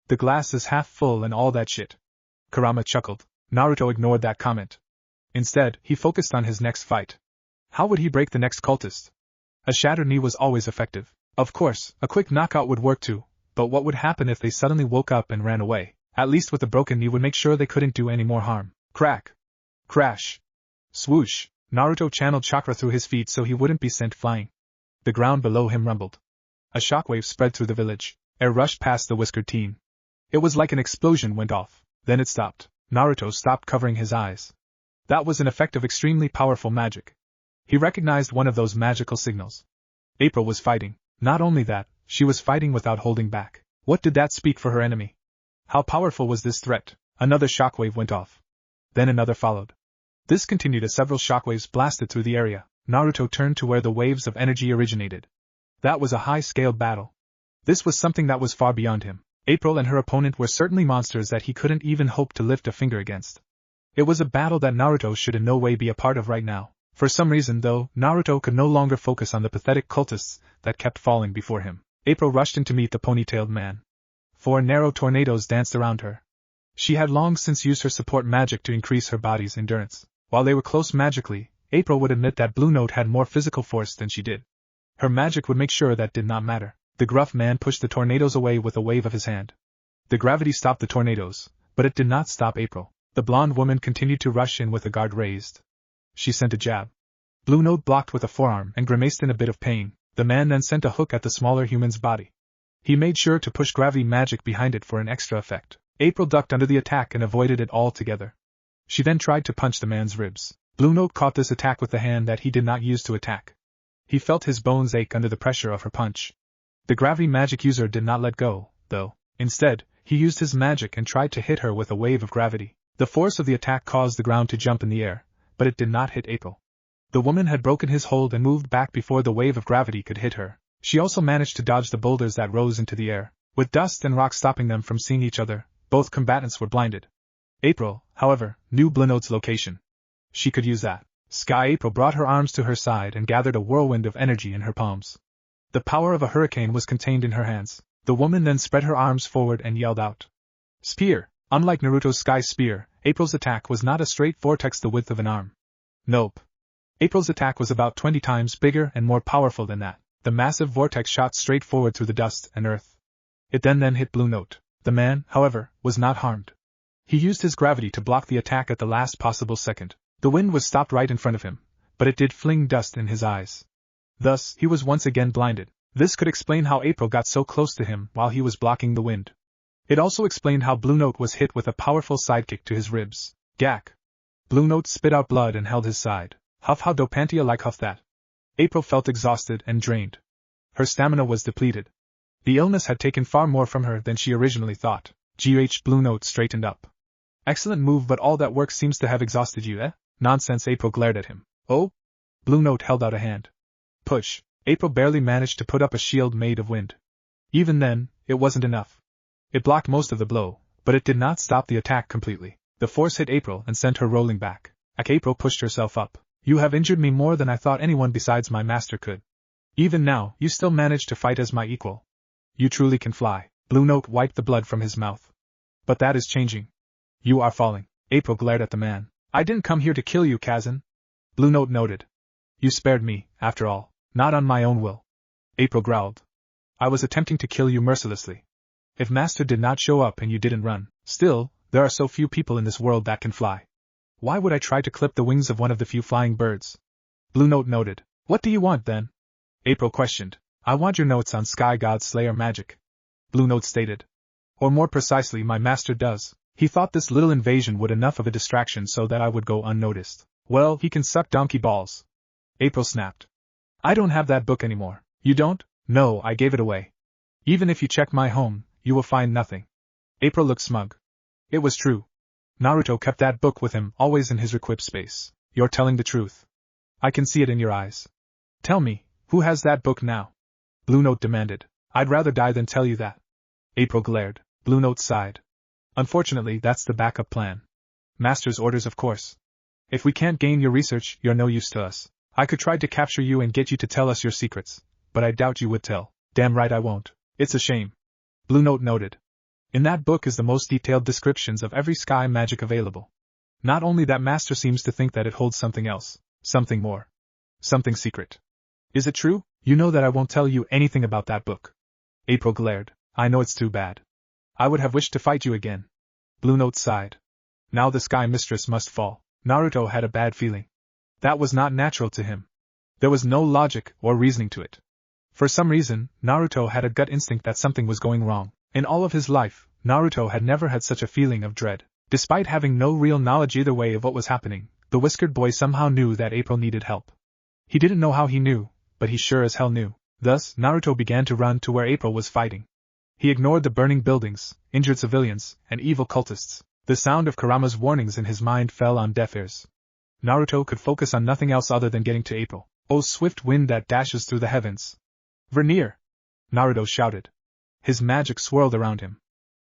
The glass is half full and all that shit. Kurama chuckled. Naruto ignored that comment. Instead, he focused on his next fight. How would he break the next cultist? A shattered knee was always effective. Of course, a quick knockout would work too, but what would happen if they suddenly woke up and ran away? At least with a broken knee would make sure they couldn't do any more harm. Crack! Crash! Swoosh! Naruto channeled chakra through his feet so he wouldn't be sent flying. The ground below him rumbled. A shockwave spread through the village. Air rushed past the whiskered teen. It was like an explosion went off. Then it stopped. Naruto stopped covering his eyes. That was an effect of extremely powerful magic. He recognized one of those magical signals. April was fighting. Not only that, she was fighting without holding back. What did that speak for her enemy? How powerful was this threat? Another shockwave went off. Then another followed. This continued as several shockwaves blasted through the area. Naruto turned to where the waves of energy originated. That was a high-scale battle. This was something that was far beyond him. April and her opponent were certainly monsters that he couldn't even hope to lift a finger against. It was a battle that Naruto should in no way be a part of right now. For some reason, though, Naruto could no longer focus on the pathetic cultists that kept falling before him. April rushed in to meet the ponytailed man. 4 narrow tornadoes danced around her. She had long since used her support magic to increase her body's endurance. While they were close magically, April would admit that Blue Note had more physical force than she did. Her magic would make sure that did not matter. The gruff man pushed the tornadoes away with a wave of his hand. The gravity stopped the tornadoes, but it did not stop April. The blonde woman continued to rush in with the guard raised. She sent a jab. Blue Note blocked with a forearm and grimaced in a bit of pain. The man then sent a hook at the smaller human's body. He made sure to push gravity magic behind it for an extra effect. April ducked under the attack and avoided it altogether. She then tried to punch the man's ribs. Blue Note caught this attack with the hand that he did not use to attack. He felt his bones ache under the pressure of her punch. The gravity magic user did not let go, though. Instead, he used his magic and tried to hit her with a wave of gravity. The force of the attack caused the ground to jump in the air, but it did not hit April. The woman had broken his hold and moved back before the wave of gravity could hit her. She also managed to dodge the boulders that rose into the air. With dust and rocks stopping them from seeing each other, both combatants were blinded. April, however, knew Blue Note's location. She could use that. Sky April brought her arms to her side and gathered a whirlwind of energy in her palms. The power of a hurricane was contained in her hands. The woman then spread her arms forward and yelled out. Spear! Unlike Naruto's Sky Spear, April's attack was not a straight vortex the width of an arm. Nope. April's attack was about 20 times bigger and more powerful than that. The massive vortex shot straight forward through the dust and earth. It then hit Blue Note. The man, however, was not harmed. He used his gravity to block the attack at the last possible second. The wind was stopped right in front of him, but it did fling dust in his eyes. Thus, he was once again blinded. This could explain how April got so close to him while he was blocking the wind. It also explained how Blue Note was hit with a powerful sidekick to his ribs. Gack! Blue Note spit out blood and held his side. Huff, how Dopantia like huff that. April felt exhausted and drained. Her stamina was depleted. The illness had taken far more from her than she originally thought. Blue Note straightened up. Excellent move, but all that work seems to have exhausted you, eh? Nonsense, April glared at him. Oh? Blue Note held out a hand. Push. April barely managed to put up a shield made of wind. Even then, it wasn't enough. It blocked most of the blow, but it did not stop the attack completely. The force hit April and sent her rolling back. April pushed herself up. You have injured me more than I thought anyone besides my master could. Even now, you still manage to fight as my equal. You truly can fly. Blue Note wiped the blood from his mouth. But that is changing. You are falling. April glared at the man. I didn't come here to kill you, Kazan. Blue Note noted. You spared me, after all, not on my own will. April growled. I was attempting to kill you mercilessly. If Master did not show up and you didn't run, still, there are so few people in this world that can fly. Why would I try to clip the wings of one of the few flying birds? Blue Note noted. What do you want then? April questioned. I want your notes on Sky God Slayer magic. Blue Note stated. Or more precisely, my master does. He thought this little invasion would enough of a distraction so that I would go unnoticed. Well, he can suck donkey balls. April snapped. I don't have that book anymore. You don't? No, I gave it away. Even if you check my home, you will find nothing. April looked smug. It was true. Naruto kept that book with him, always in his equip space. You're telling the truth. I can see it in your eyes. Tell me, who has that book now? Blue Note demanded. I'd rather die than tell you that. April glared. Blue Note sighed. Unfortunately, that's the backup plan. Master's orders, of course. If we can't gain your research, you're no use to us. I could try to capture you and get you to tell us your secrets, but I doubt you would tell. Damn right I won't. It's a shame. Blue Note noted. In that book is the most detailed descriptions of every sky magic available. Not only that, Master seems to think that it holds something else, something more. Something secret. Is it true? You know that I won't tell you anything about that book. April glared. I know it's too bad. I would have wished to fight you again. Blue Note sighed. Now the Sky Mistress must fall. Naruto had a bad feeling. That was not natural to him. There was no logic or reasoning to it. For some reason, Naruto had a gut instinct that something was going wrong. In all of his life, Naruto had never had such a feeling of dread. Despite having no real knowledge either way of what was happening, the whiskered boy somehow knew that April needed help. He didn't know how he knew, but he sure as hell knew. Thus, Naruto began to run to where April was fighting. He ignored the burning buildings, injured civilians, and evil cultists. The sound of Kurama's warnings in his mind fell on deaf ears. Naruto could focus on nothing else other than getting to April. O swift wind that dashes through the heavens! Vernier! Naruto shouted. His magic swirled around him.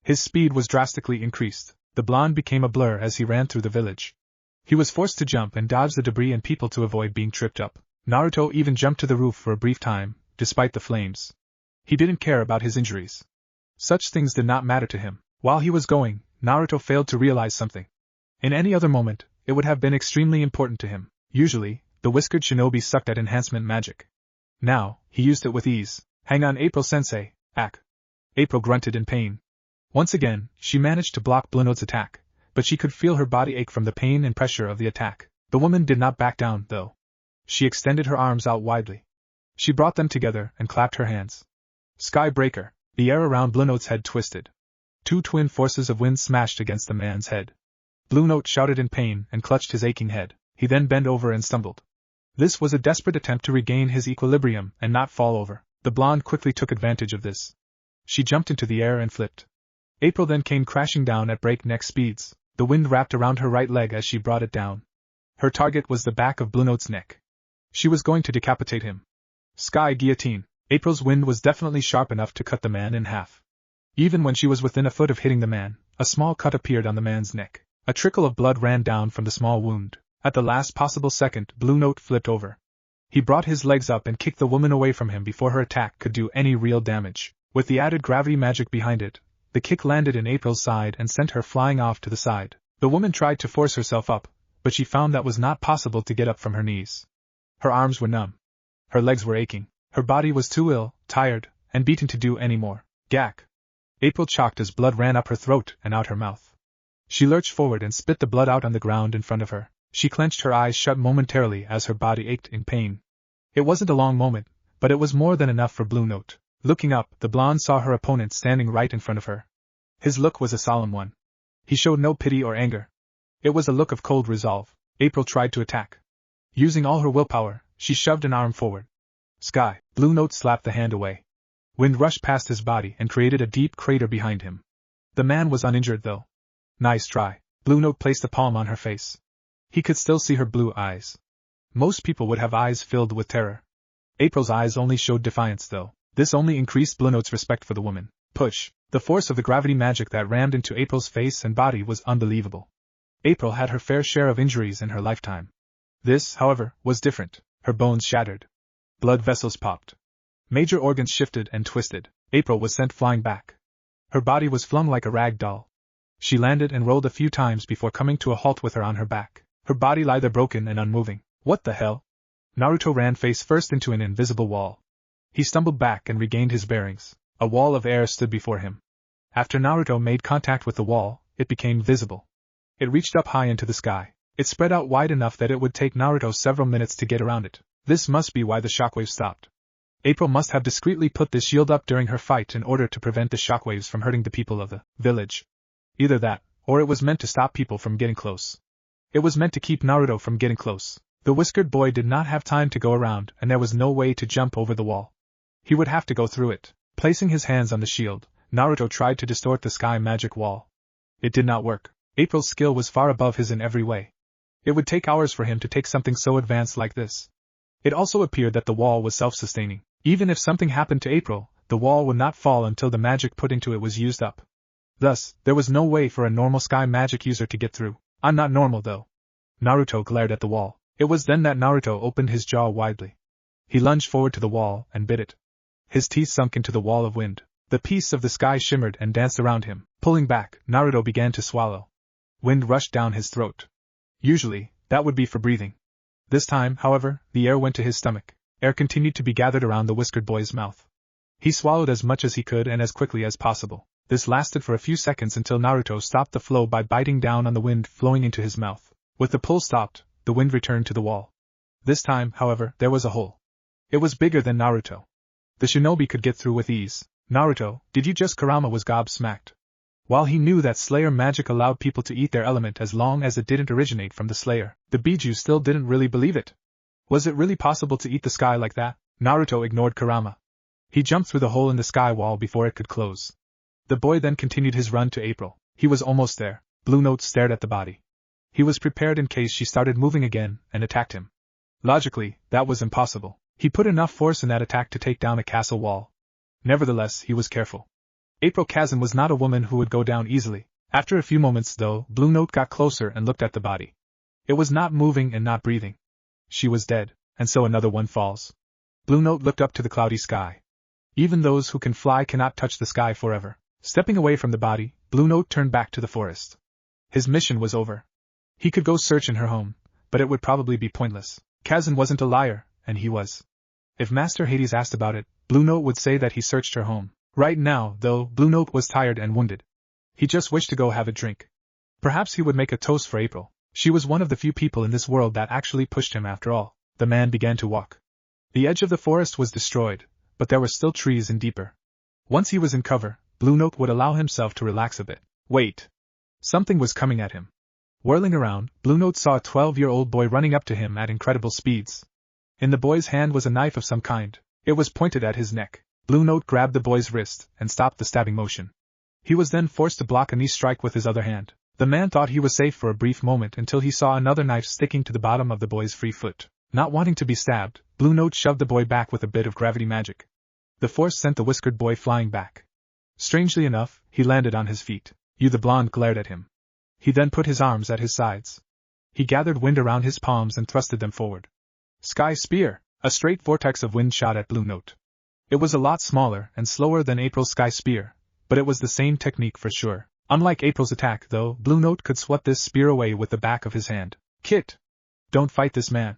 His speed was drastically increased. The blonde became a blur as he ran through the village. He was forced to jump and dodge the debris and people to avoid being tripped up. Naruto even jumped to the roof for a brief time, despite the flames. He didn't care about his injuries. Such things did not matter to him. While he was going, Naruto failed to realize something. In any other moment, it would have been extremely important to him. Usually, the whiskered shinobi sucked at enhancement magic. Now, he used it with ease. Hang on, April-sensei, ack. April grunted in pain. Once again, she managed to block Blue Note's attack, but she could feel her body ache from the pain and pressure of the attack. The woman did not back down, though. She extended her arms out widely. She brought them together and clapped her hands. Sky Breaker! The air around Blue Note's head twisted. Two twin forces of wind smashed against the man's head. Blue Note shouted in pain and clutched his aching head. He then bent over and stumbled. This was a desperate attempt to regain his equilibrium and not fall over. The blonde quickly took advantage of this. She jumped into the air and flipped. April then came crashing down at breakneck speeds. The wind wrapped around her right leg as she brought it down. Her target was the back of Blue Note's neck. She was going to decapitate him. Sky Guillotine. April's wind was definitely sharp enough to cut the man in half. Even when she was within a foot of hitting the man, a small cut appeared on the man's neck. A trickle of blood ran down from the small wound. At the last possible second, Blue Note flipped over. He brought his legs up and kicked the woman away from him before her attack could do any real damage. With the added gravity magic behind it, the kick landed in April's side and sent her flying off to the side. The woman tried to force herself up, but she found that was not possible to get up from her knees. Her arms were numb. Her legs were aching. Her body was too ill, tired, and beaten to do any more. Gack! April choked as blood ran up her throat and out her mouth. She lurched forward and spit the blood out on the ground in front of her. She clenched her eyes shut momentarily as her body ached in pain. It wasn't a long moment, but it was more than enough for Blue Note. Looking up, the blonde saw her opponent standing right in front of her. His look was a solemn one. He showed no pity or anger. It was a look of cold resolve. April tried to attack. Using all her willpower, she shoved an arm forward. Sky! Blue Note slapped the hand away. Wind rushed past his body and created a deep crater behind him. The man was uninjured though. Nice try. Blue Note placed a palm on her face. He could still see her blue eyes. Most people would have eyes filled with terror. April's eyes only showed defiance though. This only increased Blue Note's respect for the woman. Push! The force of the gravity magic that rammed into April's face and body was unbelievable. April had her fair share of injuries in her lifetime. This, however, was different. Her bones shattered. Blood vessels popped. Major organs shifted and twisted. April was sent flying back. Her body was flung like a rag doll. She landed and rolled a few times before coming to a halt with her on her back. Her body lay there broken and unmoving. What the hell? Naruto ran face first into an invisible wall. He stumbled back and regained his bearings. A wall of air stood before him. After Naruto made contact with the wall, it became visible. It reached up high into the sky. It spread out wide enough that it would take Naruto several minutes to get around it. This must be why the shockwave stopped. April must have discreetly put the shield up during her fight in order to prevent the shockwaves from hurting the people of the village. Either that, or it was meant to stop people from getting close. It was meant to keep Naruto from getting close. The whiskered boy did not have time to go around, and there was no way to jump over the wall. He would have to go through it. Placing his hands on the shield, Naruto tried to distort the sky magic wall. It did not work. April's skill was far above his in every way. It would take hours for him to take something so advanced like this. It also appeared that the wall was self-sustaining. Even if something happened to April, the wall would not fall until the magic put into it was used up. Thus, there was no way for a normal sky magic user to get through. I'm not normal though. Naruto glared at the wall. It was then that Naruto opened his jaw widely. He lunged forward to the wall and bit it. His teeth sunk into the wall of wind. The piece of the sky shimmered and danced around him. Pulling back, Naruto began to swallow. Wind rushed down his throat. Usually, that would be for breathing. This time, however, the air went to his stomach. Air continued to be gathered around the whiskered boy's mouth. He swallowed as much as he could and as quickly as possible. This lasted for a few seconds until Naruto stopped the flow by biting down on the wind flowing into his mouth. With the pull stopped, the wind returned to the wall. This time, however, there was a hole. It was bigger than Naruto. The shinobi could get through with ease. Naruto, did you just? Kurama was gobsmacked. While he knew that Slayer magic allowed people to eat their element as long as it didn't originate from the Slayer, the Biju still didn't really believe it. Was it really possible to eat the sky like that? Naruto ignored Kurama. He jumped through the hole in the sky wall before it could close. The boy then continued his run to April. He was almost there. Blue Note stared at the body. He was prepared in case she started moving again and attacked him. Logically, that was impossible. He put enough force in that attack to take down a castle wall. Nevertheless, he was careful. April Kazan was not a woman who would go down easily. After a few moments, though, Blue Note got closer and looked at the body. It was not moving and not breathing. She was dead, and so another one falls. Blue Note looked up to the cloudy sky. Even those who can fly cannot touch the sky forever. Stepping away from the body, Blue Note turned back to the forest. His mission was over. He could go search in her home, but it would probably be pointless. Kazan wasn't a liar, and he was. If Master Hades asked about it, Blue Note would say that he searched her home. Right now, though, Blue Note was tired and wounded. He just wished to go have a drink. Perhaps he would make a toast for April. She was one of the few people in this world that actually pushed him after all. The man began to walk. The edge of the forest was destroyed, but there were still trees and deeper. Once he was in cover, Blue Note would allow himself to relax a bit. Wait! Something was coming at him. Whirling around, Blue Note saw a 12-year-old boy running up to him at incredible speeds. In the boy's hand was a knife of some kind. It was pointed at his neck. Blue Note grabbed the boy's wrist and stopped the stabbing motion. He was then forced to block a knee strike with his other hand. The man thought he was safe for a brief moment until he saw another knife sticking to the bottom of the boy's free foot. Not wanting to be stabbed, Blue Note shoved the boy back with a bit of gravity magic. The force sent the whiskered boy flying back. Strangely enough, he landed on his feet. The blonde glared at him. He then put his arms at his sides. He gathered wind around his palms and thrusted them forward. Sky Spear! A straight vortex of wind shot at Blue Note. It was a lot smaller and slower than April's Sky Spear, but it was the same technique for sure. Unlike April's attack, though, Blue Note could swat this spear away with the back of his hand. Kit! Don't fight this man!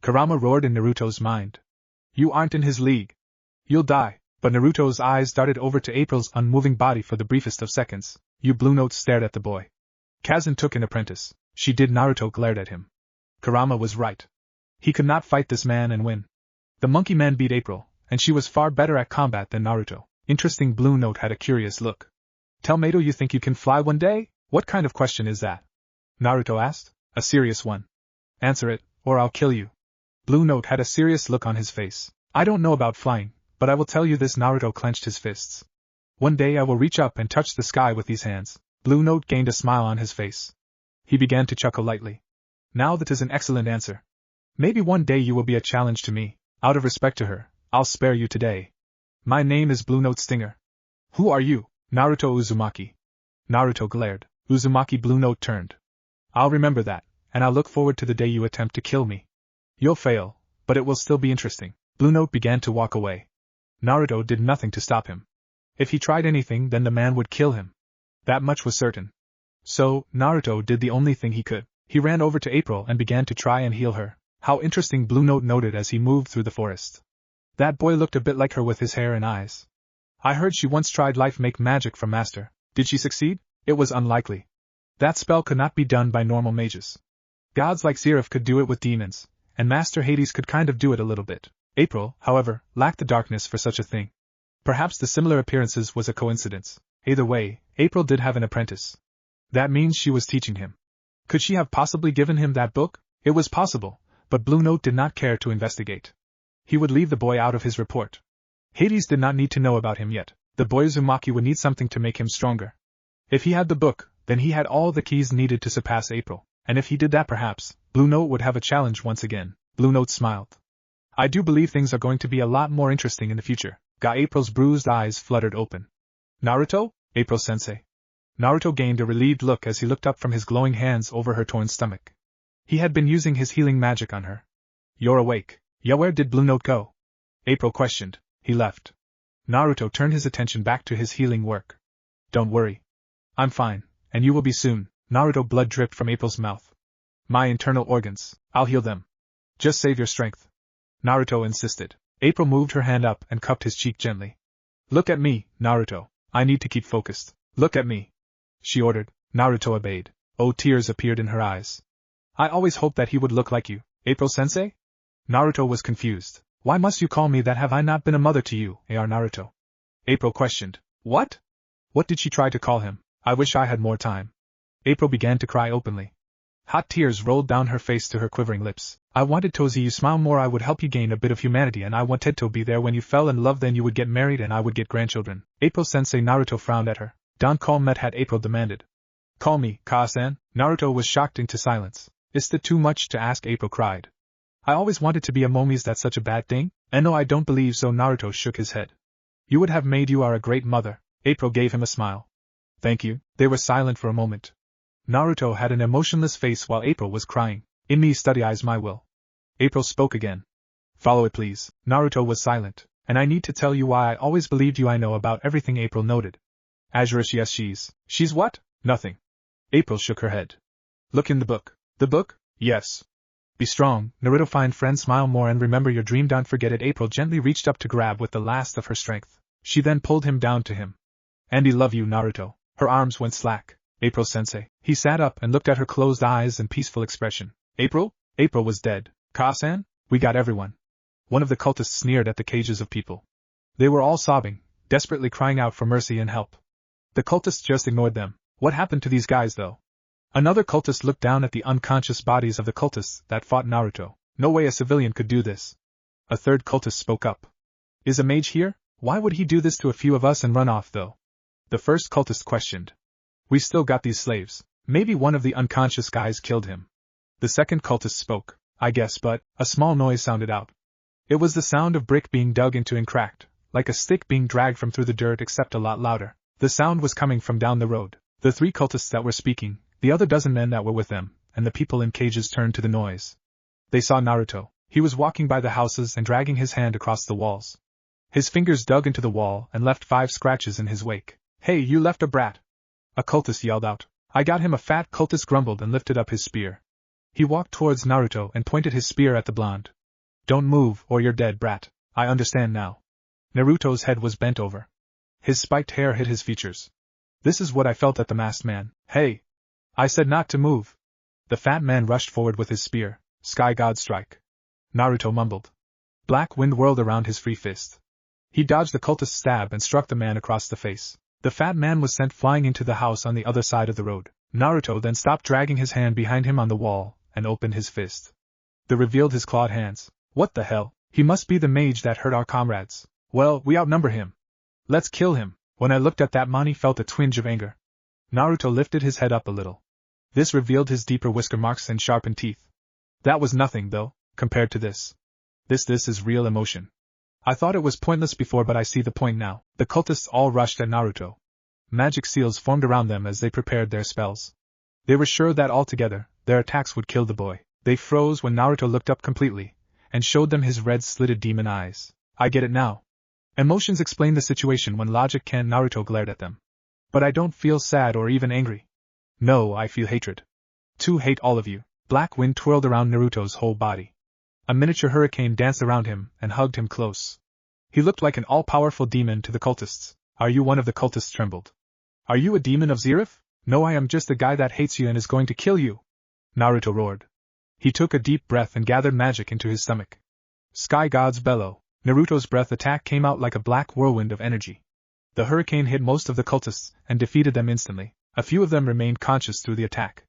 Kurama roared in Naruto's mind. You aren't in his league. You'll die. But Naruto's eyes darted over to April's unmoving body for the briefest of seconds. Blue Note stared at the boy. Kazan took an apprentice. She did. Naruto glared at him. Kurama was right. He could not fight this man and win. The monkey man beat April, and she was far better at combat than Naruto. Interesting. Blue Note had a curious look. Tell Mato you think you can fly one day? What kind of question is that? Naruto asked. A serious one. Answer it, or I'll kill you. Blue Note had a serious look on his face. I don't know about flying, but I will tell you this. Naruto clenched his fists. One day I will reach up and touch the sky with these hands. Blue Note gained a smile on his face. He began to chuckle lightly. Now that is an excellent answer. Maybe one day you will be a challenge to me. Out of respect to her, I'll spare you today. My name is Blue Note Stinger. Who are you? Naruto Uzumaki. Naruto glared. Uzumaki. Blue Note turned. I'll remember that, and I'll look forward to the day you attempt to kill me. You'll fail, but it will still be interesting. Blue Note began to walk away. Naruto did nothing to stop him. If he tried anything, then the man would kill him. That much was certain. So, Naruto did the only thing he could. He ran over to April and began to try and heal her. How interesting, Blue Note noted as he moved through the forest. That boy looked a bit like her with his hair and eyes. I heard she once tried life make magic from Master. Did she succeed? It was unlikely. That spell could not be done by normal mages. Gods like Zeref could do it with demons, and Master Hades could kind of do it a little bit. April, however, lacked the darkness for such a thing. Perhaps the similar appearances was a coincidence. Either way, April did have an apprentice. That means she was teaching him. Could she have possibly given him that book? It was possible, but Blue Note did not care to investigate. He would leave the boy out of his report. Hades did not need to know about him yet. The boy Uzumaki would need something to make him stronger. If he had the book, then he had all the keys needed to surpass April, and if he did that, perhaps Blue Note would have a challenge once again. Blue Note smiled. I do believe things are going to be a lot more interesting in the future. April's bruised eyes fluttered open. Naruto? April-sensei. Naruto gained a relieved look as he looked up from his glowing hands over her torn stomach. He had been using his healing magic on her. You're awake. Yeah, where did Blue Note go? April questioned. He left. Naruto turned his attention back to his healing work. Don't worry. I'm fine, and you will be soon. Naruto blood dripped from April's mouth. My internal organs, I'll heal them. Just save your strength. Naruto insisted. April moved her hand up and cupped his cheek gently. Look at me, Naruto. I need to keep focused. Look at me. She ordered. Naruto obeyed. Oh, tears appeared in her eyes. I always hoped that he would look like you, April-sensei? Naruto was confused. Why must you call me that? Have I not been a mother to you, Naruto? April questioned. What? What did she try to call him? I wish I had more time. April began to cry openly. Hot tears rolled down her face to her quivering lips. I wanted to see you smile more. I would help you gain a bit of humanity, and I wanted to be there when you fell in love. Then you would get married and I would get grandchildren. April-sensei. Naruto frowned at her. Don't call me that, April demanded. Call me, Ka-san. Naruto was shocked into silence. Is that too much to ask? April cried. I always wanted to be a mommy. Is that such a bad thing? No, I don't believe so. Naruto shook his head. You would have made. You are a great mother. April gave him a smile. Thank you. They were silent for a moment. Naruto had an emotionless face while April was crying. In me study eyes my will. April spoke again. Follow it please. Naruto was silent. And I need to tell you why I always believed you. I know about everything. April noted. Azurish. Yes, she's what? Nothing. April shook her head. Look in the book. The book? Yes. Be strong, Naruto. Find friends. Smile more and remember your dream. Don't forget it. April gently reached up to grab with the last of her strength. She then pulled him down to him. And he love you, Naruto. Her arms went slack. April-sensei. He sat up and looked at her closed eyes and peaceful expression. April? April was dead. Ka-san? We got everyone. One of the cultists sneered at the cages of people. They were all sobbing, desperately crying out for mercy and help. The cultists just ignored them. What happened to these guys though? Another cultist looked down at the unconscious bodies of the cultists that fought Naruto. No way a civilian could do this. A third cultist spoke up. Is a mage here? Why would he do this to a few of us and run off though? The first cultist questioned. We still got these slaves. Maybe one of the unconscious guys killed him. The second cultist spoke. I guess, but a small noise sounded out. It was the sound of brick being dug into and cracked, like a stick being dragged from through the dirt, except a lot louder. The sound was coming from down the road. The three cultists that were speaking, the other dozen men that were with them, and the people in cages turned to the noise. They saw Naruto. He was walking by the houses and dragging his hand across the walls. His fingers dug into the wall and left 5 scratches in his wake. Hey, you left a brat! A cultist yelled out. I got him. A fat cultist grumbled and lifted up his spear. He walked towards Naruto and pointed his spear at the blonde. Don't move or you're dead, brat. I understand now. Naruto's head was bent over. His spiked hair hid his features. This is what I felt at the masked man. Hey! I said not to move. The fat man rushed forward with his spear. Sky God strike. Naruto mumbled. Black wind whirled around his free fist. He dodged the cultist's stab and struck the man across the face. The fat man was sent flying into the house on the other side of the road. Naruto then stopped dragging his hand behind him on the wall and opened his fist. They revealed his clawed hands. What the hell? He must be the mage that hurt our comrades. Well, we outnumber him. Let's kill him. When I looked at that man, he felt a twinge of anger. Naruto lifted his head up a little. This revealed his deeper whisker marks and sharpened teeth. That was nothing, though, compared to this. This is real emotion. I thought it was pointless before, but I see the point now. The cultists all rushed at Naruto. Magic seals formed around them as they prepared their spells. They were sure that altogether, their attacks would kill the boy. They froze when Naruto looked up completely, and showed them his red slitted demon eyes. I get it now. Emotions explain the situation when logic can't. Naruto glared at them. But I don't feel sad or even angry. No, I feel hatred. To hate all of you. Black wind twirled around Naruto's whole body. A miniature hurricane danced around him and hugged him close. He looked like an all-powerful demon to the cultists. Are you one of the cultists? Trembled. Are you a demon of Zerif? No, I am just a guy that hates you and is going to kill you. Naruto roared. He took a deep breath and gathered magic into his stomach. Sky gods bellow. Naruto's breath attack came out like a black whirlwind of energy. The hurricane hit most of the cultists and defeated them instantly. A few of them remained conscious through the attack.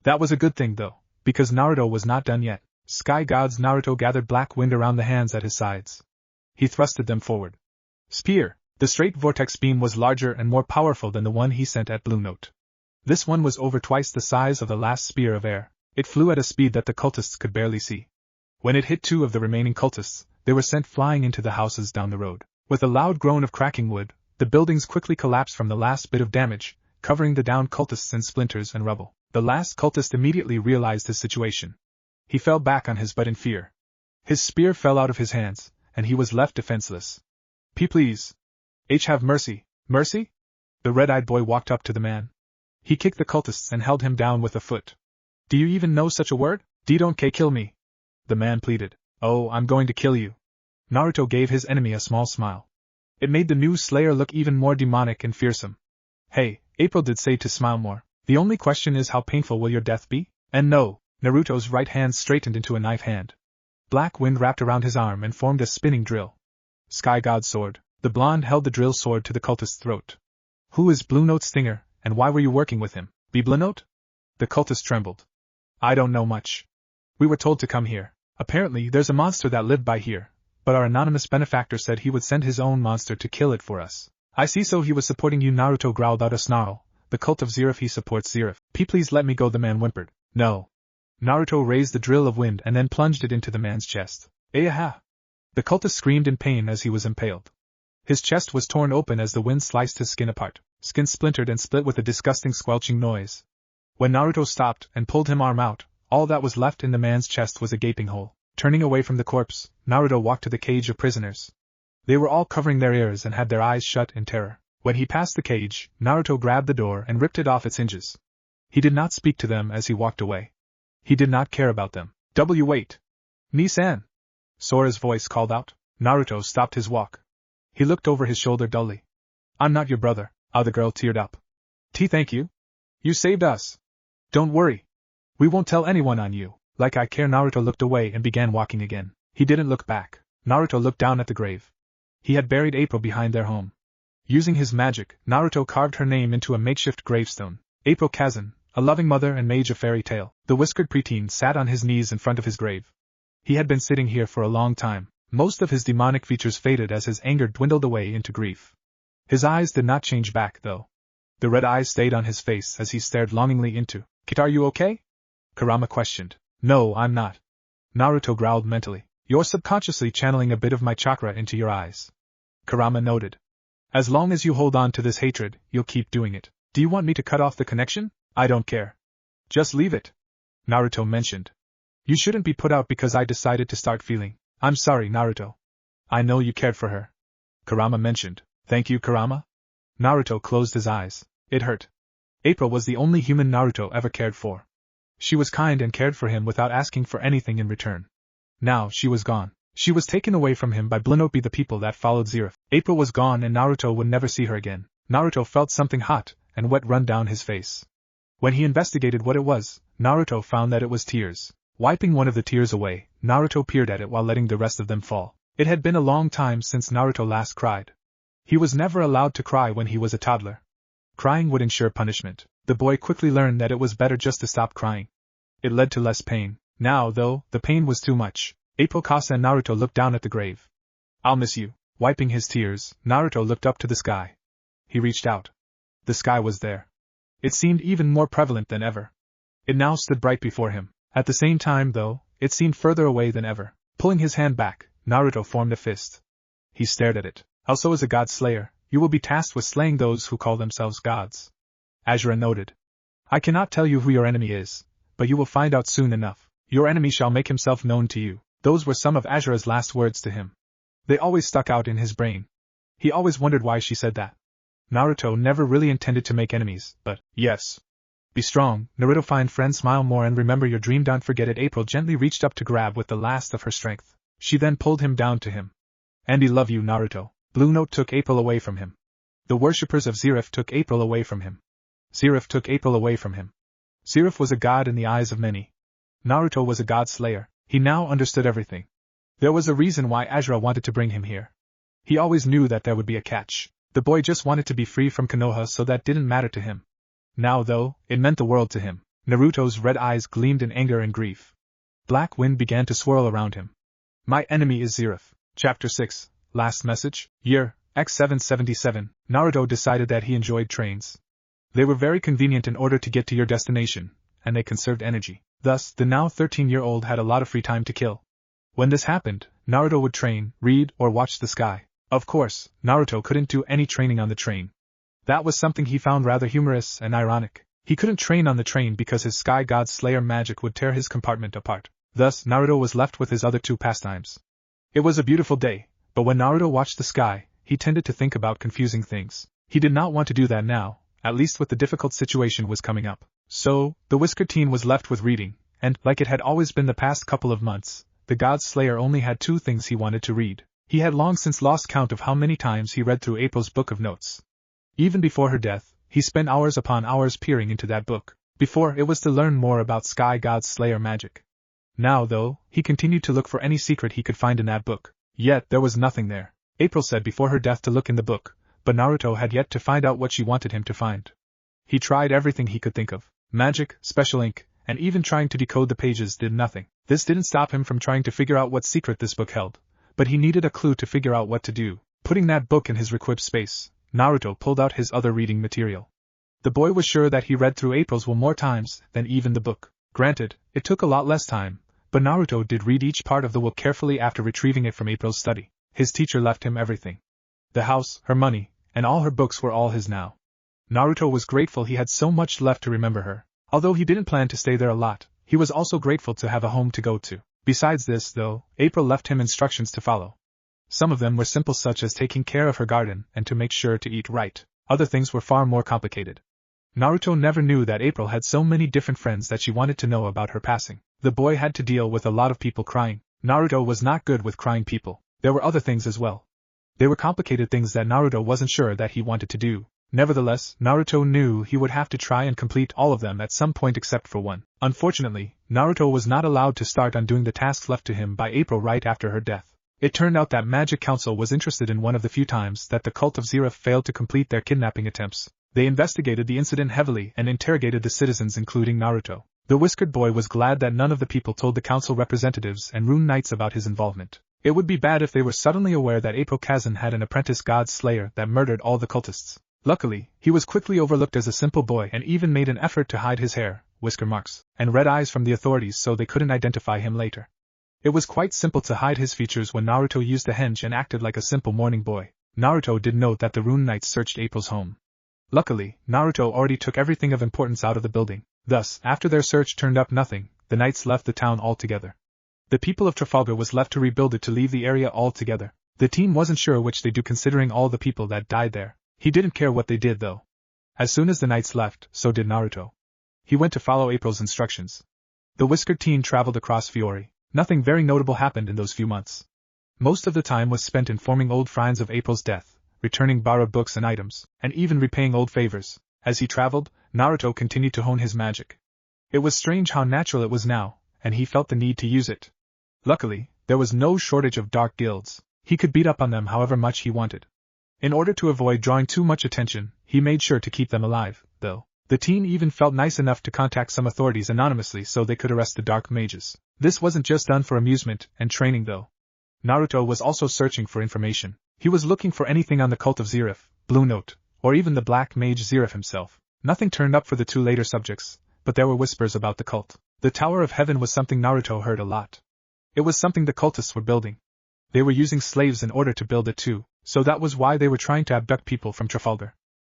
That was a good thing though, because Naruto was not done yet. Sky gods. Naruto gathered black wind around the hands at his sides. He thrusted them forward. Spear. The straight vortex beam was larger and more powerful than the one he sent at Blue Note. This one was over twice the size of the last spear of air. It flew at a speed that the cultists could barely see. When it hit two of the remaining cultists, they were sent flying into the houses down the road. With a loud groan of cracking wood, the buildings quickly collapsed from the last bit of damage, covering the downed cultists in splinters and rubble. The last cultist immediately realized his situation. He fell back on his butt in fear. His spear fell out of his hands, and he was left defenseless. Please. Have mercy. Mercy? The red-eyed boy walked up to the man. He kicked the cultists and held him down with a foot. Do you even know such a word? Don't kill me. The man pleaded. Oh, I'm going to kill you. Naruto gave his enemy a small smile. It made the new slayer look even more demonic and fearsome. Hey, April did say to smile more. The only question is how painful will your death be? And no. Naruto's right hand straightened into a knife hand. Black wind wrapped around his arm and formed a spinning drill. Sky God's sword. The blonde held the drill sword to the cultist's throat. Who is Blue Note's stinger, and why were you working with him? Blue Note? The cultist trembled. I don't know much. We were told to come here. Apparently there's a monster that lived by here, but our anonymous benefactor said he would send his own monster to kill it for us. I see, so he was supporting you. Naruto growled out a snarl. The cult of Zerif, he supports Zerif. Please let me go, the man whimpered. No. Naruto raised the drill of wind and then plunged it into the man's chest. Ayaha! The cultist screamed in pain as he was impaled. His chest was torn open as the wind sliced his skin apart. Skin splintered and split with a disgusting squelching noise. When Naruto stopped and pulled his arm out, all that was left in the man's chest was a gaping hole. Turning away from the corpse, Naruto walked to the cage of prisoners. They were all covering their ears and had their eyes shut in terror. When he passed the cage, Naruto grabbed the door and ripped it off its hinges. He did not speak to them as he walked away. He did not care about them. Wait! Ni-san! Sora's voice called out. Naruto stopped his walk. He looked over his shoulder dully. I'm not your brother. The girl teared up. Thank you. You saved us. Don't worry. We won't tell anyone on you. Like I care. Naruto looked away and began walking again. He didn't look back. Naruto looked down at the grave. He had buried April behind their home. Using his magic, Naruto carved her name into a makeshift gravestone. April Kazan, a loving mother and mage of fairy tale. The whiskered preteen sat on his knees in front of his grave. He had been sitting here for a long time. Most of his demonic features faded as his anger dwindled away into grief. His eyes did not change back, though. The red eyes stayed on his face as he stared longingly into. Kit, are you okay? Kurama questioned. No, I'm not. Naruto growled mentally. You're subconsciously channeling a bit of my chakra into your eyes. Kurama noted. As long as you hold on to this hatred, you'll keep doing it. Do you want me to cut off the connection? I don't care. Just leave it. Naruto mentioned. You shouldn't be put out because I decided to start feeling. I'm sorry, Naruto. I know you cared for her. Kurama mentioned. Thank you, Kurama? Naruto closed his eyes. It hurt. April was the only human Naruto ever cared for. She was kind and cared for him without asking for anything in return. Now she was gone. She was taken away from him by Blue Note, the people that followed Zerif. April was gone and Naruto would never see her again. Naruto felt something hot and wet run down his face. When he investigated what it was, Naruto found that it was tears. Wiping one of the tears away, Naruto peered at it while letting the rest of them fall. It had been a long time since Naruto last cried. He was never allowed to cry when he was a toddler. Crying would ensure punishment. The boy quickly learned that it was better just to stop crying. It led to less pain. Now, though, the pain was too much. April, Kasa and Naruto looked down at the grave. I'll miss you. Wiping his tears, Naruto looked up to the sky. He reached out. The sky was there. It seemed even more prevalent than ever. It now stood bright before him. At the same time, though, it seemed further away than ever. Pulling his hand back, Naruto formed a fist. He stared at it. Also, as a god slayer, you will be tasked with slaying those who call themselves gods. Azura noted. I cannot tell you who your enemy is, but you will find out soon enough. Your enemy shall make himself known to you. Those were some of Azura's last words to him. They always stuck out in his brain. He always wondered why she said that. Naruto never really intended to make enemies, but, yes. Be strong, Naruto, find friends, smile more and remember your dream, don't forget it. April gently reached up to grab with the last of her strength. She then pulled him down to him. Andy, love you, Naruto. Blue Note took April away from him. The worshippers of Zeref took April away from him. Zeref took April away from him. Zeref was a god in the eyes of many. Naruto was a god slayer. He now understood everything. There was a reason why Azura wanted to bring him here. He always knew that there would be a catch. The boy just wanted to be free from Konoha, so that didn't matter to him. Now though, it meant the world to him. Naruto's red eyes gleamed in anger and grief. Black wind began to swirl around him. My enemy is Zeref. Chapter 6, Last Message, Year, X777. Naruto decided that he enjoyed trains. They were very convenient in order to get to your destination, and they conserved energy. Thus, the now 13-year-old had a lot of free time to kill. When this happened, Naruto would train, read, or watch the sky. Of course, Naruto couldn't do any training on the train. That was something he found rather humorous and ironic. He couldn't train on the train because his Sky God Slayer magic would tear his compartment apart. Thus, Naruto was left with his other two pastimes. It was a beautiful day, but when Naruto watched the sky, he tended to think about confusing things. He did not want to do that now, at least with the difficult situation was coming up. So, the whiskered teen was left with reading, and, like it had always been the past couple of months, the God Slayer only had two things he wanted to read. He had long since lost count of how many times he read through April's book of notes. Even before her death, he spent hours upon hours peering into that book. Before, it was to learn more about Sky God Slayer magic. Now, though, he continued to look for any secret he could find in that book. Yet, there was nothing there. April said before her death to look in the book, but Naruto had yet to find out what she wanted him to find. He tried everything he could think of. Magic, special ink, and even trying to decode the pages did nothing. This didn't stop him from trying to figure out what secret this book held, but he needed a clue to figure out what to do. Putting that book in his requip space, Naruto pulled out his other reading material. The boy was sure that he read through April's will more times than even the book. Granted, it took a lot less time, but Naruto did read each part of the will carefully after retrieving it from April's study. His teacher left him everything. The house, her money, and all her books were all his now. Naruto was grateful he had so much left to remember her. Although he didn't plan to stay there a lot, he was also grateful to have a home to go to. Besides this, though, April left him instructions to follow. Some of them were simple, such as taking care of her garden and to make sure to eat right. Other things were far more complicated. Naruto never knew that April had so many different friends that she wanted to know about her passing. The boy had to deal with a lot of people crying. Naruto was not good with crying people. There were other things as well. They were complicated things that Naruto wasn't sure that he wanted to do. Nevertheless, Naruto knew he would have to try and complete all of them at some point except for one. Unfortunately, Naruto was not allowed to start on doing the tasks left to him by April right after her death. It turned out that Magic Council was interested in one of the few times that the cult of Zeref failed to complete their kidnapping attempts. They investigated the incident heavily and interrogated the citizens, including Naruto. The whiskered boy was glad that none of the people told the council representatives and Rune Knights about his involvement. It would be bad if they were suddenly aware that April Kazan had an apprentice god slayer that murdered all the cultists. Luckily, he was quickly overlooked as a simple boy and even made an effort to hide his hair, whisker marks, and red eyes from the authorities so they couldn't identify him later. It was quite simple to hide his features when Naruto used the henge and acted like a simple morning boy. Naruto did note that the Rune Knights searched April's home. Luckily, Naruto already took everything of importance out of the building. Thus, after their search turned up nothing, the Knights left the town altogether. The people of Trafalgar was left to rebuild it to leave the area altogether. The team wasn't sure which they do considering all the people that died there. He didn't care what they did though. As soon as the Knights left, so did Naruto. He went to follow April's instructions. The whiskered teen traveled across Fiori. Nothing very notable happened in those few months. Most of the time was spent informing old friends of April's death, returning borrowed books and items, and even repaying old favors. As he traveled, Naruto continued to hone his magic. It was strange how natural it was now, and he felt the need to use it. Luckily, there was no shortage of dark guilds. He could beat up on them however much he wanted. In order to avoid drawing too much attention, he made sure to keep them alive, though. The teen even felt nice enough to contact some authorities anonymously so they could arrest the dark mages. This wasn't just done for amusement and training though. Naruto was also searching for information. He was looking for anything on the cult of Zeref, Blue Note, or even the black mage Zeref himself. Nothing turned up for the two later subjects, but there were whispers about the cult. The Tower of Heaven was something Naruto heard a lot. It was something the cultists were building. They were using slaves in order to build it too, so that was why they were trying to abduct people from Trafalgar.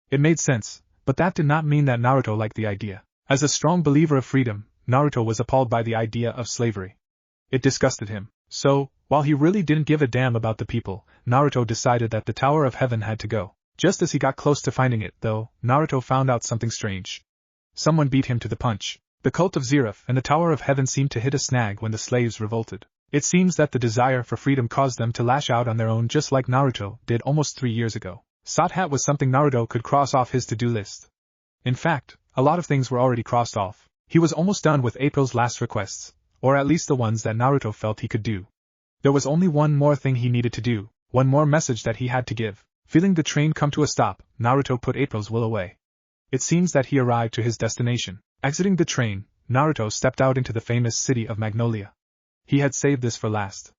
It made sense, but that did not mean that Naruto liked the idea. As a strong believer of freedom, Naruto was appalled by the idea of slavery. It disgusted him. So, while he really didn't give a damn about the people, Naruto decided that the Tower of Heaven had to go. Just as he got close to finding it, though, Naruto found out something strange. Someone beat him to the punch. The cult of Zeref and the Tower of Heaven seemed to hit a snag when the slaves revolted. It seems that the desire for freedom caused them to lash out on their own, just like Naruto did almost 3 years ago. Sothat was something Naruto could cross off his to-do list. In fact, a lot of things were already crossed off. He was almost done with April's last requests, or at least the ones that Naruto felt he could do. There was only one more thing he needed to do, one more message that he had to give. Feeling the train come to a stop, Naruto put April's will away. It seems that he arrived to his destination. Exiting the train, Naruto stepped out into the famous city of Magnolia. He had saved this for last.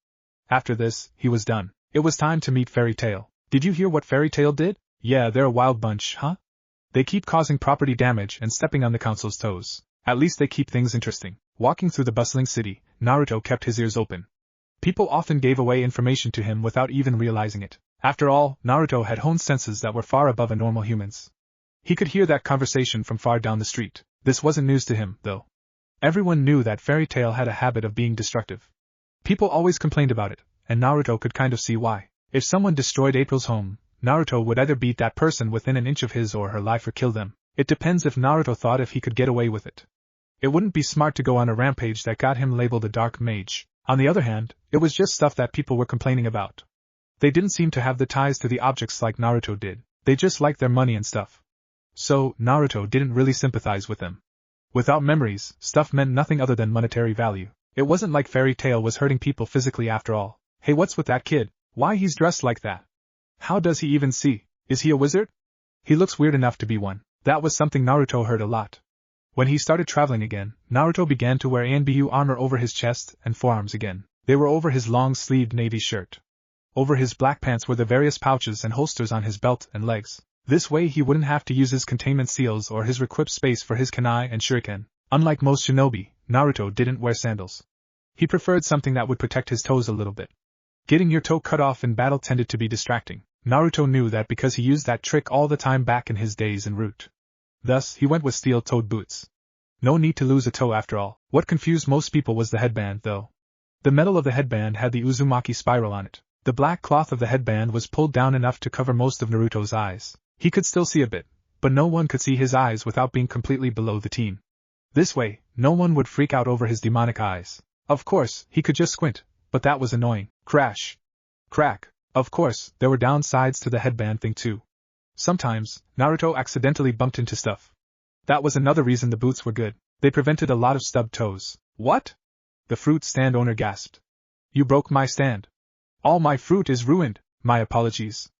After this, he was done. It was time to meet Fairy Tail. Did you hear what Fairy Tail did? Yeah, they're a wild bunch, huh? They keep causing property damage and stepping on the council's toes. At least they keep things interesting. Walking through the bustling city, Naruto kept his ears open. People often gave away information to him without even realizing it. After all, Naruto had honed senses that were far above a normal human's. He could hear that conversation from far down the street. This wasn't news to him, though. Everyone knew that Fairy Tail had a habit of being destructive. People always complained about it, and Naruto could kind of see why. If someone destroyed April's home, Naruto would either beat that person within an inch of his or her life or kill them. It depends if Naruto thought if he could get away with it. It wouldn't be smart to go on a rampage that got him labeled a dark mage. On the other hand, it was just stuff that people were complaining about. They didn't seem to have the ties to the objects like Naruto did. They just liked their money and stuff. So, Naruto didn't really sympathize with them. Without memories, stuff meant nothing other than monetary value. It wasn't like Fairy Tail was hurting people physically after all. Hey, what's with that kid? Why he's dressed like that? How does he even see? Is he a wizard? He looks weird enough to be one. That was something Naruto heard a lot. When he started traveling again, Naruto began to wear anbu armor over his chest and forearms again. They were over his long-sleeved navy shirt. Over his black pants were the various pouches and holsters on his belt and legs. This way he wouldn't have to use his containment seals or his requip space for his kunai and shuriken. Unlike most shinobi, Naruto didn't wear sandals. He preferred something that would protect his toes a little bit. Getting your toe cut off in battle tended to be distracting. Naruto knew that because he used that trick all the time back in his days en route. Thus, he went with steel-toed boots. No need to lose a toe after all. What confused most people was the headband, though. The metal of the headband had the Uzumaki spiral on it. The black cloth of the headband was pulled down enough to cover most of Naruto's eyes. He could still see a bit, but no one could see his eyes without being completely below the teen. This way, no one would freak out over his demonic eyes. Of course, he could just squint, but that was annoying. Crash. Crack. Of course, there were downsides to the headband thing too. Sometimes, Naruto accidentally bumped into stuff. That was another reason the boots were good. They prevented a lot of stubbed toes. What? The fruit stand owner gasped. You broke my stand. All my fruit is ruined. My apologies.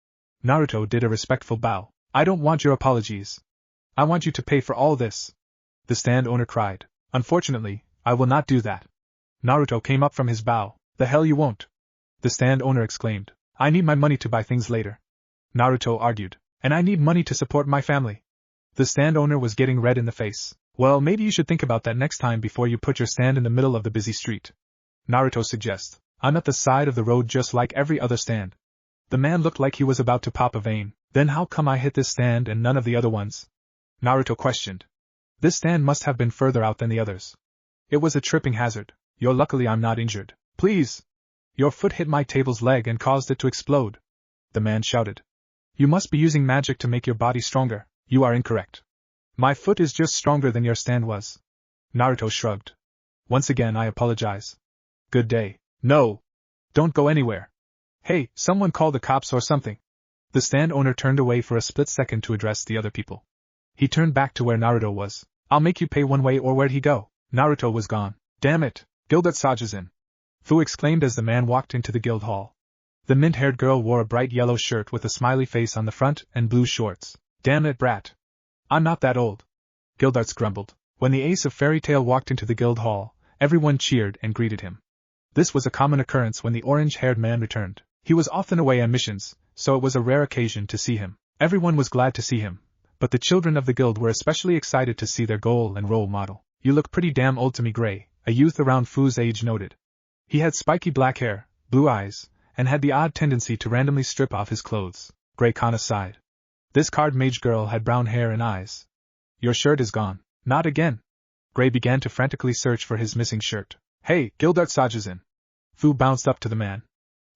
Naruto did a respectful bow. I don't want your apologies. I want you to pay for all this. The stand owner cried. Unfortunately, I will not do that. Naruto came up from his bow. The hell you won't. The stand owner exclaimed. I need my money to buy things later. Naruto argued. And I need money to support my family. The stand owner was getting red in the face. Well, maybe you should think about that next time before you put your stand in the middle of the busy street. Naruto suggests. I'm at the side of the road just like every other stand. The man looked like he was about to pop a vein. Then how come I hit this stand and none of the other ones? Naruto questioned. This stand must have been further out than the others. It was a tripping hazard. You're luckily I'm not injured. Please. Your foot hit my table's leg and caused it to explode. The man shouted. You must be using magic to make your body stronger. You are incorrect. My foot is just stronger than your stand was. Naruto shrugged. Once again I apologize. Good day. No. Don't go anywhere. Hey, someone call the cops or something. The stand owner turned away for a split second to address the other people. He turned back to where Naruto was. I'll make you pay one way or where'd he go? Naruto was gone. Damn it. Gildat Sage's in. Fu exclaimed as the man walked into the guild hall. The mint-haired girl wore a bright yellow shirt with a smiley face on the front and blue shorts. Damn it, brat. I'm not that old. Gildarts grumbled. When the ace of Fairy Tail walked into the guild hall, everyone cheered and greeted him. This was a common occurrence when the orange-haired man returned. He was often away on missions, so it was a rare occasion to see him. Everyone was glad to see him, but the children of the guild were especially excited to see their goal and role model. You look pretty damn old to me, Gray, a youth around Fu's age noted. He had spiky black hair, blue eyes, and had the odd tendency to randomly strip off his clothes. Gray Kana sighed. This card mage girl had brown hair and eyes. Your shirt is gone. Not again. Gray began to frantically search for his missing shirt. Hey, Gildart Sajasin. Fu bounced up to the man.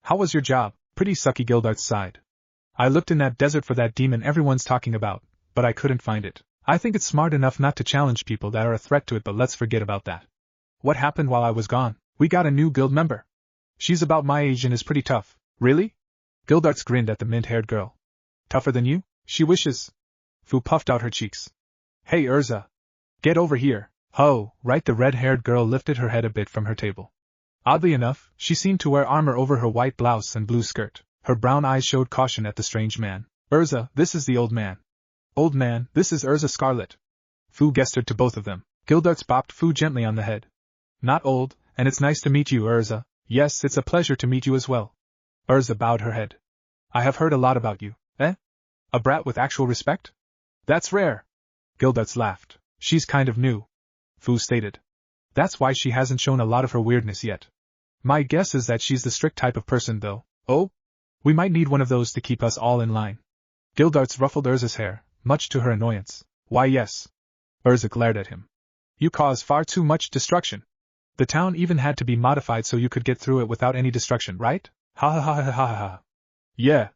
How was your job? Pretty sucky, Gildart sighed. I looked in that desert for that demon everyone's talking about, but I couldn't find it. I think it's smart enough not to challenge people that are a threat to it, but let's forget about that. What happened while I was gone? We got a new guild member. She's about my age and is pretty tough. Really? Gildarts grinned at the mint-haired girl. Tougher than you? She wishes. Fu puffed out her cheeks. Hey, Urza. Get over here. Ho, right. The red-haired girl lifted her head a bit from her table. Oddly enough, she seemed to wear armor over her white blouse and blue skirt. Her brown eyes showed caution at the strange man. Urza, this is the old man. Old man, this is Urza Scarlet. Fu gestured to both of them. Gildarts bopped Fu gently on the head. Not old, and it's nice to meet you, Urza. Yes, it's a pleasure to meet you as well. Urza bowed her head. I have heard a lot about you. Eh? A brat with actual respect? That's rare. Gildarts laughed. She's kind of new. Fu stated. That's why she hasn't shown a lot of her weirdness yet. My guess is that she's the strict type of person, though. Oh? We might need one of those to keep us all in line. Gildarts ruffled Urza's hair, much to her annoyance. Why yes. Urza glared at him. You cause far too much destruction. The town even had to be modified so you could get through it without any destruction, right? Ha ha ha ha ha ha ha. Yeah.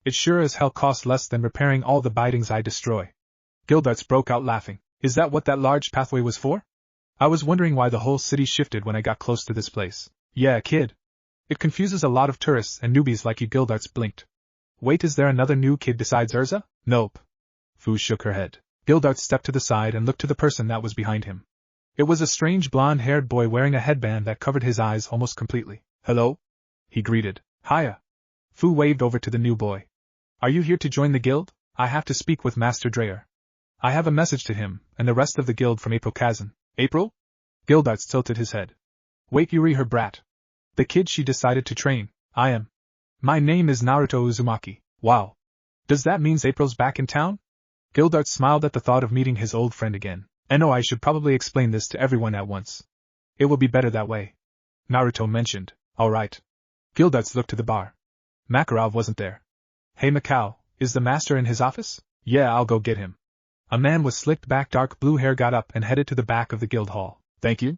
It sure as hell costs less than repairing all the bidings I destroy. Gildarts broke out laughing. Is that what that large pathway was for? I was wondering why the whole city shifted when I got close to this place. Yeah, kid. It confuses a lot of tourists and newbies like you. Gildarts blinked. Wait, is there another new kid besides Urza? Nope. Fu shook her head. Gildarts stepped to the side and looked to the person that was behind him. It was a strange blonde-haired boy wearing a headband that covered his eyes almost completely. Hello? He greeted. Hiya. Fu waved over to the new boy. Are you here to join the guild? I have to speak with Master Dreyer. I have a message to him, and the rest of the guild from April Kazan. April? Gildarts tilted his head. Wait, Yuri, her brat. The kid she decided to train. I am. My name is Naruto Uzumaki. Wow. Does that mean April's back in town? Gildarts smiled at the thought of meeting his old friend again. No, I should probably explain this to everyone at once. It will be better that way. Naruto mentioned. All right. Gildarts looked to the bar. Makarov wasn't there. Hey Macau, is the master in his office? Yeah, I'll go get him. A man with slicked back dark blue hair got up and headed to the back of the guild hall. Thank you.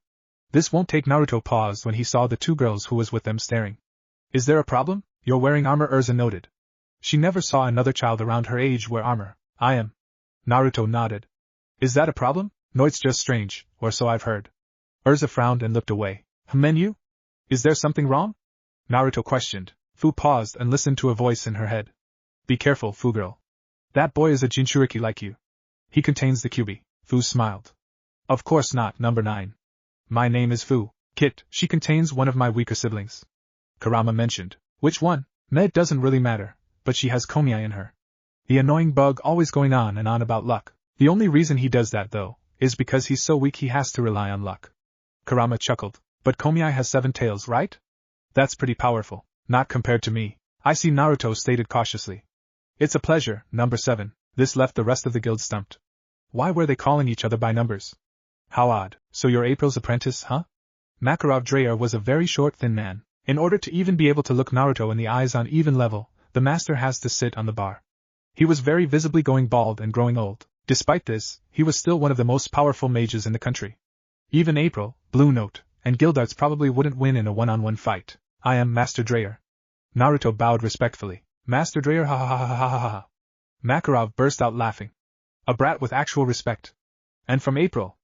This won't take. Naruto paused when he saw the two girls who was with them staring. Is there a problem? You're wearing armor, Urza noted. She never saw another child around her age wear armor. I am. Naruto nodded. Is that a problem? No, it's just strange, or so I've heard. Urza frowned and looked away. Menu? Is there something wrong? Naruto questioned. Fu paused and listened to a voice in her head. Be careful, Fu girl. That boy is a Jinchuriki like you. He contains the QB. Fu smiled. Of course not, number 9. My name is Fu. Kit, she contains one of my weaker siblings. Kurama mentioned. Which one? Med doesn't really matter, but she has Komiai in her. The annoying bug always going on and on about luck. The only reason he does that, though, is because he's so weak he has to rely on luck. Kurama chuckled. But Komiai has 7 tails, right? That's pretty powerful. Not compared to me. I see, Naruto stated cautiously. It's a pleasure, number 7. This left the rest of the guild stumped. Why were they calling each other by numbers? How odd. So you're April's apprentice, huh? Makarov Dreyer was a very short, thin man. In order to even be able to look Naruto in the eyes on even level, the master has to sit on the bar. He was very visibly going bald and growing old. Despite this, he was still one of the most powerful mages in the country. Even April, Blue Note, and Gildarts probably wouldn't win in a one-on-one fight. I am Master Dreyer. Naruto bowed respectfully. Master Dreyer, ha ha ha ha ha ha ha. Makarov burst out laughing. A brat with actual respect. And from April.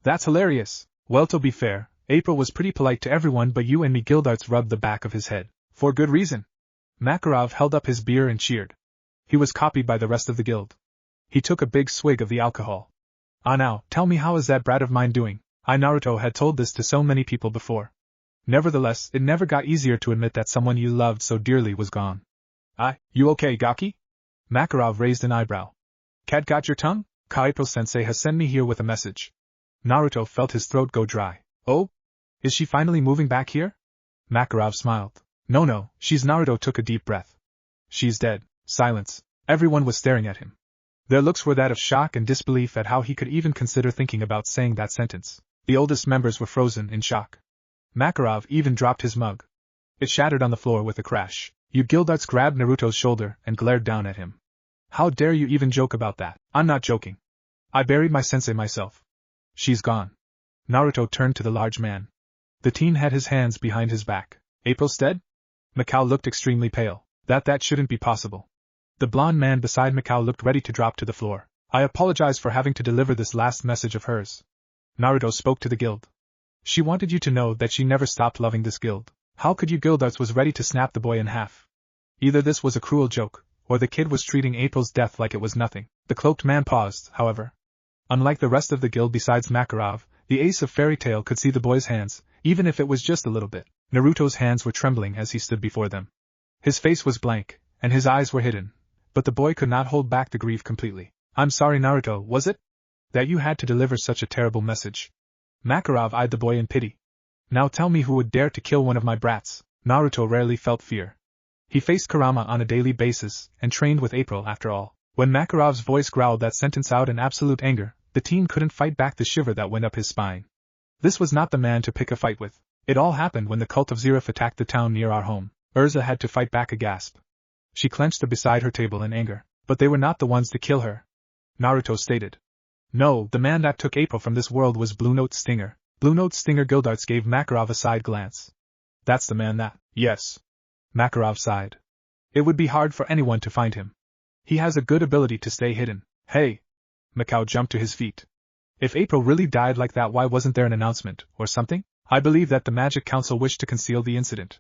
That's hilarious. Well, to be fair, April was pretty polite to everyone but you and me. Gildarts rubbed the back of his head. For good reason. Makarov held up his beer and cheered. He was copied by the rest of the guild. He took a big swig of the alcohol. Ah, now, tell me, how is that brat of mine doing? Naruto had told this to so many people before. Nevertheless, it never got easier to admit that someone you loved so dearly was gone. You okay, Gaki? Makarov raised an eyebrow. Cat got your tongue? April-sensei has sent me here with a message. Naruto felt his throat go dry. Oh? Is she finally moving back here? Makarov smiled. No, she's. Naruto took a deep breath. She's dead. Silence. Everyone was staring at him. Their looks were that of shock and disbelief at how he could even consider thinking about saying that sentence. The oldest members were frozen in shock. Makarov even dropped his mug. It shattered on the floor with a crash. Gildarts grabbed Naruto's shoulder and glared down at him. How dare you even joke about that? I'm not joking. I buried my sensei myself. She's gone. Naruto turned to the large man. The teen had his hands behind his back. April's dead? Mikao looked extremely pale. That shouldn't be possible. The blonde man beside Mikao looked ready to drop to the floor. I apologize for having to deliver this last message of hers. Naruto spoke to the guild. She wanted you to know that she never stopped loving this guild. How could you? Guildarts was ready to snap the boy in half. Either this was a cruel joke, or the kid was treating April's death like it was nothing. The cloaked man paused, however. Unlike the rest of the guild besides Makarov, the ace of Fairy Tail could see the boy's hands, even if it was just a little bit. Naruto's hands were trembling as he stood before them. His face was blank, and his eyes were hidden, but the boy could not hold back the grief completely. I'm sorry, Naruto, was it? That you had to deliver such a terrible message. Makarov eyed the boy in pity. Now tell me who would dare to kill one of my brats. Naruto rarely felt fear. He faced Kurama on a daily basis, and trained with April after all. When Makarov's voice growled that sentence out in absolute anger, the teen couldn't fight back the shiver that went up his spine. This was not the man to pick a fight with. It all happened when the cult of Zeref attacked the town near our home. Urza had to fight back a gasp. She clenched beside her table in anger. But they were not the ones to kill her, Naruto stated. No, the man that took April from this world was Blue Note Stinger. Blue Note Stinger. Guildarts gave Makarov a side glance. That's the man that… Yes. Makarov sighed. It would be hard for anyone to find him. He has a good ability to stay hidden. Hey! Mikao jumped to his feet. If April really died like that, why wasn't there an announcement, or something? I believe that the Magic Council wished to conceal the incident.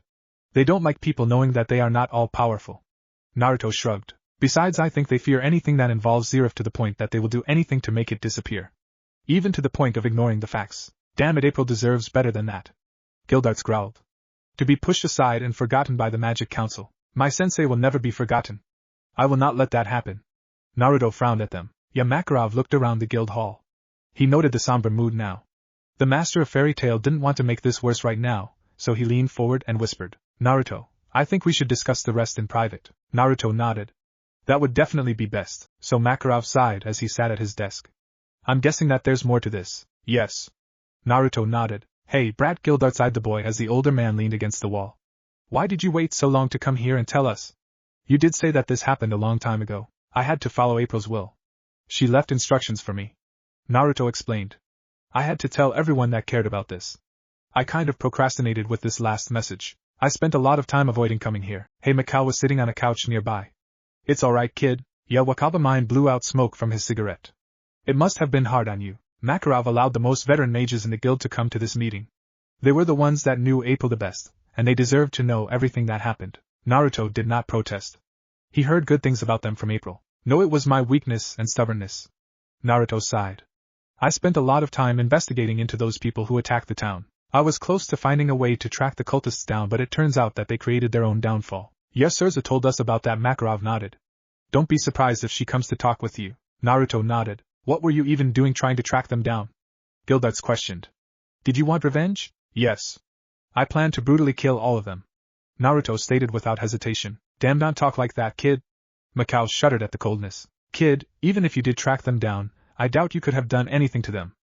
They don't like people knowing that they are not all-powerful. Naruto shrugged. Besides, I think they fear anything that involves Zeref to the point that they will do anything to make it disappear. Even to the point of ignoring the facts. Damn it, April deserves better than that. Guildarts growled. To be pushed aside and forgotten by the Magic Council. My sensei will never be forgotten. I will not let that happen. Naruto frowned at them. Makarov looked around the guild hall. He noted the somber mood now. The master of Fairy Tail didn't want to make this worse right now, so he leaned forward and whispered, Naruto, I think we should discuss the rest in private. Naruto nodded. That would definitely be best, so Makarov sighed as he sat at his desk. I'm guessing that there's more to this. Yes. Naruto nodded. Hey, brat. Guildarts eyed the boy as the older man leaned against the wall. Why did you wait so long to come here and tell us? You did say that this happened a long time ago. I had to follow April's will. She left instructions for me. Naruto explained. I had to tell everyone that cared about this. I kind of procrastinated with this last message. I spent a lot of time avoiding coming here. Hey, Mikao was sitting on a couch nearby. It's alright, kid. Wakaba Mine blew out smoke from his cigarette. It must have been hard on you. Makarov allowed the most veteran mages in the guild to come to this meeting. They were the ones that knew April the best, and they deserved to know everything that happened. Naruto did not protest. He heard good things about them from April. No, it was my weakness and stubbornness. Naruto sighed. I spent a lot of time investigating into those people who attacked the town. I was close to finding a way to track the cultists down, but it turns out that they created their own downfall. Yes, Urza told us about that. Makarov nodded. Don't be surprised if she comes to talk with you. Naruto nodded. What were you even doing trying to track them down? Guildarts questioned. Did you want revenge? Yes. I planned to brutally kill all of them. Naruto stated without hesitation. Damn, don't talk like that, kid. Mikao shuddered at the coldness. Kid, even if you did track them down, I doubt you could have done anything to them.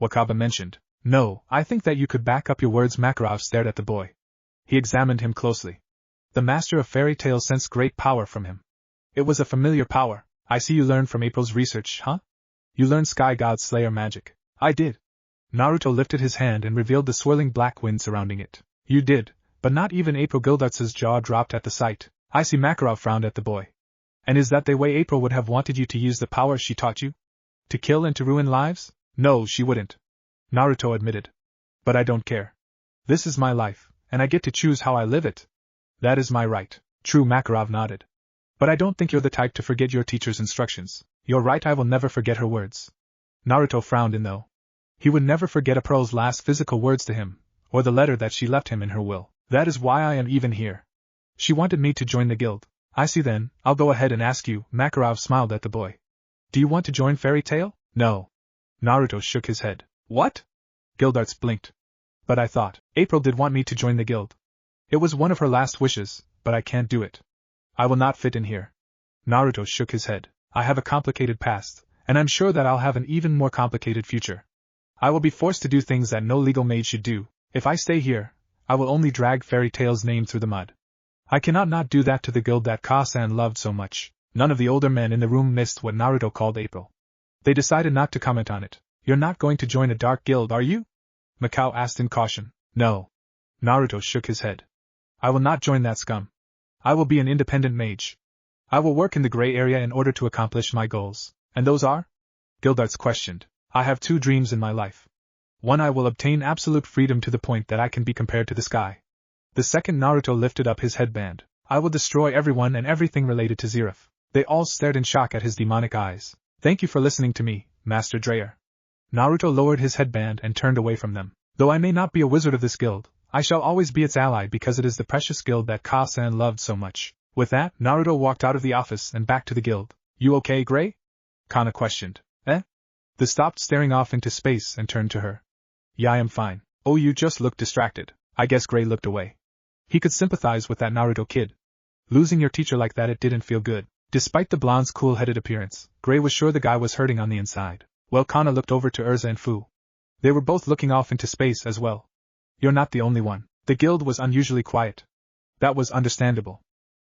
Wakaba mentioned. No, I think that you could back up your words. Makarov stared at the boy. He examined him closely. The master of Fairy Tail sensed great power from him. It was a familiar power. I see you learned from April's research, huh? You learned Sky God Slayer magic. I did. Naruto lifted his hand and revealed the swirling black wind surrounding it. You did, but not even April. Guildarts' jaw dropped at the sight. I see. Makarov frowned at the boy. And is that the way April would have wanted you to use the power she taught you? To kill and to ruin lives? No, she wouldn't. Naruto admitted. But I don't care. This is my life, and I get to choose how I live it. That is my right. True. Makarov nodded. But I don't think you're the type to forget your teacher's instructions. You're right, I will never forget her words. Naruto frowned in though. He would never forget April's last physical words to him, or the letter that she left him in her will. That is why I am even here. She wanted me to join the guild. I see then, I'll go ahead and ask you. Makarov smiled at the boy. Do you want to join Fairy Tail? No. Naruto shook his head. What? Guildarts blinked. But I thought, April did want me to join the guild. It was one of her last wishes, but I can't do it. I will not fit in here. Naruto shook his head. I have a complicated past, and I'm sure that I'll have an even more complicated future. I will be forced to do things that no legal mage should do. If I stay here, I will only drag Fairy Tail's name through the mud. I cannot not do that to the guild that Ka-san loved so much. None of the older men in the room missed what Naruto called April. They decided not to comment on it. You're not going to join a dark guild, are you? Mikao asked in caution. No. Naruto shook his head. I will not join that scum. I will be an independent mage. I will work in the gray area in order to accomplish my goals. And those are? Gildarts questioned. I have 2 dreams in my life. One, I will obtain absolute freedom to the point that I can be compared to the sky. The second, Naruto lifted up his headband. I will destroy everyone and everything related to Zeref. They all stared in shock at his demonic eyes. Thank you for listening to me, Master Dreyer. Naruto lowered his headband and turned away from them. Though I may not be a wizard of this guild, I shall always be its ally because it is the precious guild that Ka-san loved so much. With that, Naruto walked out of the office and back to the guild. You okay, Gray? Kana questioned. Eh? The stopped staring off into space and turned to her. Yeah, I am fine. Oh, you just look distracted. I guess Gray looked away. He could sympathize with that Naruto kid. Losing your teacher like that, it didn't feel good. Despite the blonde's cool-headed appearance, Gray was sure the guy was hurting on the inside. Well, Kana looked over to Urza and Fu. They were both looking off into space as well. You're not the only one. The guild was unusually quiet. That was understandable.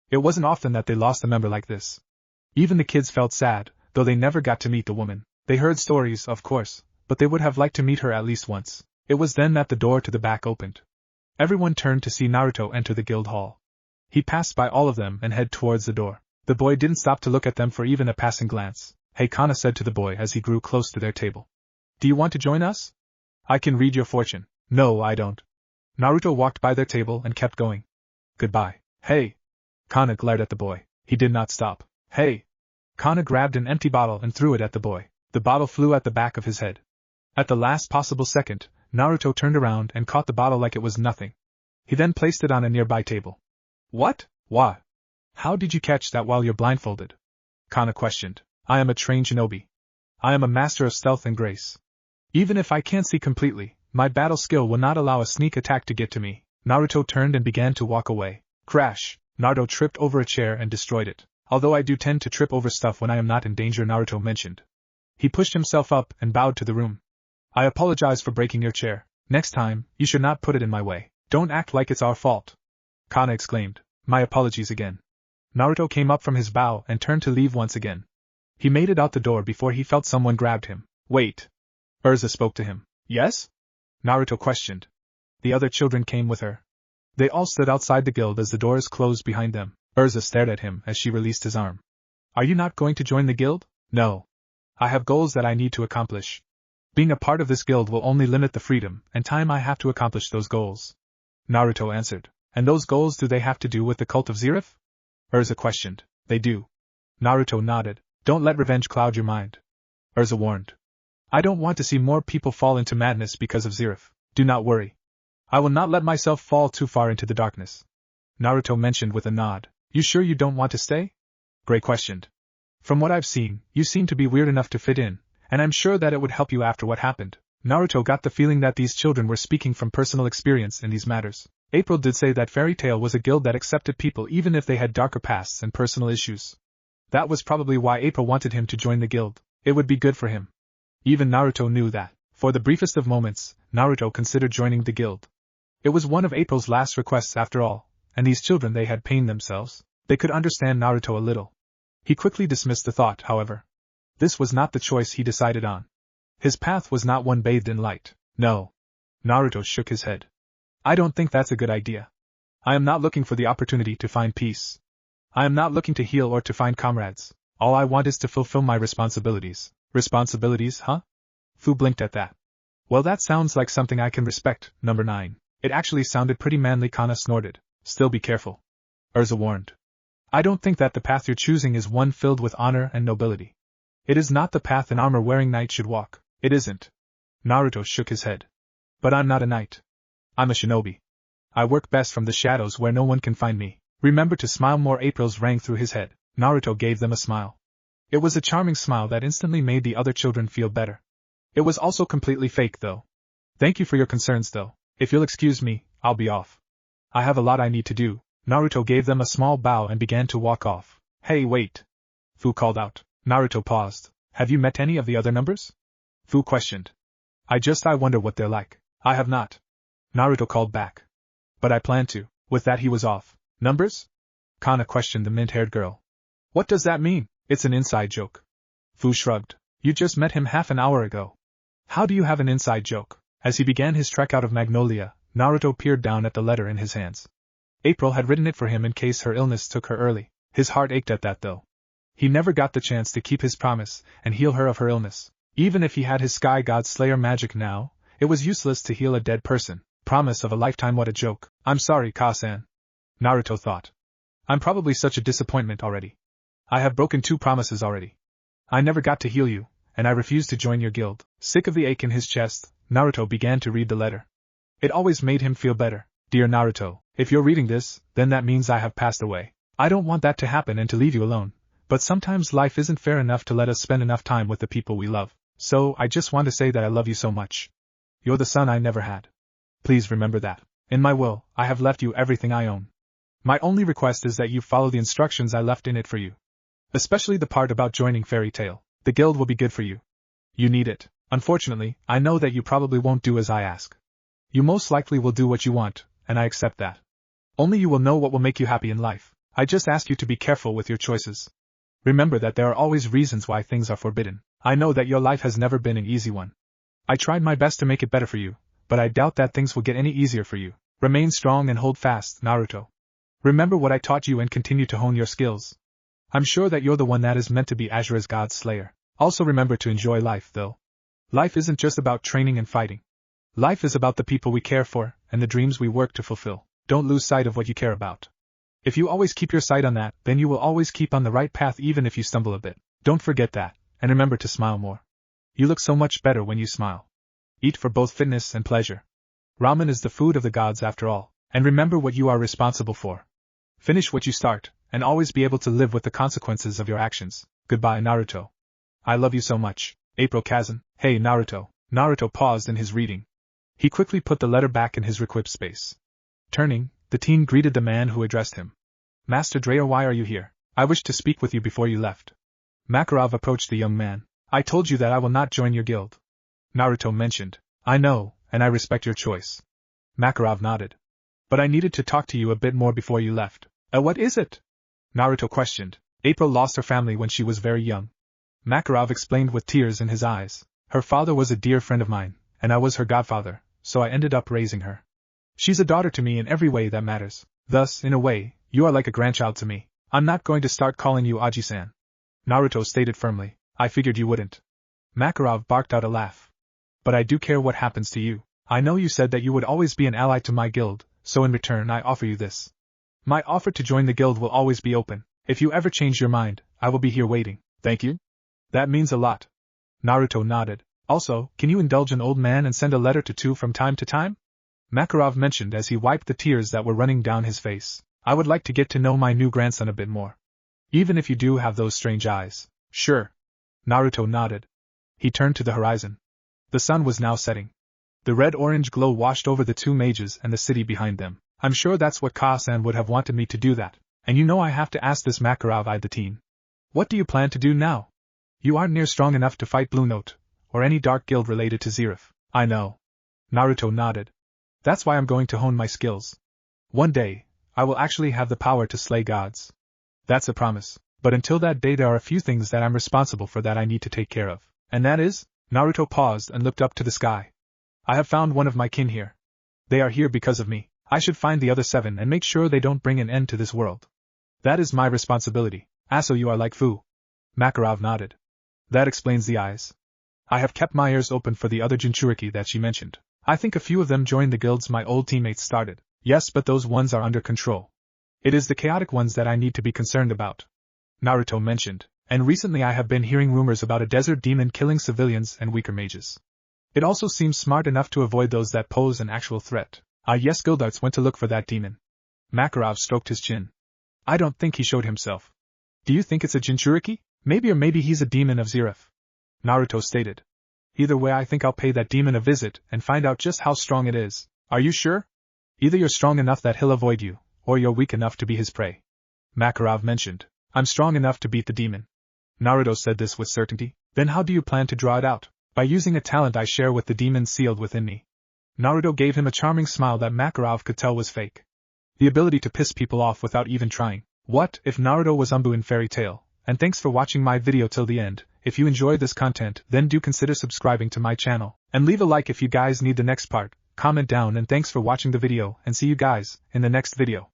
It wasn't often that they lost a member like this. Even the kids felt sad, though they never got to meet the woman. They heard stories, of course, but they would have liked to meet her at least once. It was then that the door to the back opened. Everyone turned to see Naruto enter the guild hall. He passed by all of them and headed towards the door. The boy didn't stop to look at them for even a passing glance. Hey, Kana said to the boy as he grew close to their table. Do you want to join us? I can read your fortune. No, I don't. Naruto walked by their table and kept going. Goodbye. Hey. Kana glared at the boy. He did not stop. Hey. Kana grabbed an empty bottle and threw it at the boy. The bottle flew at the back of his head. At the last possible second, Naruto turned around and caught the bottle like it was nothing. He then placed it on a nearby table. What? Why? How did you catch that while you're blindfolded? Kana questioned. I am a trained shinobi. I am a master of stealth and grace. Even if I can't see completely, my battle skill will not allow a sneak attack to get to me. Naruto turned and began to walk away. Crash! Naruto tripped over a chair and destroyed it. Although I do tend to trip over stuff when I am not in danger, Naruto mentioned. He pushed himself up and bowed to the room. I apologize for breaking your chair. Next time, you should not put it in my way. Don't act like it's our fault. Kana exclaimed. My apologies again. Naruto came up from his bow and turned to leave once again. He made it out the door before he felt someone grabbed him. Wait. Urza spoke to him. Yes? Naruto questioned. The other children came with her. They all stood outside the guild as the doors closed behind them. Urza stared at him as she released his arm. Are you not going to join the guild? No. I have goals that I need to accomplish. Being a part of this guild will only limit the freedom and time I have to accomplish those goals. Naruto answered. And those goals, do they have to do with the cult of Zeref? Urza questioned. They do. Naruto nodded. Don't let revenge cloud your mind. Urza warned. I don't want to see more people fall into madness because of Zeref. Do not worry. I will not let myself fall too far into the darkness. Naruto mentioned with a nod. You sure you don't want to stay? Gray questioned. From what I've seen, you seem to be weird enough to fit in, and I'm sure that it would help you after what happened. Naruto got the feeling that these children were speaking from personal experience in these matters. April did say that Fairy Tail was a guild that accepted people even if they had darker pasts and personal issues. That was probably why April wanted him to join the guild. It would be good for him. Even Naruto knew that. For the briefest of moments, Naruto considered joining the guild. It was one of April's last requests after all, and these children, they had pained themselves. They could understand Naruto a little. He quickly dismissed the thought, however. This was not the choice he decided on. His path was not one bathed in light. No. Naruto shook his head. I don't think that's a good idea. I am not looking for the opportunity to find peace. I am not looking to heal or to find comrades. All I want is to fulfill my responsibilities. Responsibilities, huh? Fu blinked at that. Well, that sounds like something I can respect, number 9. It actually sounded pretty manly. Kana snorted. Still be careful. Urza warned. I don't think that the path you're choosing is one filled with honor and nobility. It is not the path an armor-wearing knight should walk. It isn't. Naruto shook his head. But I'm not a knight. I'm a shinobi. I work best from the shadows where no one can find me. Remember to smile more. April's rang through his head. Naruto gave them a smile. It was a charming smile that instantly made the other children feel better. It was also completely fake, though. Thank you for your concerns, though. If you'll excuse me, I'll be off. I have a lot I need to do. Naruto gave them a small bow and began to walk off. Hey, wait. Fu called out. Naruto paused. Have you met any of the other numbers? Fu questioned. I wonder what they're like. I have not. Naruto called back. But I plan to. With that he was off. Numbers? Kana questioned the mint-haired girl. What does that mean? It's an inside joke. Fu shrugged. You just met him half an hour ago. How do you have an inside joke? As he began his trek out of Magnolia, Naruto peered down at the letter in his hands. April had written it for him in case her illness took her early. His heart ached at that though. He never got the chance to keep his promise and heal her of her illness. Even if he had his Sky God Slayer magic now, it was useless to heal a dead person. Promise of a lifetime, what a joke. I'm sorry, Ka-san. Naruto thought. I'm probably such a disappointment already. I have broken 2 promises already. I never got to heal you, and I refuse to join your guild. Sick of the ache in his chest, Naruto began to read the letter. It always made him feel better. Dear Naruto, if you're reading this, then that means I have passed away. I don't want that to happen and to leave you alone, but sometimes life isn't fair enough to let us spend enough time with the people we love. So I just want to say that I love you so much. You're the son I never had. Please remember that. In my will, I have left you everything I own. My only request is that you follow the instructions I left in it for you. Especially the part about joining Fairy Tail. The guild will be good for you. You need it. Unfortunately, I know that you probably won't do as I ask. You most likely will do what you want, and I accept that. Only you will know what will make you happy in life. I just ask you to be careful with your choices. Remember that there are always reasons why things are forbidden. I know that your life has never been an easy one. I tried my best to make it better for you, but I doubt that things will get any easier for you. Remain strong and hold fast, Naruto. Remember what I taught you and continue to hone your skills. I'm sure that you're the one that is meant to be Ashura's God Slayer. Also remember to enjoy life, though. Life isn't just about training and fighting. Life is about the people we care for, and the dreams we work to fulfill. Don't lose sight of what you care about. If you always keep your sight on that, then you will always keep on the right path even if you stumble a bit. Don't forget that, and remember to smile more. You look so much better when you smile. Eat for both fitness and pleasure. Ramen is the food of the gods after all, and remember what you are responsible for. Finish what you start, and always be able to live with the consequences of your actions. Goodbye, Naruto. I love you so much. April Kazan. Hey, Naruto. Naruto paused in his reading. He quickly put the letter back in his requip space. Turning, the teen greeted the man who addressed him. Master Dreyer, why are you here? I wished to speak with you before you left. Makarov approached the young man. I told you that I will not join your guild. Naruto mentioned. I know, and I respect your choice. Makarov nodded. But I needed to talk to you a bit more before you left. What is it? Naruto questioned. April lost her family when she was very young. Makarov explained with tears in his eyes. Her father was a dear friend of mine, and I was her godfather, so I ended up raising her. She's a daughter to me in every way that matters. Thus, in a way, you are like a grandchild to me. I'm not going to start calling you Aji-san. Naruto stated firmly. I figured you wouldn't. Makarov barked out a laugh. But I do care what happens to you. I know you said that you would always be an ally to my guild, so in return I offer you this. My offer to join the guild will always be open. If you ever change your mind, I will be here waiting. Thank you? That means a lot. Naruto nodded. Also, can you indulge an old man and send a letter to 2 from time to time? Makarov mentioned as he wiped the tears that were running down his face. I would like to get to know my new grandson a bit more. Even if you do have those strange eyes. Sure. Naruto nodded. He turned to the horizon. The sun was now setting. The red-orange glow washed over the 2 mages and the city behind them. I'm sure that's what Ka-san would have wanted me to do that, and you know I have to ask this. Makarov eyed the teen. What do you plan to do now? You aren't near strong enough to fight Blue Note, or any dark guild related to Zeref. I know. Naruto nodded. That's why I'm going to hone my skills. One day, I will actually have the power to slay gods. That's a promise, but until that day there are a few things that I'm responsible for that I need to take care of. And that is? Naruto paused and looked up to the sky. I have found one of my kin here. They are here because of me. I should find the other 7 and make sure they don't bring an end to this world. That is my responsibility. So you are like Fu. Makarov nodded. That explains the eyes. I have kept my ears open for the other Jinchuriki that she mentioned. I think a few of them joined the guilds my old teammates started. Yes, but those ones are under control. It is the chaotic ones that I need to be concerned about. Naruto mentioned, and recently I have been hearing rumors about a desert demon killing civilians and weaker mages. It also seems smart enough to avoid those that pose an actual threat. Yes, Gildarts went to look for that demon. Makarov stroked his chin. I don't think he showed himself. Do you think it's a Jinchuriki? Maybe he's a demon of Zeref. Naruto stated. Either way, I think I'll pay that demon a visit and find out just how strong it is. Are you sure? Either you're strong enough that he'll avoid you, or you're weak enough to be his prey. Makarov mentioned. I'm strong enough to beat the demon. Naruto said this with certainty. Then how do you plan to draw it out? By using a talent I share with the demon sealed within me. Naruto gave him a charming smile that Makarov could tell was fake. The ability to piss people off without even trying. What if Naruto was anbu in Fairy Tail? And thanks for watching my video till the end. If you enjoyed this content, then do consider subscribing to my channel, And leave a like if you guys need the next part, comment down, and thanks for watching the video, and see you guys in the next video.